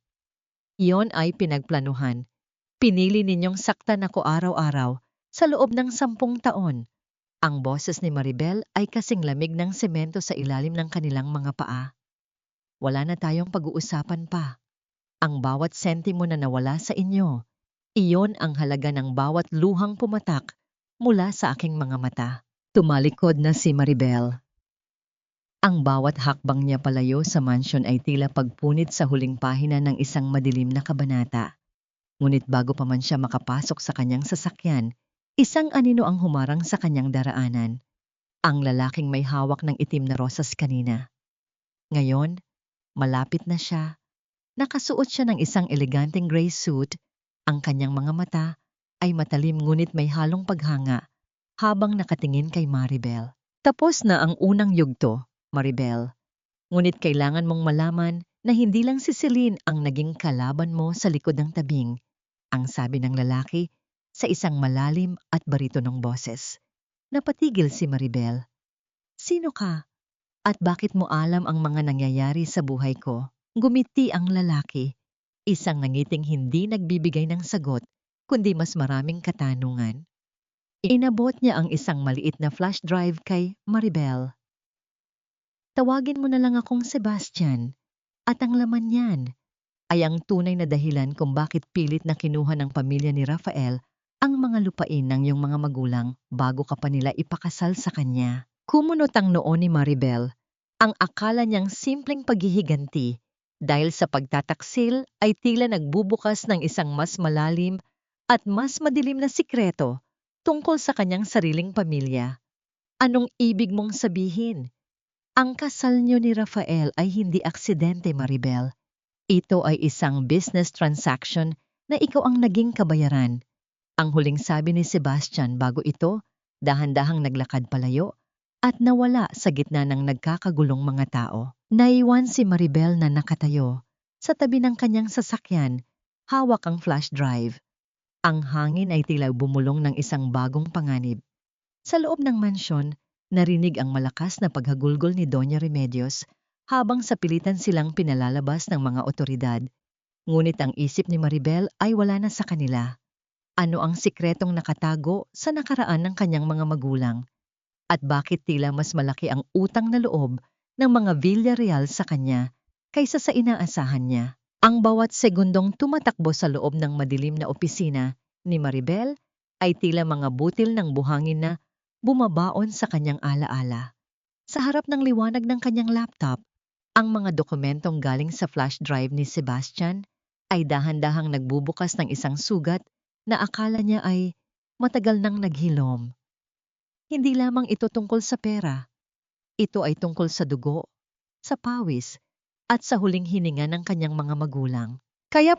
iyon ay pinagplanuhan. Pinili ninyong saktan ako araw-araw sa loob ng 10 taon. Ang boses ni Maribel ay kasing lamig ng semento sa ilalim ng kanilang mga paa. Wala na tayong pag-uusapan pa. Ang bawat sentimo na nawala sa inyo, iyon ang halaga ng bawat luhang pumatak mula sa aking mga mata. Tumalikod na si Maribel. Ang bawat hakbang niya palayo sa mansyon ay tila pagpunit sa huling pahina ng isang madilim na kabanata. Ngunit bago pa man siya makapasok sa kanyang sasakyan, isang anino ang humarang sa kanyang daraanan. Ang lalaking may hawak ng itim na rosas kanina. Ngayon, malapit na siya. Nakasuot siya ng isang eleganteng gray suit. Ang kanyang mga mata ay matalim ngunit may halong paghanga habang nakatingin kay Maribel. Tapos na ang unang yugto, Maribel. Ngunit kailangan mong malaman na hindi lang si Celine ang naging kalaban mo sa likod ng tabing, ang sabi ng lalaki sa isang malalim at baritonong boses. Napatigil si Maribel. Sino ka? At bakit mo alam ang mga nangyayari sa buhay ko? Gumiti ang lalaki, isang nangiting hindi nagbibigay ng sagot, kundi mas maraming katanungan. Inabot niya ang isang maliit na flash drive kay Maribel. Tawagin mo na lang akong Sebastian, at ang laman niyan ay ang tunay na dahilan kung bakit pilit na kinuha ng pamilya ni Rafael ang mga lupain ng iyong mga magulang bago ka pa nila ipakasal sa kanya. Kumunot ang noo ni Maribel, ang akala niyang simpleng paghihiganti dahil sa pagtataksil ay tila nagbubukas ng isang mas malalim at mas madilim na sikreto tungkol sa kanyang sariling pamilya. Anong ibig mong sabihin? Ang kasal niyo ni Rafael ay hindi aksidente, Maribel. Ito ay isang business transaction na ikaw ang naging kabayaran. Ang huling sabi ni Sebastian bago ito, dahan-dahang naglakad palayo at nawala sa gitna ng nagkakagulong mga tao. Naiwan si Maribel na nakatayo sa tabi ng kanyang sasakyan, hawak ang flash drive. Ang hangin ay tila bumulong ng isang bagong panganib. Sa loob ng mansyon, narinig ang malakas na paghagulgol ni Doña Remedios habang sa pilitan silang pinalalabas ng mga otoridad. Ngunit ang isip ni Maribel ay wala na sa kanila. Ano ang sikretong nakatago sa nakaraan ng kanyang mga magulang? At bakit tila mas malaki ang utang na loob ng mga Villarreal sa kanya kaysa sa inaasahan niya? Ang bawat segundong tumatakbo sa loob ng madilim na opisina ni Maribel ay tila mga butil ng buhangin na bumabaon sa kanyang alaala. Sa harap ng liwanag ng kanyang laptop, ang mga dokumentong galing sa flash drive ni Sebastian ay dahan-dahang nagbubukas ng isang sugat na akala niya ay matagal nang naghilom. Hindi lamang ito tungkol sa pera. Ito ay tungkol sa dugo, sa pawis, at sa huling hininga ng kanyang mga magulang. Kaya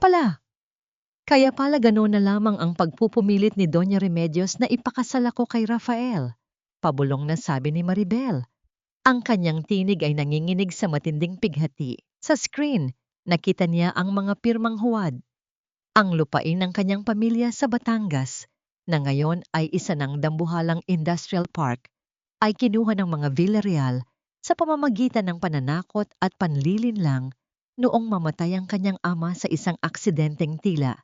pala gano'n na lamang ang pagpupumilit ni Doña Remedios na ipakasal ako kay Rafael. Pabulong na sabi ni Maribel. Ang kanyang tinig ay nanginginig sa matinding pighati. Sa screen, nakita niya ang mga pirmang huwad. Ang lupain ng kanyang pamilya sa Batangas, na ngayon ay isa ng dambuhalang industrial park, ay kinuha ng mga Villarreal sa pamamagitan ng pananakot at panlilinlang noong mamatay ang kanyang ama sa isang aksidenteng tila.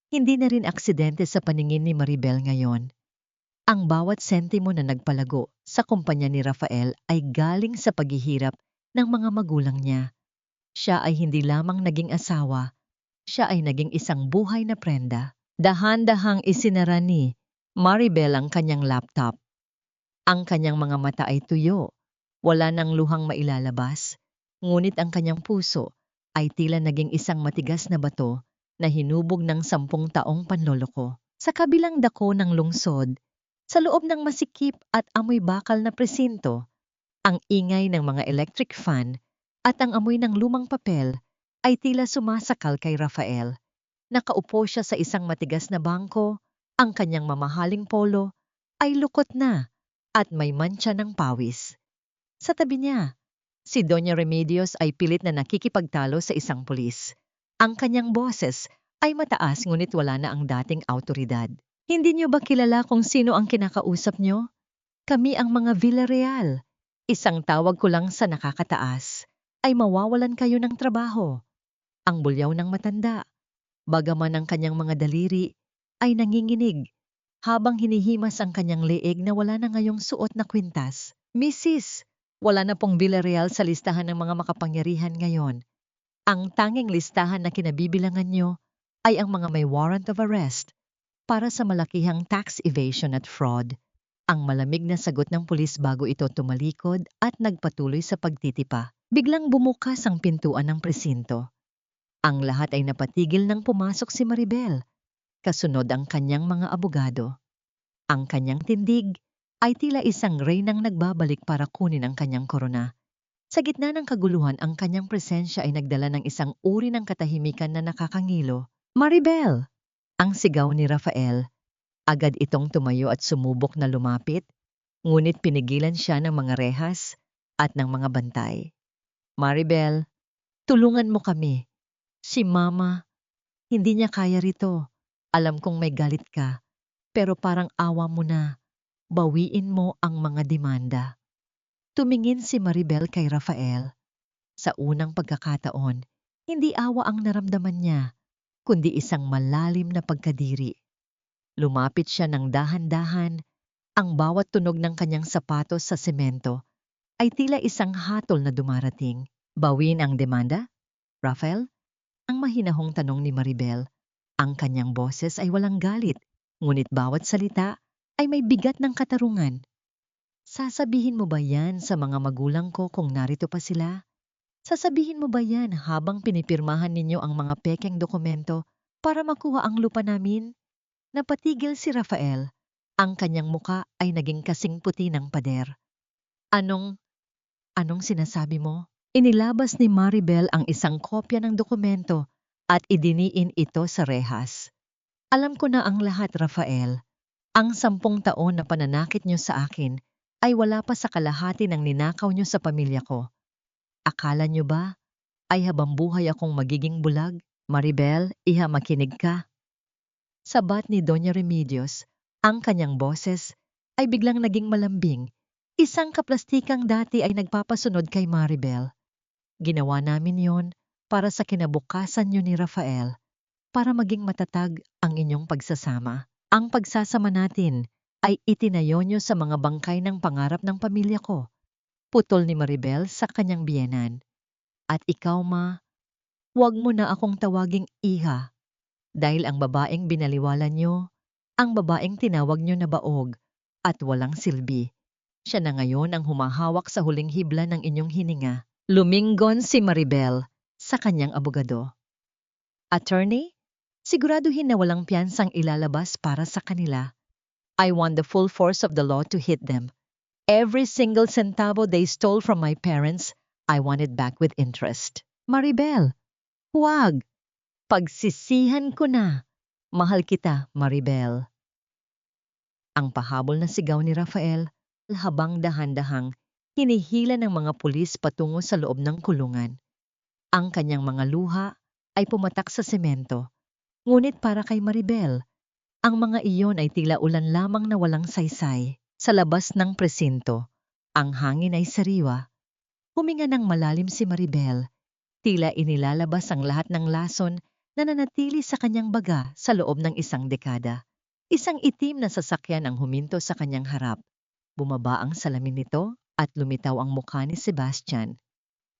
Hindi na rin aksidente sa paningin ni Maribel ngayon. Ang bawat sentimo na nagpalago sa kumpanya ni Rafael ay galing sa paghihirap ng mga magulang niya. Siya ay hindi lamang naging asawa, siya ay naging isang buhay na prenda. Dahan-dahang isinara ni Maribel ang kanyang laptop. Ang kanyang mga mata ay tuyo, wala nang luhang mailalabas, ngunit ang kanyang puso ay tila naging isang matigas na bato na hinubog ng 10 taong panloloko. Sa kabilang dako ng lungsod, sa loob ng masikip at amoy bakal na presinto, ang ingay ng mga electric fan at ang amoy ng lumang papel ay tila sumasakal kay Rafael. Nakaupo siya sa isang matigas na bangko, ang kanyang mamahaling polo ay lukot na at may mantsa ng pawis. Sa tabi niya, si Doña Remedios ay pilit na nakikipagtalo sa isang pulis. Ang kanyang boses ay mataas ngunit wala na ang dating awtoridad. Hindi niyo ba kilala kung sino ang kinakausap niyo? Kami ang mga Villarreal. Isang tawag ko lang sa nakakataas ay mawawalan kayo ng trabaho. Ang bulyaw ng matanda, bagaman ang kanyang mga daliri ay nanginginig habang hinihimas ang kanyang leeg na wala na ngayong suot na kwintas. Mrs., wala na pong Villarreal sa listahan ng mga makapangyarihan ngayon. Ang tanging listahan na kinabibilangan niyo ay ang mga may warrant of arrest para sa malakihang tax evasion at fraud. Ang malamig na sagot ng pulis bago ito tumalikod at nagpatuloy sa pagtitipa. Biglang bumukas ang pintuan ng presinto. Ang lahat ay napatigil nang pumasok si Maribel. Kasunod ang kanyang mga abogado. Ang kanyang tindig ay tila isang reynang nagbabalik para kunin ang kanyang korona. Sa gitna ng kaguluhan, ang kanyang presensya ay nagdala ng isang uri ng katahimikan na nakakangilo. Maribel! Ang sigaw ni Rafael. Agad itong tumayo at sumubok na lumapit, ngunit pinigilan siya ng mga rehas at ng mga bantay. Maribel, tulungan mo kami. Si Mama, hindi niya kaya rito. Alam kong may galit ka, pero parang awa mo na. Bawiin mo ang mga demanda. Tumingin si Maribel kay Rafael. Sa unang pagkakataon, hindi awa ang naramdaman niya, kundi isang malalim na pagkadiri. Lumapit siya ng dahan-dahan, ang bawat tunog ng kanyang sapatos sa semento ay tila isang hatol na dumarating. Bawiin ang demanda? Rafael? Ang mahinahong tanong ni Maribel. Ang kanyang boses ay walang galit, ngunit bawat salita ay may bigat ng katarungan. Sasabihin mo ba yan sa mga magulang ko kung narito pa sila? Sasabihin mo ba yan habang pinipirmahan ninyo ang mga pekeng dokumento para makuha ang lupa namin? Napatigil si Rafael. Ang kanyang muka ay naging kasing puti ng pader. Anong sinasabi mo? Inilabas ni Maribel ang isang kopya ng dokumento at idiniin ito sa rehas. Alam ko na ang lahat, Rafael. Ang 10 taon na pananakit niyo sa akin ay wala pa sa kalahati ng ninakaw niyo sa pamilya ko. Akala niyo ba ay habang buhay akong magiging bulag? Maribel, iha, makinig ka. Sabat ni Doña Remedios, ang kanyang boses ay biglang naging malambing. Isang kaplastikang dati ay nagpapasunod kay Maribel. Ginawa namin yon para sa kinabukasan niyo ni Rafael, para maging matatag ang inyong pagsasama. Ang pagsasama natin ay itinayo niyo sa mga bangkay ng pangarap ng pamilya ko. Putol ni Maribel sa kanyang biyenan. At ikaw, Ma, huwag mo na akong tawaging iha. Dahil ang babaeng binaliwala niyo, ang babaeng tinawag niyo na baog at walang silbi. Siya na ngayon ang humahawak sa huling hibla ng inyong hininga. Lumingon si Maribel sa kanyang abogado. Attorney, siguraduhin na walang piyansang ilalabas para sa kanila. I want the full force of the law to hit them. Every single centavo they stole from my parents, I want it back with interest. Maribel, huwag. Pagsisihan ko na. Mahal kita, Maribel. Ang pahabol na sigaw ni Rafael habang dahan-dahang hinihila ng mga pulis patungo sa loob ng kulungan. Ang kanyang mga luha ay pumatak sa semento. Ngunit para kay Maribel, ang mga iyon ay tila ulan lamang na walang saysay. Sa labas ng presinto, ang hangin ay sariwa. Huminga ng malalim si Maribel. Tila inilalabas ang lahat ng lason na nanatili sa kanyang baga sa loob ng isang dekada. Isang itim na sasakyan ang huminto sa kanyang harap. Bumaba ang salamin nito at lumitaw ang mukha ni Sebastian.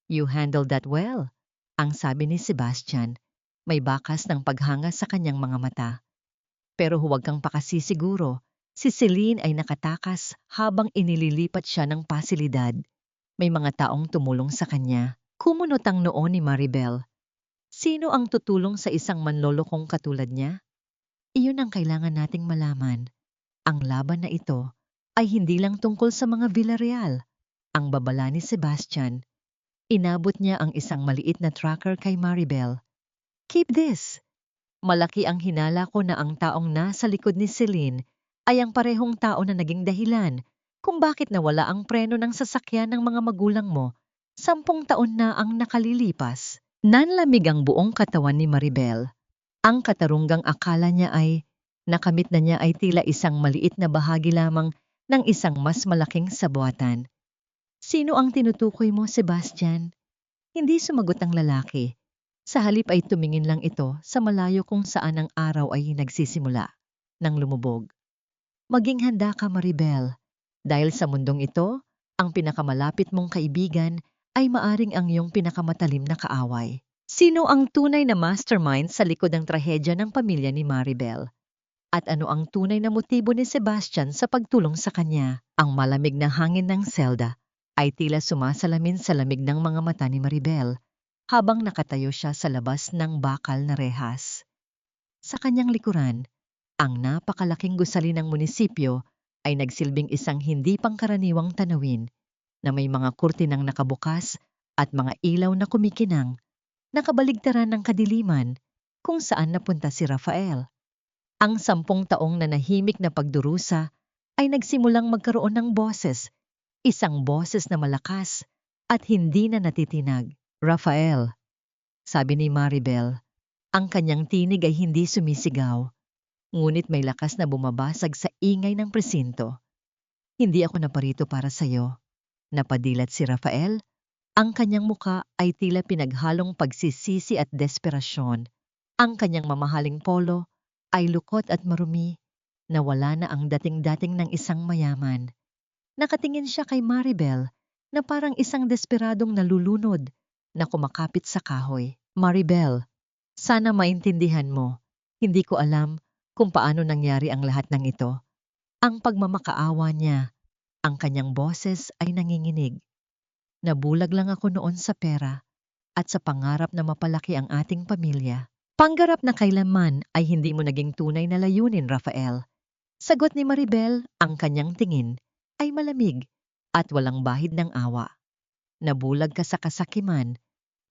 You handled that well, ang sabi ni Sebastian. May bakas ng paghanga sa kanyang mga mata. Pero huwag kang pakasisiguro, si Celine ay nakatakas habang inililipat siya ng pasilidad. May mga taong tumulong sa kanya. Kumunot ang noo ni Maribel. Sino ang tutulong sa isang manlolokong katulad niya? Iyon ang kailangan nating malaman. Ang laban na ito ay hindi lang tungkol sa mga Villarreal. Ang babala ni Sebastian, inabot niya ang isang maliit na tracker kay Maribel. Keep this. Malaki ang hinala ko na ang taong nasa likod ni Celine ay ang parehong tao na naging dahilan kung bakit nawala ang preno ng sasakyan ng mga magulang mo 10 taon na ang nakalilipas. Nanlamig ang buong katawan ni Maribel. Ang katarunggang akala niya ay nakamit na niya ay tila isang maliit na bahagi lamang ng isang mas malaking sabuatan. Sino ang tinutukoy mo, Sebastian? Hindi sumagot ang lalaki. Sa halip ay tumingin lang ito sa malayo kung saan ang araw ay nagsisimula nang lumubog. Maging handa ka, Maribel. Dahil sa mundong ito, ang pinakamalapit mong kaibigan ay maaring ang iyong pinakamatalim na kaaway. Sino ang tunay na mastermind sa likod ng trahedya ng pamilya ni Maribel? At ano ang tunay na motibo ni Sebastian sa pagtulong sa kanya? Ang malamig na hangin ng selda ay tila sumasalamin sa lamig ng mga mata ni Maribel habang nakatayo siya sa labas ng bakal na rehas. Sa kanyang likuran, ang napakalaking gusali ng munisipyo ay nagsilbing isang hindi pangkaraniwang tanawin na may mga kurtinang nakabukas at mga ilaw na kumikinang. Nakabaligtaran ng kadiliman kung saan napunta si Rafael. Ang 10 taong nanahimik na pagdurusa ay nagsimulang magkaroon ng boses, isang boses na malakas at hindi na natitinag. Rafael, sabi ni Maribel, ang kanyang tinig ay hindi sumisigaw, ngunit may lakas na bumabasag sa ingay ng presinto. Hindi ako naparito para sa'yo. Napadilat si Rafael. Ang kanyang muka ay tila pinaghalong pagsisisi at desperasyon. Ang kanyang mamahaling polo ay lukot at marumi, na wala na ang dating-dating ng isang mayaman. Nakatingin siya kay Maribel na parang isang desperadong nalulunod na kumakapit sa kahoy. Maribel, sana maintindihan mo, hindi ko alam kung paano nangyari ang lahat ng ito. Ang pagmamakaawa niya, ang kanyang boses ay nanginginig. Nabulag lang ako noon sa pera at sa pangarap na mapalaki ang ating pamilya. Pangarap na kailanman ay hindi mo naging tunay na layunin, Rafael. Sagot ni Maribel, ang kanyang tingin ay malamig at walang bahid ng awa. Nabulag ka sa kasakiman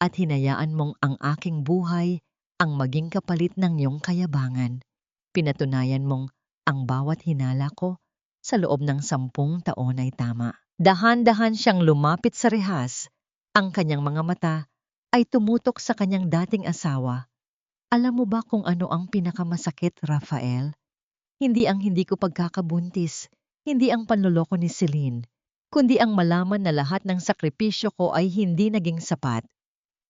at hinayaan mong ang aking buhay ang maging kapalit ng iyong kayabangan. Pinatunayan mong ang bawat hinala ko sa loob ng 10 taon ay tama. Dahan-dahan siyang lumapit sa rehas. Ang kanyang mga mata ay tumutok sa kanyang dating asawa. Alam mo ba kung ano ang pinakamasakit, Rafael? Hindi ang hindi ko pagkakabuntis. Hindi ang panloloko ni Celine, kundi ang malaman na lahat ng sakripisyo ko ay hindi naging sapat.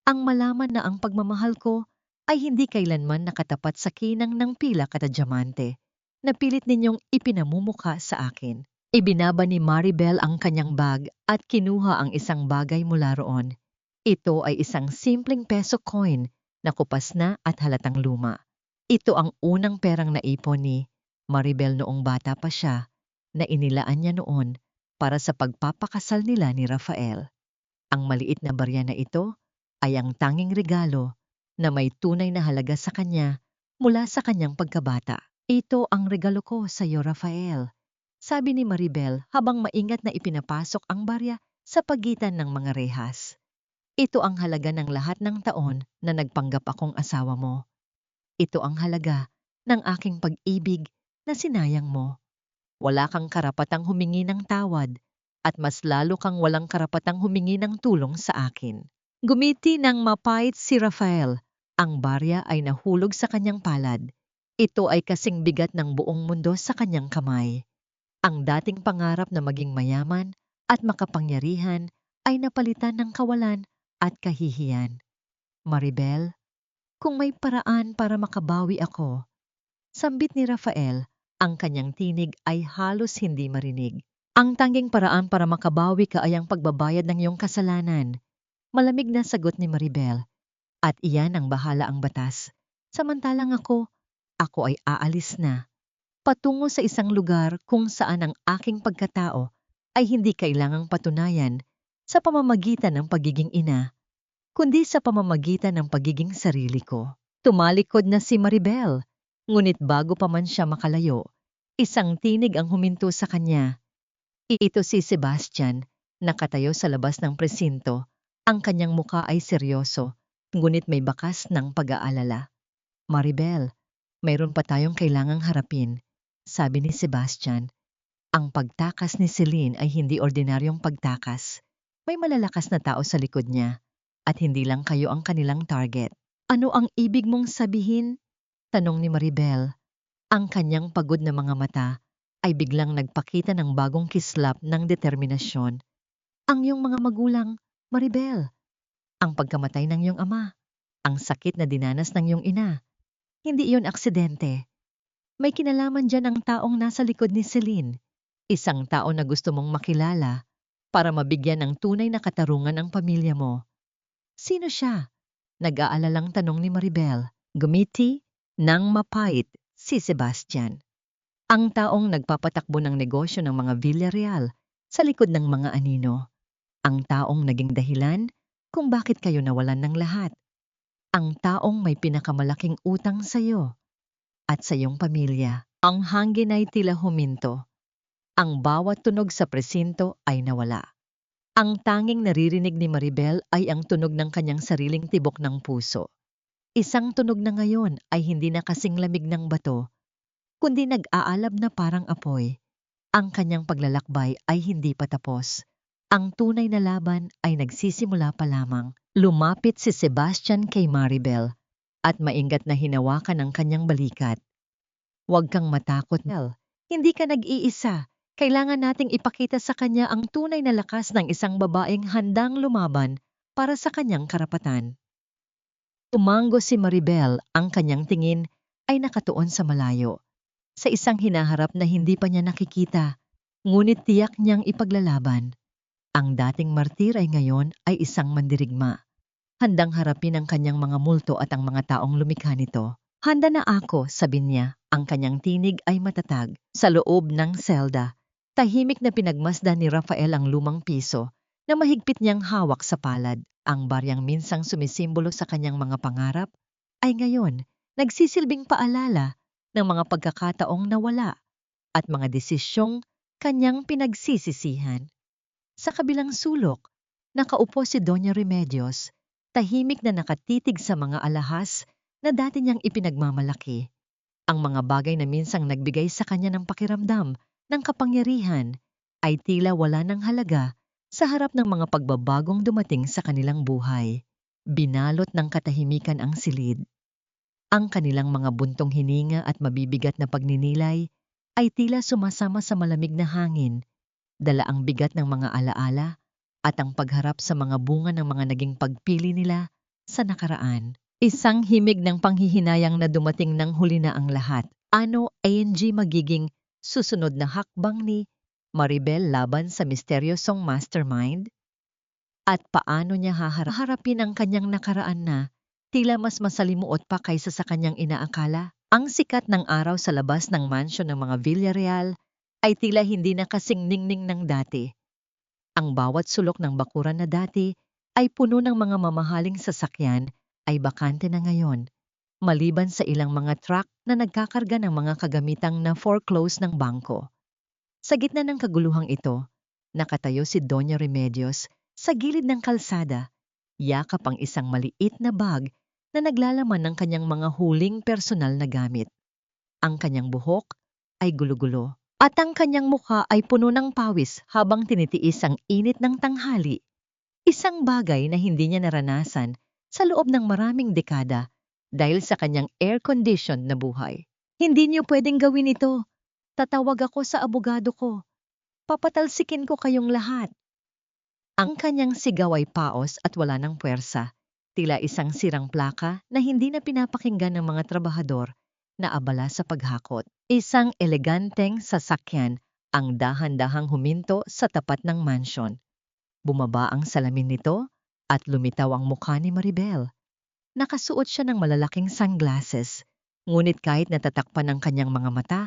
Ang malaman na ang pagmamahal ko ay hindi kailanman nakatapat sa kinang ng pilak at diamante na pilit ninyong ipinamumuka sa akin. Ibinaba ni Maribel ang kanyang bag at kinuha ang isang bagay mula roon. Ito ay isang simpleng peso coin na kupas na at halatang luma. Ito ang unang perang naipon ni Maribel noong bata pa siya na inilaan niya noon para sa pagpapakasal nila ni Rafael. Ang maliit na barya na ito ay ang tanging regalo na may tunay na halaga sa kanya mula sa kanyang pagkabata. Ito ang regalo ko sa iyo, Rafael, sabi ni Maribel habang maingat na ipinapasok ang barya sa pagitan ng mga rehas. Ito ang halaga ng lahat ng taon na nagpanggap akong asawa mo. Ito ang halaga ng aking pag-ibig na sinayang mo. Wala kang karapatang humingi ng tawad at mas lalo kang walang karapatang humingi ng tulong sa akin. Gumiti ng mapait si Rafael. Ang barya ay nahulog sa kanyang palad. Ito ay kasing bigat ng buong mundo sa kanyang kamay. Ang dating pangarap na maging mayaman at makapangyarihan ay napalitan ng kawalan at kahihiyan. Maribel, kung may paraan para makabawi ako, sambit ni Rafael, ang kanyang tinig ay halos hindi marinig. Ang tanging paraan para makabawi ka ay ang pagbabayad ng iyong kasalanan. Malamig na sagot ni Maribel. At iyan ang bahala ang batas. Samantalang ako ay aalis na. Patungo sa isang lugar kung saan ang aking pagkatao ay hindi kailangang patunayan sa pamamagitan ng pagiging ina, kundi sa pamamagitan ng pagiging sarili ko. Tumalikod na si Maribel, ngunit bago pa man siya makalayo, isang tinig ang huminto sa kanya. Ito si Sebastian, nakatayo sa labas ng presinto. Ang kanyang muka ay seryoso, ngunit may bakas ng pag-aalala. Maribel, mayroon pa tayong kailangang harapin, sabi ni Sebastian. Ang pagtakas ni Celine ay hindi ordinaryong pagtakas. May malalakas na tao sa likod niya, at hindi lang kayo ang kanilang target. Ano ang ibig mong sabihin? Tanong ni Maribel. Ang kanyang pagod na mga mata ay biglang nagpakita ng bagong kislap ng determinasyon. Ang iyong mga magulang, Maribel. Ang pagkamatay ng iyong ama. Ang sakit na dinanas ng iyong ina. Hindi iyon aksidente. May kinalaman dyan ang taong nasa likod ni Celine. Isang tao na gusto mong makilala para mabigyan ng tunay na katarungan ang pamilya mo. Sino siya? Nag-aalalang tanong ni Maribel. Gumiti ng mapait si Sebastian. Ang taong nagpapatakbo ng negosyo ng mga Villarreal sa likod ng mga anino. Ang taong naging dahilan kung bakit kayo nawalan ng lahat. Ang taong may pinakamalaking utang sa iyo at sa iyong pamilya. Ang hangin ay tila huminto. Ang bawat tunog sa presinto ay nawala. Ang tanging naririnig ni Maribel ay ang tunog ng kanyang sariling tibok ng puso. Isang tunog na ngayon ay hindi na kasing lamig ng bato, kundi nag-aalab na parang apoy. Ang kanyang paglalakbay ay hindi pa tapos. Ang tunay na laban ay nagsisimula pa lamang. Lumapit si Sebastian kay Maribel at maingat na hinawakan ang kanyang balikat. Huwag kang matakot, Mel. Hindi ka nag-iisa. Kailangan nating ipakita sa kanya ang tunay na lakas ng isang babaeng handang lumaban para sa kanyang karapatan. Tumango si Maribel, ang kanyang tingin ay nakatuon sa malayo. Sa isang hinaharap na hindi pa niya nakikita, ngunit tiyak niyang ipaglalaban. Ang dating martir ay ngayon ay isang mandirigma. Handang harapin ang kanyang mga multo at ang mga taong lumikha nito. Handa na ako, sabi niya. Ang kanyang tinig ay matatag. Sa loob ng selda, tahimik na pinagmasdan ni Rafael ang lumang piso na mahigpit niyang hawak sa palad. Ang baryang minsang sumisimbolo sa kanyang mga pangarap ay ngayon nagsisilbing paalala ng mga pagkakataong nawala at mga desisyong kanyang pinagsisisihan. Sa kabilang sulok, nakaupo si Doña Remedios, tahimik na nakatitig sa mga alahas na dati niyang ipinagmamalaki. Ang mga bagay na minsang nagbigay sa kanya ng pakiramdam ng kapangyarihan ay tila wala ng halaga sa harap ng mga pagbabagong dumating sa kanilang buhay. Binalot ng katahimikan ang silid. Ang kanilang mga buntong hininga at mabibigat na pagninilay ay tila sumasama sa malamig na hangin, dala ang bigat ng mga alaala at ang pagharap sa mga bunga ng mga naging pagpili nila sa nakaraan. Isang himig ng panghihinayang na dumating ng huli na ang lahat. Ano ANG magiging susunod na hakbang ni Maribel laban sa misteryosong mastermind? At paano niya haharapin ang kanyang nakaraan na tila mas masalimuot pa kaysa sa kanyang inaakala? Ang sikat ng araw sa labas ng mansyon ng mga Villarreal ay tila hindi na kasing ningning ng dati. Ang bawat sulok ng bakuran na dati ay puno ng mga mamahaling sasakyan ay bakante na ngayon, maliban sa ilang mga truck na nagkakarga ng mga kagamitang na foreclose ng bangko. Sa gitna ng kaguluhang ito, nakatayo si Doña Remedios sa gilid ng kalsada, yakap ang isang maliit na bag na naglalaman ng kanyang mga huling personal na gamit. Ang kanyang buhok ay gulo-gulo at ang kanyang mukha ay puno ng pawis habang tinitiis ang init ng tanghali. Isang bagay na hindi niya naranasan sa loob ng maraming dekada dahil sa kanyang air-conditioned na buhay. Hindi niyo pwedeng gawin ito. Tatawag ako sa abogado ko. Papatalsikin ko kayong lahat. Ang kanyang sigaw ay paos at wala ng puwersa, tila isang sirang plaka na hindi na pinapakinggan ng mga trabahador na abala sa paghakot. Isang eleganteng sasakyan ang dahan-dahang huminto sa tapat ng mansyon. Bumaba ang salamin nito at lumitaw ang mukha ni Maribel. Nakasuot siya ng malalaking sunglasses, ngunit kahit natatakpan ng kanyang mga mata,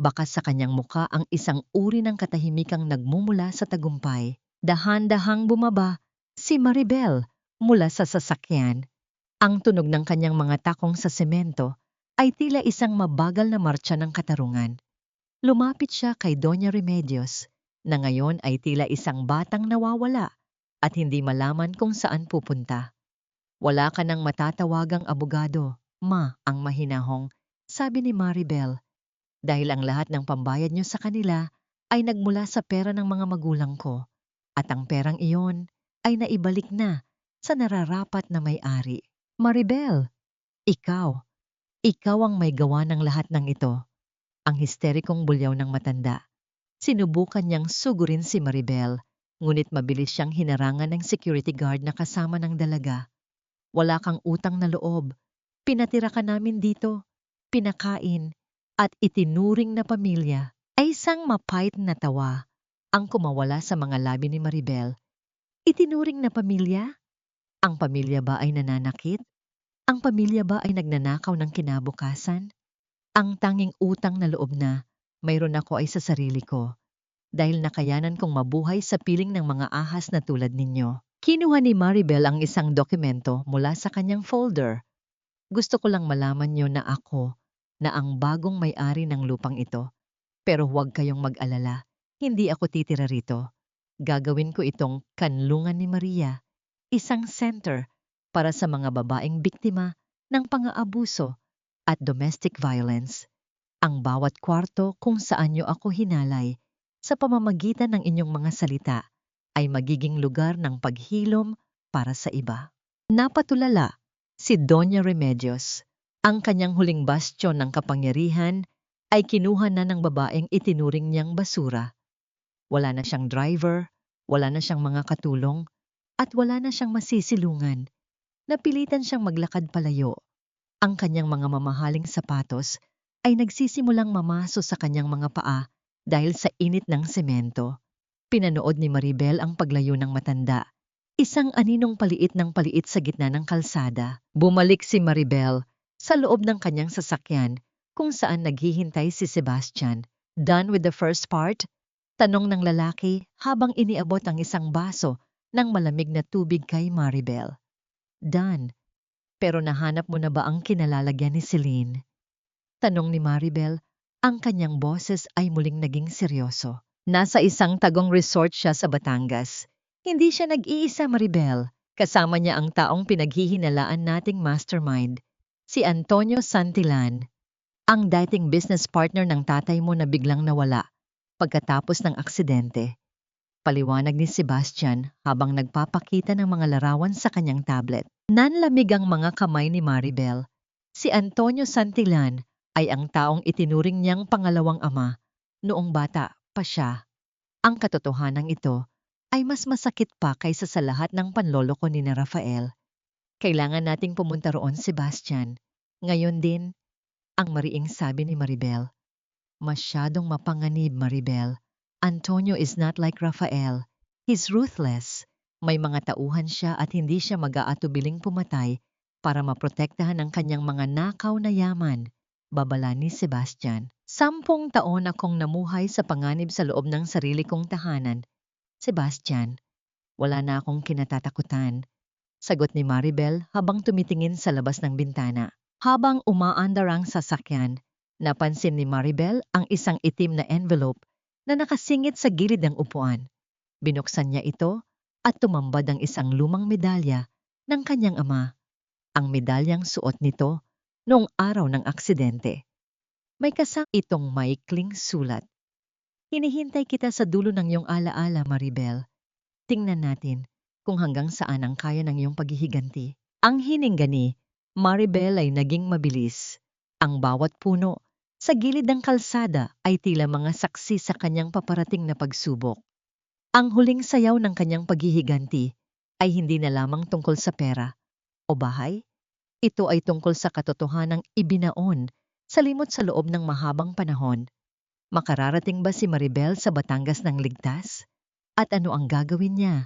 bakas sa kanyang mukha ang isang uri ng katahimikang nagmumula sa tagumpay. Dahan-dahang bumaba si Maribel mula sa sasakyan. Ang tunog ng kanyang mga takong sa semento ay tila isang mabagal na martsa ng katarungan. Lumapit siya kay Doña Remedios, na ngayon ay tila isang batang nawawala at hindi malaman kung saan pupunta. Wala ka nang matatawagang abogado, ma, ang mahinahong, sabi ni Maribel, dahil ang lahat ng pambayad niyo sa kanila ay nagmula sa pera ng mga magulang ko. At ang perang iyon ay naibalik na sa nararapat na may-ari. Maribel, ikaw ang may gawa ng lahat ng ito. Ang histerikong bulyaw ng matanda. Sinubukan niyang sugurin si Maribel, ngunit mabilis siyang hinarangan ng security guard na kasama ng dalaga. Wala kang utang na loob. Pinatira ka namin dito, pinakain, at itinuring na pamilya. Ay isang mapait na tawa ang kumawala sa mga labi ni Maribel. Itinuring na pamilya? Ang pamilya ba ay nananakit? Ang pamilya ba ay nagnanakaw ng kinabukasan? Ang tanging utang na loob na mayroon ako ay sa sarili ko, dahil nakayanan kong mabuhay sa piling ng mga ahas na tulad ninyo. Kinuha ni Maribel ang isang dokumento mula sa kanyang folder. Gusto ko lang malaman niyo na ako na ang bagong may-ari ng lupang ito. Pero huwag kayong mag-alala. Hindi ako titira rito. Gagawin ko itong kanlungan ni Maria, isang center para sa mga babaeng biktima ng pang-aabuso at domestic violence. Ang bawat kwarto kung saan niyo ako hinalay sa pamamagitan ng inyong mga salita ay magiging lugar ng paghilom para sa iba. Napatulala si Doña Remedios. Ang kanyang huling bastyon ng kapangyarihan ay kinuha na ng babaeng itinuring niyang basura. Wala na siyang driver, wala na siyang mga katulong, at wala na siyang masisilungan. Napilitan siyang maglakad palayo. Ang kanyang mga mamahaling sapatos ay nagsisimulang mamaso sa kanyang mga paa dahil sa init ng semento. Pinanood ni Maribel ang paglayo ng matanda. Isang aninong paliit ng paliit sa gitna ng kalsada. Bumalik si Maribel sa loob ng kanyang sasakyan kung saan naghihintay si Sebastian. Done with the first part? Tanong ng lalaki habang iniabot ang isang baso ng malamig na tubig kay Maribel. Done. Pero nahanap mo na ba ang kinalalagyan ni Celine? Tanong ni Maribel, ang kanyang boses ay muling naging seryoso. Nasa isang tagong resort siya sa Batangas. Hindi siya nag-iisa, Maribel. Kasama niya ang taong pinaghihinalaan nating mastermind, si Antonio Santillan, ang dating business partner ng tatay mo na biglang nawala pagkatapos ng aksidente. Paliwanag ni Sebastian habang nagpapakita ng mga larawan sa kanyang tablet. Nanlamig ang mga kamay ni Maribel. Si Antonio Santillan ay ang taong itinuring niyang pangalawang ama noong bata pa siya. Ang katotohanan ito ay mas masakit pa kaysa sa lahat ng panloloko ni na Rafael. Kailangan nating pumunta roon, Sebastian. Ngayon din, ang mariing sabi ni Maribel. Masyadong mapanganib, Maribel. Antonio is not like Rafael. He's ruthless. May mga tauhan siya at hindi siya mag-aatubiling pumatay para maprotektahan ang kanyang mga nakaw na yaman. Babala ni Sebastian. 10 taon akong namuhay sa panganib sa loob ng sarili kong tahanan. Sebastian, wala na akong kinatatakutan. Sagot ni Maribel habang tumitingin sa labas ng bintana. Habang umaandar ang sasakyan, napansin ni Maribel ang isang itim na envelope na nakasingit sa gilid ng upuan. Binuksan niya ito at tumambad ang isang lumang medalya ng kanyang ama. Ang medalyang suot nito noong araw ng aksidente. May kasama itong maikling sulat. Hinihintay kita sa dulo ng iyong alaala, Maribel. Tingnan natin kung hanggang saan ang kaya ng iyong paghihiganti. Ang hininga ni Maribel ay naging mabilis. Ang bawat puno sa gilid ng kalsada ay tila mga saksi sa kanyang paparating na pagsubok. Ang huling sayaw ng kanyang paghihiganti ay hindi na lamang tungkol sa pera o bahay. Ito ay tungkol sa katotohanang ibinaon sa limot sa loob ng mahabang panahon. Makararating ba si Maribel sa Batangas ng ligtas? At ano ang gagawin niya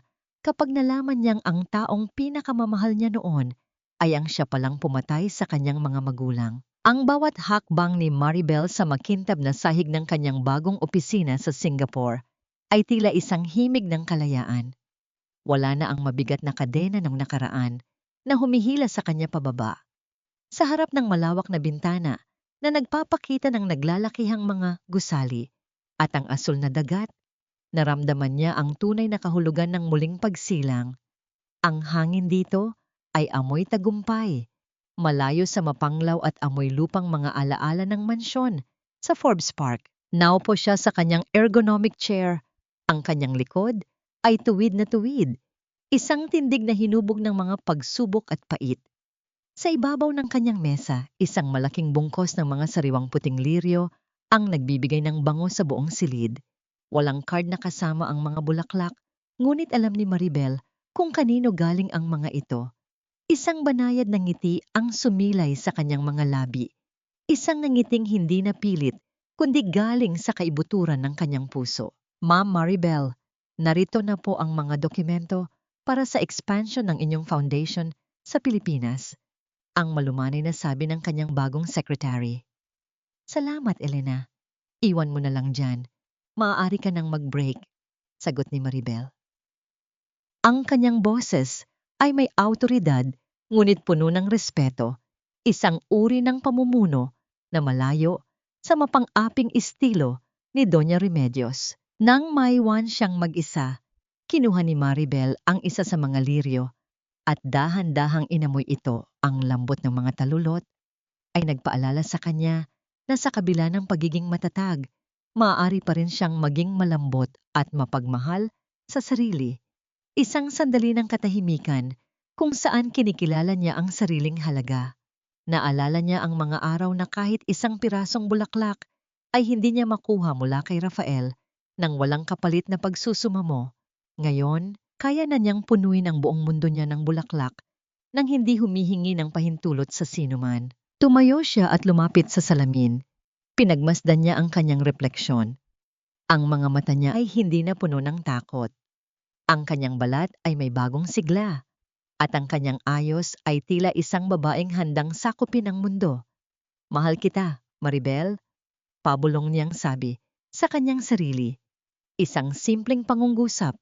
kapag nalaman niyang ang taong pinakamamahal niya noon ay ang siya palang pumatay sa kanyang mga magulang? Ang bawat hakbang ni Maribel sa makintab na sahig ng kanyang bagong opisina sa Singapore ay tila isang himig ng kalayaan. Wala na ang mabigat na kadena ng nakaraan na humihila sa kanya pababa. Sa harap ng malawak na bintana na nagpapakita ng naglalakihang mga gusali at ang asul na dagat, naramdaman niya ang tunay na kahulugan ng muling pagsilang. Ang hangin dito ay amoy tagumpay, malayo sa mapanglaw at amoy lupang mga alaala ng mansyon sa Forbes Park. Naupo siya sa kanyang ergonomic chair. Ang kanyang likod ay tuwid na tuwid, isang tindig na hinubog ng mga pagsubok at pait. Sa ibabaw ng kanyang mesa, isang malaking bungkos ng mga sariwang puting liryo ang nagbibigay ng bango sa buong silid. Walang card na kasama ang mga bulaklak, ngunit alam ni Maribel kung kanino galing ang mga ito. Isang banayad na ngiti ang sumilay sa kanyang mga labi. Isang nangiting hindi napilit, kundi galing sa kaibuturan ng kanyang puso. Ma'am Maribel, narito na po ang mga dokumento para sa expansion ng inyong foundation sa Pilipinas. Ang malumanay na sabi ng kanyang bagong secretary. Salamat, Elena. Iwan mo na lang dyan. Maaari ka nang mag-break, sagot ni Maribel. Ang kanyang boses ay may awtoridad, ngunit puno ng respeto, isang uri ng pamumuno na malayo sa mapang-aping estilo ni Doña Remedios. Nang maiwan siyang mag-isa, kinuha ni Maribel ang isa sa mga liryo at dahan-dahang inamoy ito. Ang lambot ng mga talulot ay nagpaalala sa kanya na sa kabila ng pagiging matatag, maaari pa rin siyang maging malambot at mapagmahal sa sarili. Isang sandali ng katahimikan kung saan kinikilala niya ang sariling halaga. Naalala niya ang mga araw na kahit isang pirasong bulaklak ay hindi niya makuha mula kay Rafael nang walang kapalit na pagsusumamo. Ngayon, kaya na niyang punuin ang buong mundo niya ng bulaklak nang hindi humihingi ng pahintulot sa sinuman. Tumayo siya at lumapit sa salamin. Pinagmasdan niya ang kanyang refleksyon. Ang mga mata niya ay hindi na puno ng takot. Ang kanyang balat ay may bagong sigla. At ang kanyang ayos ay tila isang babaeng handang sakupin ang mundo. Mahal kita, Maribel, pabulong niyang sabi sa kanyang sarili. Isang simpleng pangungusap,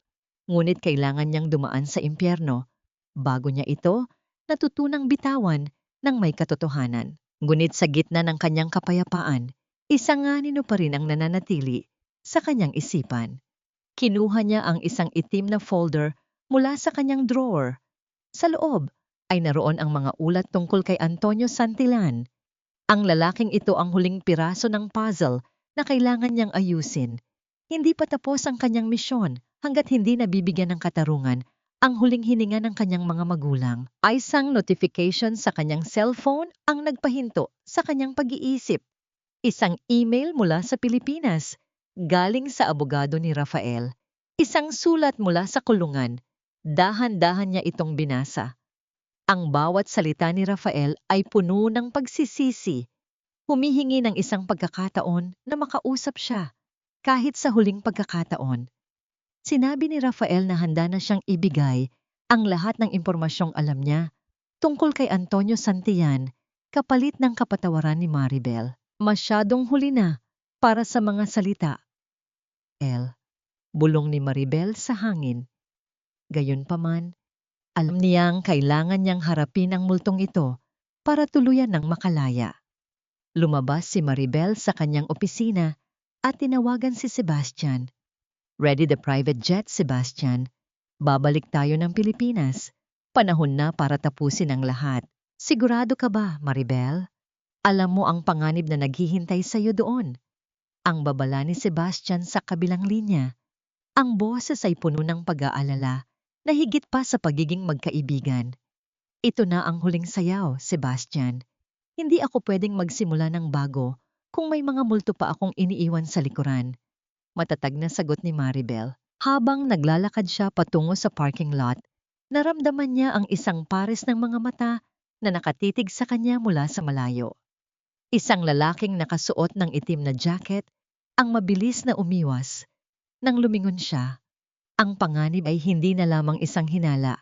ngunit kailangan niyang dumaan sa impyerno bago niya ito natutunang bitawan ng may katotohanan. Ngunit sa gitna ng kanyang kapayapaan, isang anino pa rin ang nananatili sa kanyang isipan. Kinuha niya ang isang itim na folder mula sa kanyang drawer. Sa loob ay naroon ang mga ulat tungkol kay Antonio Santillan. Ang lalaking ito ang huling piraso ng puzzle na kailangan niyang ayusin. Hindi pa tapos ang kanyang misyon hanggat hindi nabibigyan ng katarungan ang huling hininga ng kanyang mga magulang. Ay isang notification sa kanyang cellphone ang nagpahinto sa kanyang pag-iisip. Isang email mula sa Pilipinas, galing sa abogado ni Rafael. Isang sulat mula sa kulungan. Dahan-dahan niya itong binasa. Ang bawat salita ni Rafael ay puno ng pagsisisi. Humihingi ng isang pagkakataon na makausap siya, kahit sa huling pagkakataon. Sinabi ni Rafael na handa na siyang ibigay ang lahat ng impormasyong alam niya tungkol kay Antonio Santillan kapalit ng kapatawaran ni Maribel. Masyadong huli na para sa mga salita. Bulong ni Maribel sa hangin. Gayunpaman, alam niyang kailangan niyang harapin ang multong ito para tuluyan ng makalaya. Lumabas si Maribel sa kanyang opisina at tinawagan si Sebastian. Ready the private jet, Sebastian. Babalik tayo ng Pilipinas. Panahon na para tapusin ang lahat. Sigurado ka ba, Maribel? Alam mo ang panganib na naghihintay sa iyo doon. Ang babala ni Sebastian sa kabilang linya. Ang boses ay puno ng pag-aalala na higit pa sa pagiging magkaibigan. Ito na ang huling sayaw, Sebastian. Hindi ako pwedeng magsimula ng bago kung may mga multo pa akong iniiwan sa likuran. Matatag na sagot ni Maribel. Habang naglalakad siya patungo sa parking lot, naramdaman niya ang isang pares ng mga mata na nakatitig sa kanya mula sa malayo. Isang lalaking nakasuot ng itim na jacket ang mabilis na umiwas. Nang lumingon siya, ang panganib ay hindi na lamang isang hinala.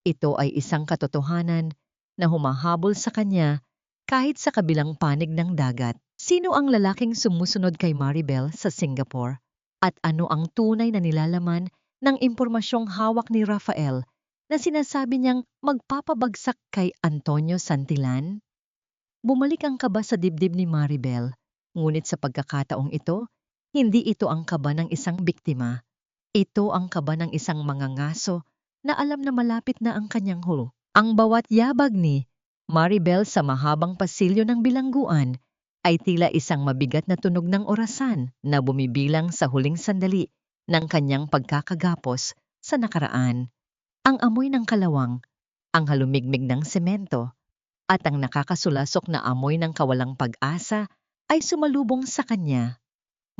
Ito ay isang katotohanan na humahabol sa kanya kahit sa kabilang panig ng dagat. Sino ang lalaking sumusunod kay Maribel sa Singapore? At ano ang tunay na nilalaman ng impormasyong hawak ni Rafael na sinasabi niyang magpapabagsak kay Antonio Santillan? Bumalik ang kaba sa dibdib ni Maribel, ngunit sa pagkakataong ito, hindi ito ang kaba ng isang biktima. Ito ang kaba ng isang mangangaso na alam na malapit na ang kanyang hulo. Ang bawat yabag ni Maribel sa mahabang pasilyo ng bilangguan ay tila isang mabigat na tunog ng orasan na bumibilang sa huling sandali ng kanyang pagkakagapos sa nakaraan. Ang amoy ng kalawang, ang halumigmig ng semento, at ang nakakasulasok na amoy ng kawalang pag-asa ay sumalubong sa kanya.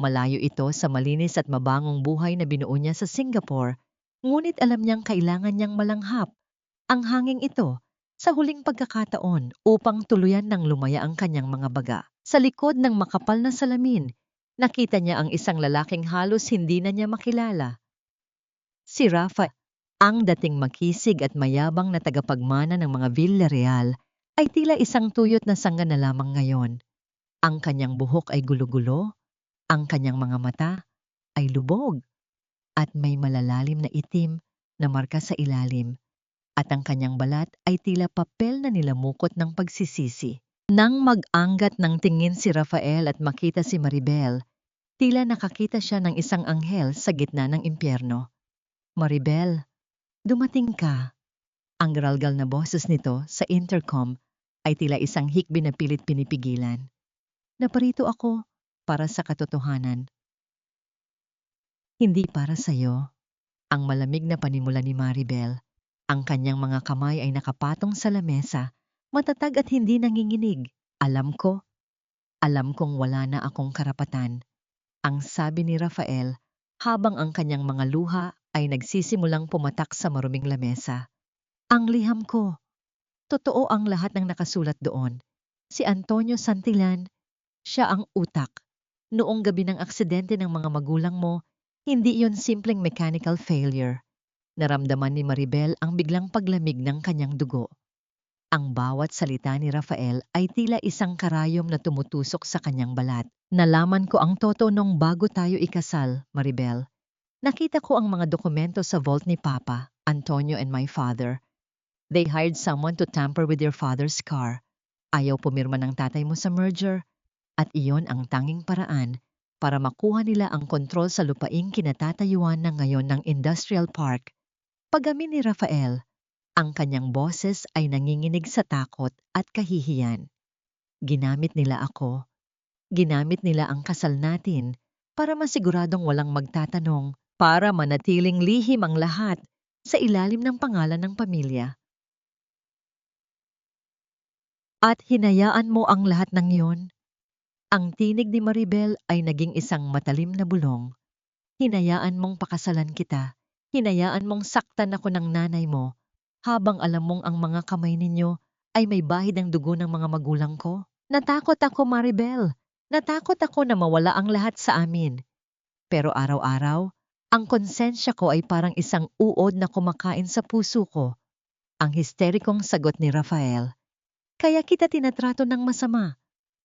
Malayo ito sa malinis at mabangong buhay na binuo niya sa Singapore, ngunit alam niyang kailangan niyang malanghap ang hanging ito sa huling pagkakataon upang tuluyan ng lumaya ang kanyang mga baga. Sa likod ng makapal na salamin, nakita niya ang isang lalaking halos hindi na niya makilala. Si Rafa, ang dating makisig at mayabang na tagapagmana ng mga Villarreal, ay tila isang tuyot na sangga na lamang ngayon. Ang kanyang buhok ay gulo-gulo, ang kanyang mga mata ay lubog, at may malalalim na itim na marka sa ilalim, at ang kanyang balat ay tila papel na nilamukot ng pagsisisi. Nang mag-anggat ng tingin si Rafael at makita si Maribel, tila nakakita siya ng isang anghel sa gitna ng impyerno. Maribel, dumating ka. Ang garalgal na boses nito sa intercom ay tila isang hikbi na pilit pinipigilan. Naparito ako para sa katotohanan. Hindi para sa'yo. Ang malamig na panimula ni Maribel. Ang kanyang mga kamay ay nakapatong sa lamesa, matatag at hindi nanginginig. Alam kong wala na akong karapatan. Ang sabi ni Rafael habang ang kanyang mga luha ay nagsisimulang pumatak sa maruming lamesa. Ang liham ko. Totoo ang lahat ng nakasulat doon. Si Antonio Santillan, siya ang utak. Noong gabi ng aksidente ng mga magulang mo, hindi iyon simpleng mechanical failure. Naramdaman ni Maribel ang biglang paglamig ng kanyang dugo. Ang bawat salita ni Rafael ay tila isang karayom na tumutusok sa kanyang balat. Nalaman ko ang totoo nung bago tayo ikasal, Maribel. Nakita ko ang mga dokumento sa vault ni Papa, Antonio and my father. They hired someone to tamper with your father's car. Ayaw pumirma ng tatay mo sa merger. At iyon ang tanging paraan para makuha nila ang kontrol sa lupaing kinatatayuan na ngayon ng industrial park. Pag-amin ni Rafael, ang kanyang boses ay nanginginig sa takot at kahihiyan. Ginamit nila ako. Ginamit nila ang kasal natin para masiguradong walang magtatanong, para manatiling lihim ang lahat sa ilalim ng pangalan ng pamilya. At hinayaan mo ang lahat ng yon? Ang tinig ni Maribel ay naging isang matalim na bulong. Hinayaan mong pakasalan kita. Hinayaan mong saktan ako ng nanay mo habang alam mong ang mga kamay ninyo ay may bahid ng dugo ng mga magulang ko. Natakot ako, Maribel. Natakot ako na mawala ang lahat sa amin. Pero araw-araw, ang konsensya ko ay parang isang uod na kumakain sa puso ko. Ang histerikong sagot ni Rafael. Kaya kita tinatrato ng masama.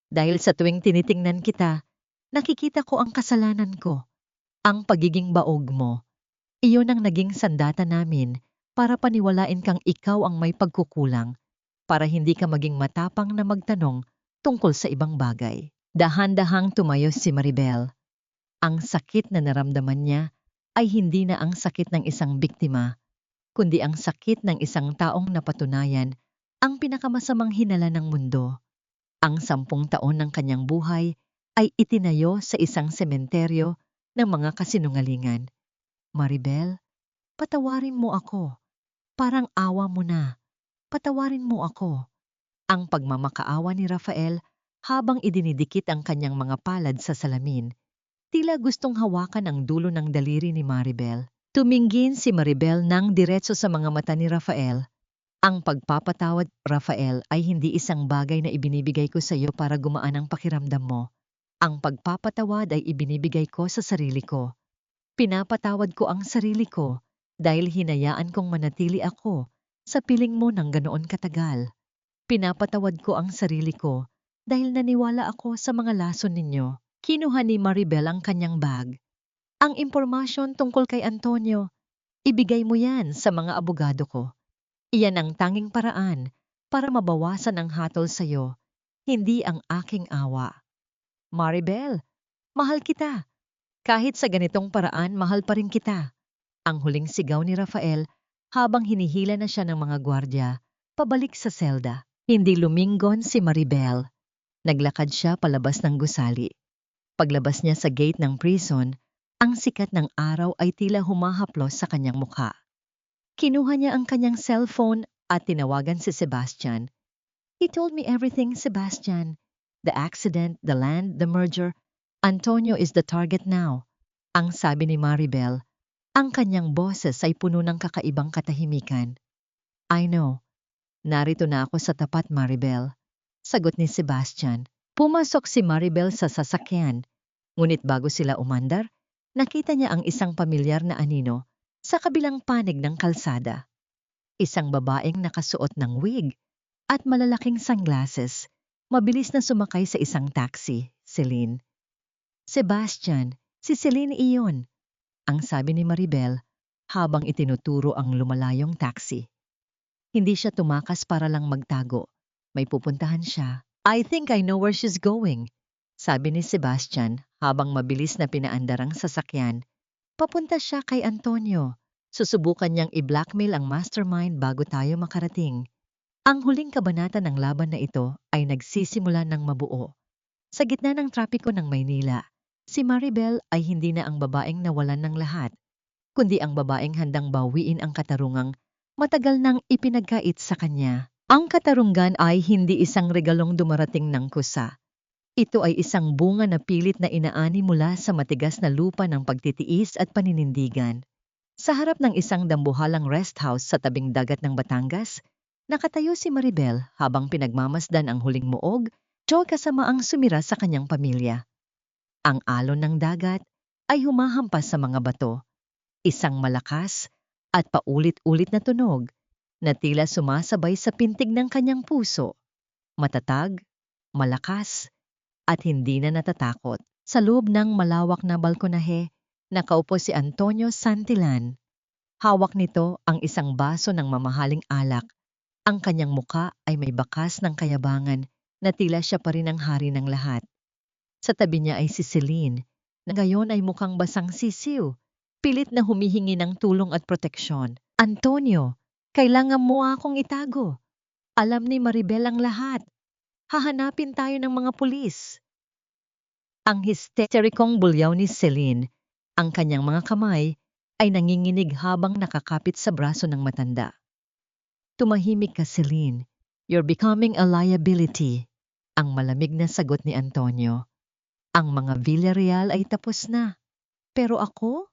Dahil sa tuwing tinitingnan kita, nakikita ko ang kasalanan ko. Ang pagiging baog mo. Iyon ang naging sandata namin para paniwalain kang ikaw ang may pagkukulang, para hindi ka maging matapang na magtanong tungkol sa ibang bagay. Dahan-dahang tumayo si Maribel. Ang sakit na naramdaman niya ay hindi na ang sakit ng isang biktima, kundi ang sakit ng isang taong napatunayan ang pinakamasamang hinala ng mundo. Ang 10 taon ng kanyang buhay ay itinayo sa isang sementeryo ng mga kasinungalingan. Maribel, patawarin mo ako. Parang awa mo na. Patawarin mo ako. Ang pagmamakaawa ni Rafael habang idinidikit ang kanyang mga palad sa salamin. Tila gustong hawakan ang dulo ng daliri ni Maribel. Tumingin si Maribel nang diretso sa mga mata ni Rafael. Ang pagpapatawad, Rafael, ay hindi isang bagay na ibinibigay ko sa iyo para gumaan ang pakiramdam mo. Ang pagpapatawad ay ibinibigay ko sa sarili ko. Pinapatawad ko ang sarili ko dahil hinayaan kong manatili ako sa piling mo ng ganoon katagal. Pinapatawad ko ang sarili ko dahil naniwala ako sa mga lason ninyo. Kinuha ni Maribel ang kanyang bag. Ang impormasyon tungkol kay Antonio, ibigay mo yan sa mga abogado ko. Iyan ang tanging paraan para mabawasan ang hatol sa iyo, hindi ang aking awa. Maribel, mahal kita. Kahit sa ganitong paraan, mahal pa rin kita. Ang huling sigaw ni Rafael habang hinihila na siya ng mga gwardya pabalik sa selda. Hindi lumingon si Maribel. Naglakad siya palabas ng gusali. Paglabas niya sa gate ng prison, ang sikat ng araw ay tila humahaplos sa kanyang mukha. Kinuha niya ang kanyang cellphone at tinawagan si Sebastian. He told me everything, Sebastian. The accident, the land, the merger. Antonio is the target now. Ang sabi ni Maribel. Ang kanyang boses ay puno ng kakaibang katahimikan. I know. Narito na ako sa tapat, Maribel. Sagot ni Sebastian. Pumasok si Maribel sa sasakyan. Ngunit bago sila umandar, nakita niya ang isang pamilyar na anino sa kabilang panig ng kalsada. Isang babaeng nakasuot ng wig at malalaking sunglasses, mabilis na sumakay sa isang taxi, Celine. Sebastian, si Celine iyon, ang sabi ni Maribel habang itinuturo ang lumalayong taxi. Hindi siya tumakas para lang magtago. May pupuntahan siya. I think I know where she's going, sabi ni Sebastian habang mabilis na pinaandar ang sasakyan. Papunta siya kay Antonio. Susubukan niyang i-blackmail ang mastermind bago tayo makarating. Ang huling kabanata ng laban na ito ay nagsisimula ng mabuo. Sa gitna ng trapiko ng Maynila, si Maribel ay hindi na ang babaeng nawalan ng lahat, kundi ang babaeng handang bawiin ang katarungang matagal nang ipinagkait sa kanya. Ang katarungan ay hindi isang regalong dumarating ng kusa. Ito ay isang bunga na pilit na inaani mula sa matigas na lupa ng pagtitiis at paninindigan. Sa harap ng isang dambuhalang rest house sa tabing dagat ng Batangas, nakatayo si Maribel habang pinagmamasdan ang huling muog, kasama ang sumira sa kanyang pamilya. Ang alon ng dagat ay humahampas sa mga bato. Isang malakas at paulit-ulit na tunog na tila sumasabay sa pintig ng kanyang puso. Matatag, malakas, at hindi na natatakot. Sa loob ng malawak na balkonahe, nakaupo si Antonio Santillan. Hawak nito ang isang baso ng mamahaling alak. Ang kanyang muka ay may bakas ng kayabangan na tila siya pa rin ang hari ng lahat. Sa tabi niya ay si Celine, na ngayon ay mukhang basang sisiw, pilit na humihingi ng tulong at proteksyon. Antonio, kailangan mo akong itago. Alam ni Maribel ang lahat. Hahanapin tayo ng mga pulis. Ang histerikong bulyaw ni Celine, ang kanyang mga kamay, ay nanginginig habang nakakapit sa braso ng matanda. Tumahimik ka, Celine. You're becoming a liability. Ang malamig na sagot ni Antonio. Ang mga Villarreal ay tapos na. Pero ako?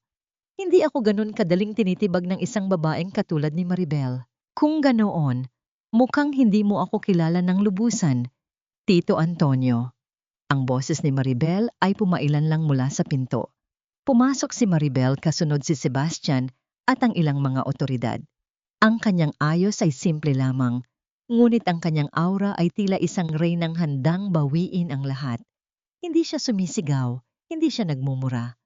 Hindi ako ganun kadaling tinitibag ng isang babaeng katulad ni Maribel. Kung ganoon, mukhang hindi mo ako kilala ng lubusan, Tito Antonio. Ang boses ni Maribel ay pumailan lang mula sa pinto. Pumasok si Maribel kasunod si Sebastian at ang ilang mga otoridad. Ang kanyang ayos ay simple lamang, ngunit ang kanyang aura ay tila isang reynang handang bawiin ang lahat. Hindi siya sumisigaw, hindi siya nagmumura.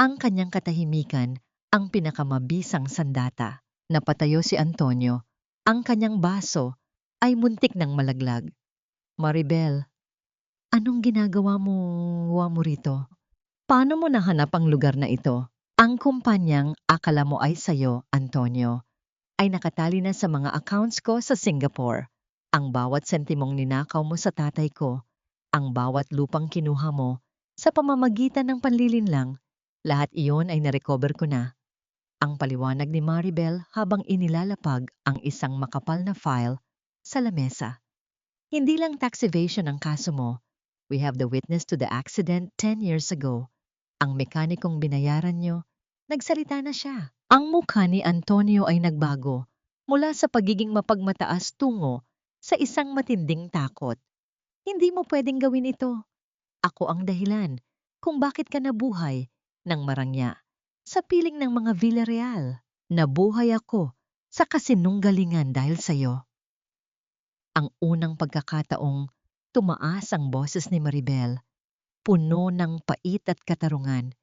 Ang kanyang katahimikan ang pinakamabisang sandata. Napatayo si Antonio. Ang kanyang baso ay muntik ng malaglag. Maribel, anong ginagawa mo rito? Paano mo nahanap ang lugar na ito? Ang kumpanyang akala mo ay sayo, Antonio, ay nakatali na sa mga accounts ko sa Singapore. Ang bawat sentimong ninakaw mo sa tatay ko, ang bawat lupang kinuha mo, sa pamamagitan ng panlilinlang, lahat iyon ay narecover ko na. Ang paliwanag ni Maribel habang inilalapag ang isang makapal na file sa lamesa. Hindi lang tax evasion ang kaso mo. We have the witness to the accident 10 years ago. Ang mekanikong binayaran nyo, nagsalita na siya. Ang mukha ni Antonio ay nagbago mula sa pagiging mapagmataas tungo sa isang matinding takot. Hindi mo pwedeng gawin ito. Ako ang dahilan kung bakit ka nabuhay ng marangya sa piling ng mga Villarreal. Nabuhay ako sa kasinunggalingan dahil sa'yo. Ang unang pagkakataong tumaas ang boses ni Maribel, puno ng pait at katarungan.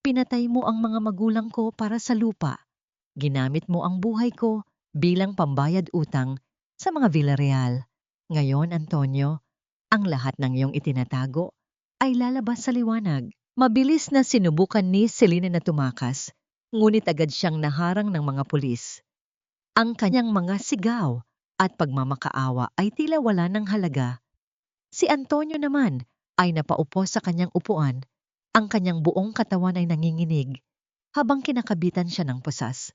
Pinatay mo ang mga magulang ko para sa lupa. Ginamit mo ang buhay ko bilang pambayad utang sa mga Villarreal. Ngayon, Antonio, ang lahat ng iyong itinatago ay lalabas sa liwanag. Mabilis na sinubukan ni Selena na tumakas, ngunit agad siyang naharang ng mga pulis. Ang kanyang mga sigaw at pagmamakaawa ay tila wala ng halaga. Si Antonio naman ay napaupo sa kanyang upuan. Ang kanyang buong katawan ay nanginginig habang kinakabitan siya ng pusas.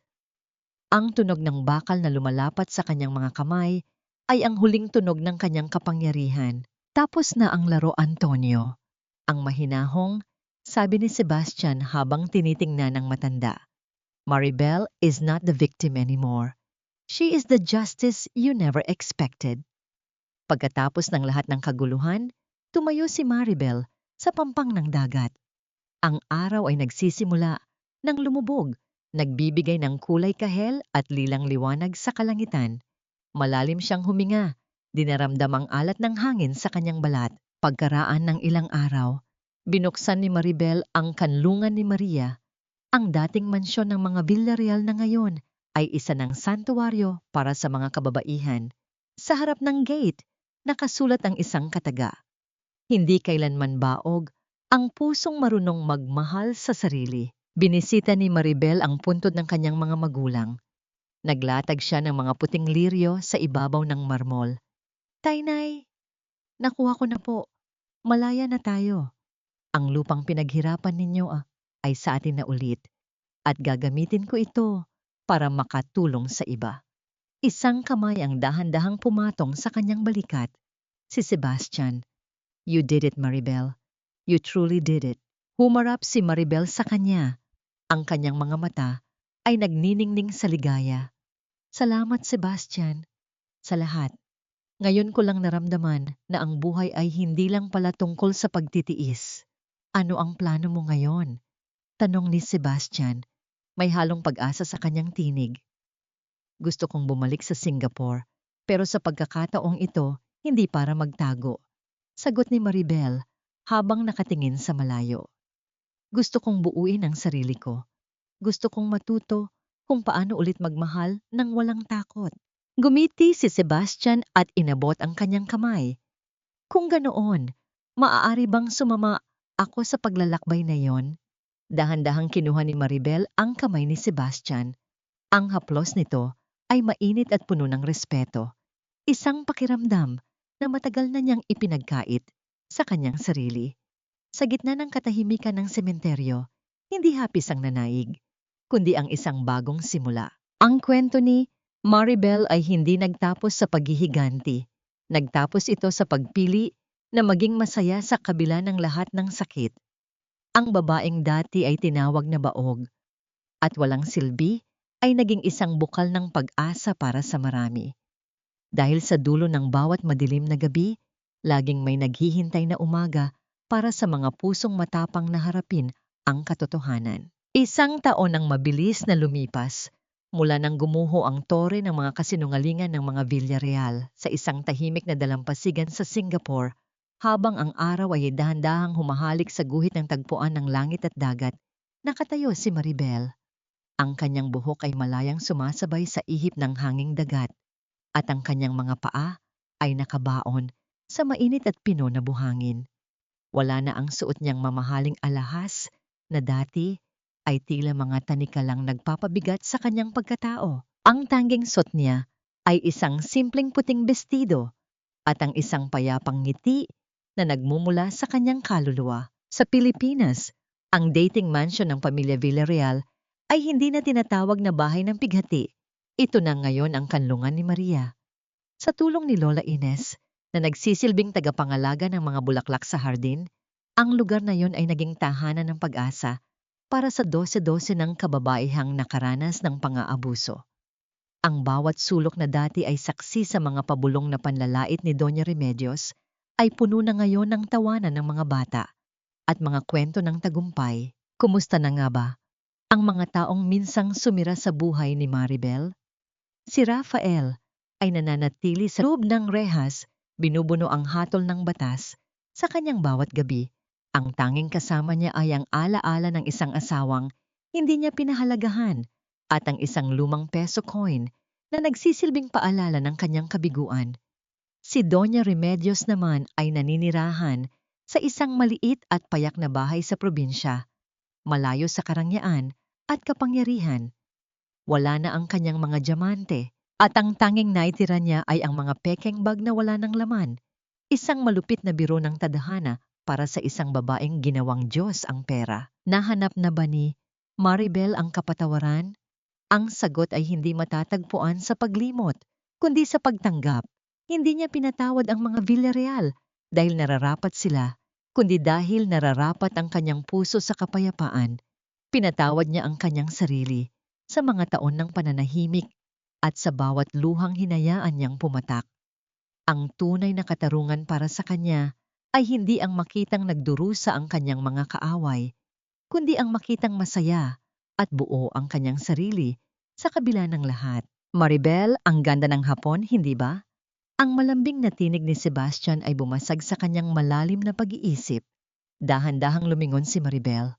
Ang tunog ng bakal na lumalapat sa kanyang mga kamay ay ang huling tunog ng kanyang kapangyarihan. Tapos na ang laro, Antonio. Ang mahinahong, sabi ni Sebastian habang tinitingnan ng matanda. Maribel is not the victim anymore. She is the justice you never expected. Pagkatapos ng lahat ng kaguluhan, tumayo si Maribel sa pampang ng dagat. Ang araw ay nagsisimula nang lumubog, nagbibigay ng kulay kahel at lilang liwanag sa kalangitan. Malalim siyang huminga, dinaramdam ang alat ng hangin sa kanyang balat. Pagkaraan ng ilang araw, binuksan ni Maribel ang kanlungan ni Maria. Ang dating mansyon ng mga Villarreal na ngayon ay isa ng santuwaryo para sa mga kababaihan. Sa harap ng gate, nakasulat ang isang kataga. Hindi kailanman baog ang pusong marunong magmahal sa sarili. Binisita ni Maribel ang puntod ng kanyang mga magulang. Naglatag siya ng mga puting liryo sa ibabaw ng marmol. Tainay, nakuha ko na po. Malaya na tayo. Ang lupang pinaghirapan ninyo ay sa atin na ulit. At gagamitin ko ito para makatulong sa iba. Isang kamay ang dahan-dahang pumatong sa kanyang balikat. Si Sebastian. You did it, Maribel. You truly did it. Humarap si Maribel sa kanya. Ang kanyang mga mata ay nagniningning sa ligaya. Salamat, Sebastian. Sa lahat. Ngayon ko lang naramdaman na ang buhay ay hindi lang pala tungkol sa pagtitiis. Ano ang plano mo ngayon? Tanong ni Sebastian. May halong pag-asa sa kanyang tinig. Gusto kong bumalik sa Singapore, pero sa pagkakataong ito, hindi para magtago. Sagot ni Maribel habang nakatingin sa malayo. Gusto kong buuin ang sarili ko. Gusto kong matuto kung paano ulit magmahal nang walang takot. Gumiti si Sebastian at inabot ang kanyang kamay. Kung ganoon, maaari bang sumama ako sa paglalakbay na yon? Dahan-dahang kinuha ni Maribel ang kamay ni Sebastian. Ang haplos nito ay mainit at puno ng respeto. Isang pakiramdam na matagal na niyang ipinagkait sa kanyang sarili. Sa gitna ng katahimikan ng sementeryo, hindi hapis ang nanaig, kundi ang isang bagong simula. Ang kwento ni Maribel ay hindi nagtapos sa paghihiganti. Nagtapos ito sa pagpili na maging masaya sa kabila ng lahat ng sakit. Ang babaeng dati ay tinawag na baog at walang silbi ay naging isang bukal ng pag-asa para sa marami. Dahil sa dulo ng bawat madilim na gabi, laging may naghihintay na umaga para sa mga pusong matapang na harapin ang katotohanan. Isang taon ang mabilis na lumipas mula nang gumuho ang tore ng mga kasinungalingan ng mga Villarreal sa isang tahimik na dalampasigan sa Singapore, habang ang araw ay dahan-dahang humahalik sa guhit ng tagpuan ng langit at dagat. Nakatayo si Maribel. Ang kanyang buhok ay malayang sumasabay sa ihip ng hanging dagat at ang kanyang mga paa ay nakabaon sa mainit at pino na buhangin. Wala na ang suot niyang mamahaling alahas na dati ay tila mga tanika lang nagpapabigat sa kanyang pagkatao. Ang tanging suot niya ay isang simpleng puting bestido at ang isang payapang ngiti na nagmumula sa kanyang kaluluwa. Sa Pilipinas, ang dating mansion ng pamilya Villarreal ay hindi na tinatawag na bahay ng pighati. Ito na ngayon ang kanlungan ni Maria. Sa tulong ni Lola Ines, na nagsisilbing tagapangalaga ng mga bulaklak sa hardin, ang lugar na yon ay naging tahanan ng pag-asa para sa 12-12 ng kababaihang nakaranas ng pang-aabuso. Ang bawat sulok na dati ay saksi sa mga pabulong na panlalait ni Doña Remedios ay puno na ngayon ng tawanan ng mga bata at mga kwento ng tagumpay. Kumusta na nga ba ang mga taong minsang sumira sa buhay ni Maribel? Si Rafael ay nananatili sa loob ng rehas, binubuno ang hatol ng batas sa kanyang bawat gabi. Ang tanging kasama niya ay ang alaala ng isang asawang hindi niya pinahalagahan at ang isang lumang peso coin na nagsisilbing paalala ng kanyang kabiguan. Si Doña Remedios naman ay naninirahan sa isang maliit at payak na bahay sa probinsya, malayo sa karangyaan at kapangyarihan. Wala na ang kanyang mga diamante at ang tanging naitira niya ay ang mga pekeng bag na wala ng laman. Isang malupit na biro ng tadhana para sa isang babaeng ginawang Diyos ang pera. Nahanap na ba ni Maribel ang kapatawaran? Ang sagot ay hindi matatagpuan sa paglimot, kundi sa pagtanggap. Hindi niya pinatawad ang mga Villarreal dahil nararapat sila, kundi dahil nararapat ang kanyang puso sa kapayapaan. Pinatawad niya ang kanyang sarili sa mga taon ng pananahimik at sa bawat luhang hinayaan niyang pumatak. Ang tunay na katarungan para sa kanya ay hindi ang makitang nagdurusa ang kanyang mga kaaway, kundi ang makitang masaya at buo ang kanyang sarili sa kabila ng lahat. Maribel, ang ganda ng hapon, hindi ba? Ang malambing na tinig ni Sebastian ay bumasag sa kanyang malalim na pag-iisip. Dahan-dahang lumingon si Maribel.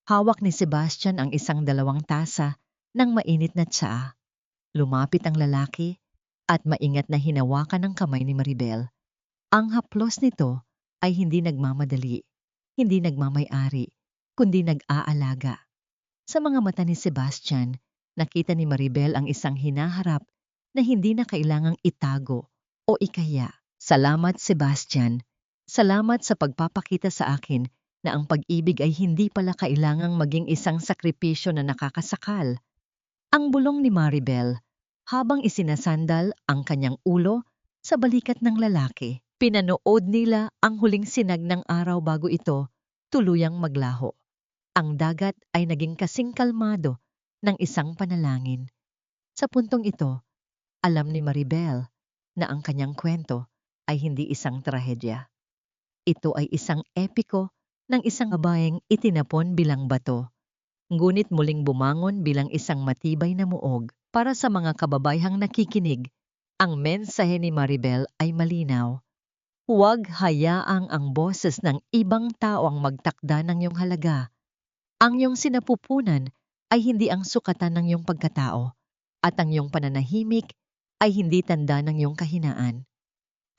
Hawak ni Sebastian ang isang dalawang tasa ng mainit na tsaa. Lumapit ang lalaki at maingat na hinawakan ang kamay ni Maribel. Ang haplos nito ay hindi nagmamadali, hindi nagmamay-ari, kundi nag-aalaga. Sa mga mata ni Sebastian, nakita ni Maribel ang isang hinaharap na hindi na kailangang itago o ikaya. Salamat, Sebastian. Salamat sa pagpapakita sa akin na ang pag-ibig ay hindi pala kailangang maging isang sakripisyo na nakakasakal. Ang bulong ni Maribel habang isinasandal ang kanyang ulo sa balikat ng lalaki. Pinanood nila ang huling sinag ng araw bago ito tuluyang maglaho. Ang dagat ay naging kasing kalmado ng isang panalangin. Sa puntong ito, alam ni Maribel na ang kanyang kwento ay hindi isang trahedya. Ito ay isang epiko ng isang babaeng itinapon bilang bato, ngunit muling bumangon bilang isang matibay na muog. Para sa mga kababayhang nakikinig, ang mensahe ni Maribel ay malinaw. Huwag hayaang ang boses ng ibang tao ang magtakda ng iyong halaga. Ang iyong sinapupunan ay hindi ang sukatan ng iyong pagkatao, at ang iyong pananahimik ay hindi tanda ng iyong kahinaan.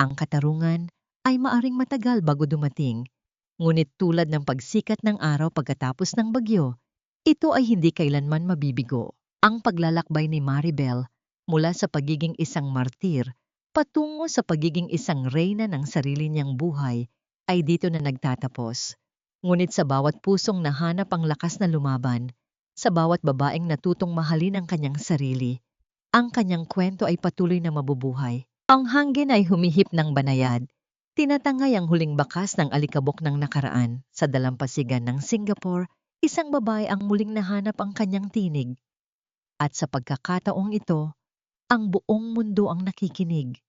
Ang katarungan ay maaring matagal bago dumating, ngunit tulad ng pagsikat ng araw pagkatapos ng bagyo, ito ay hindi kailanman mabibigo. Ang paglalakbay ni Maribel mula sa pagiging isang martir patungo sa pagiging isang reyna ng sarili niyang buhay ay dito na nagtatapos. Ngunit sa bawat pusong nahanap ang lakas na lumaban, sa bawat babaeng natutong mahalin ang kanyang sarili, ang kanyang kwento ay patuloy na mabubuhay. Ang hangin ay humihip ng banayad, Tinatangay ang huling bakas ng alikabok ng nakaraan sa dalampasigan ng Singapore, isang babae ang muling nahanap ang kanyang tinig. At sa pagkakataong ito, ang buong mundo ang nakikinig.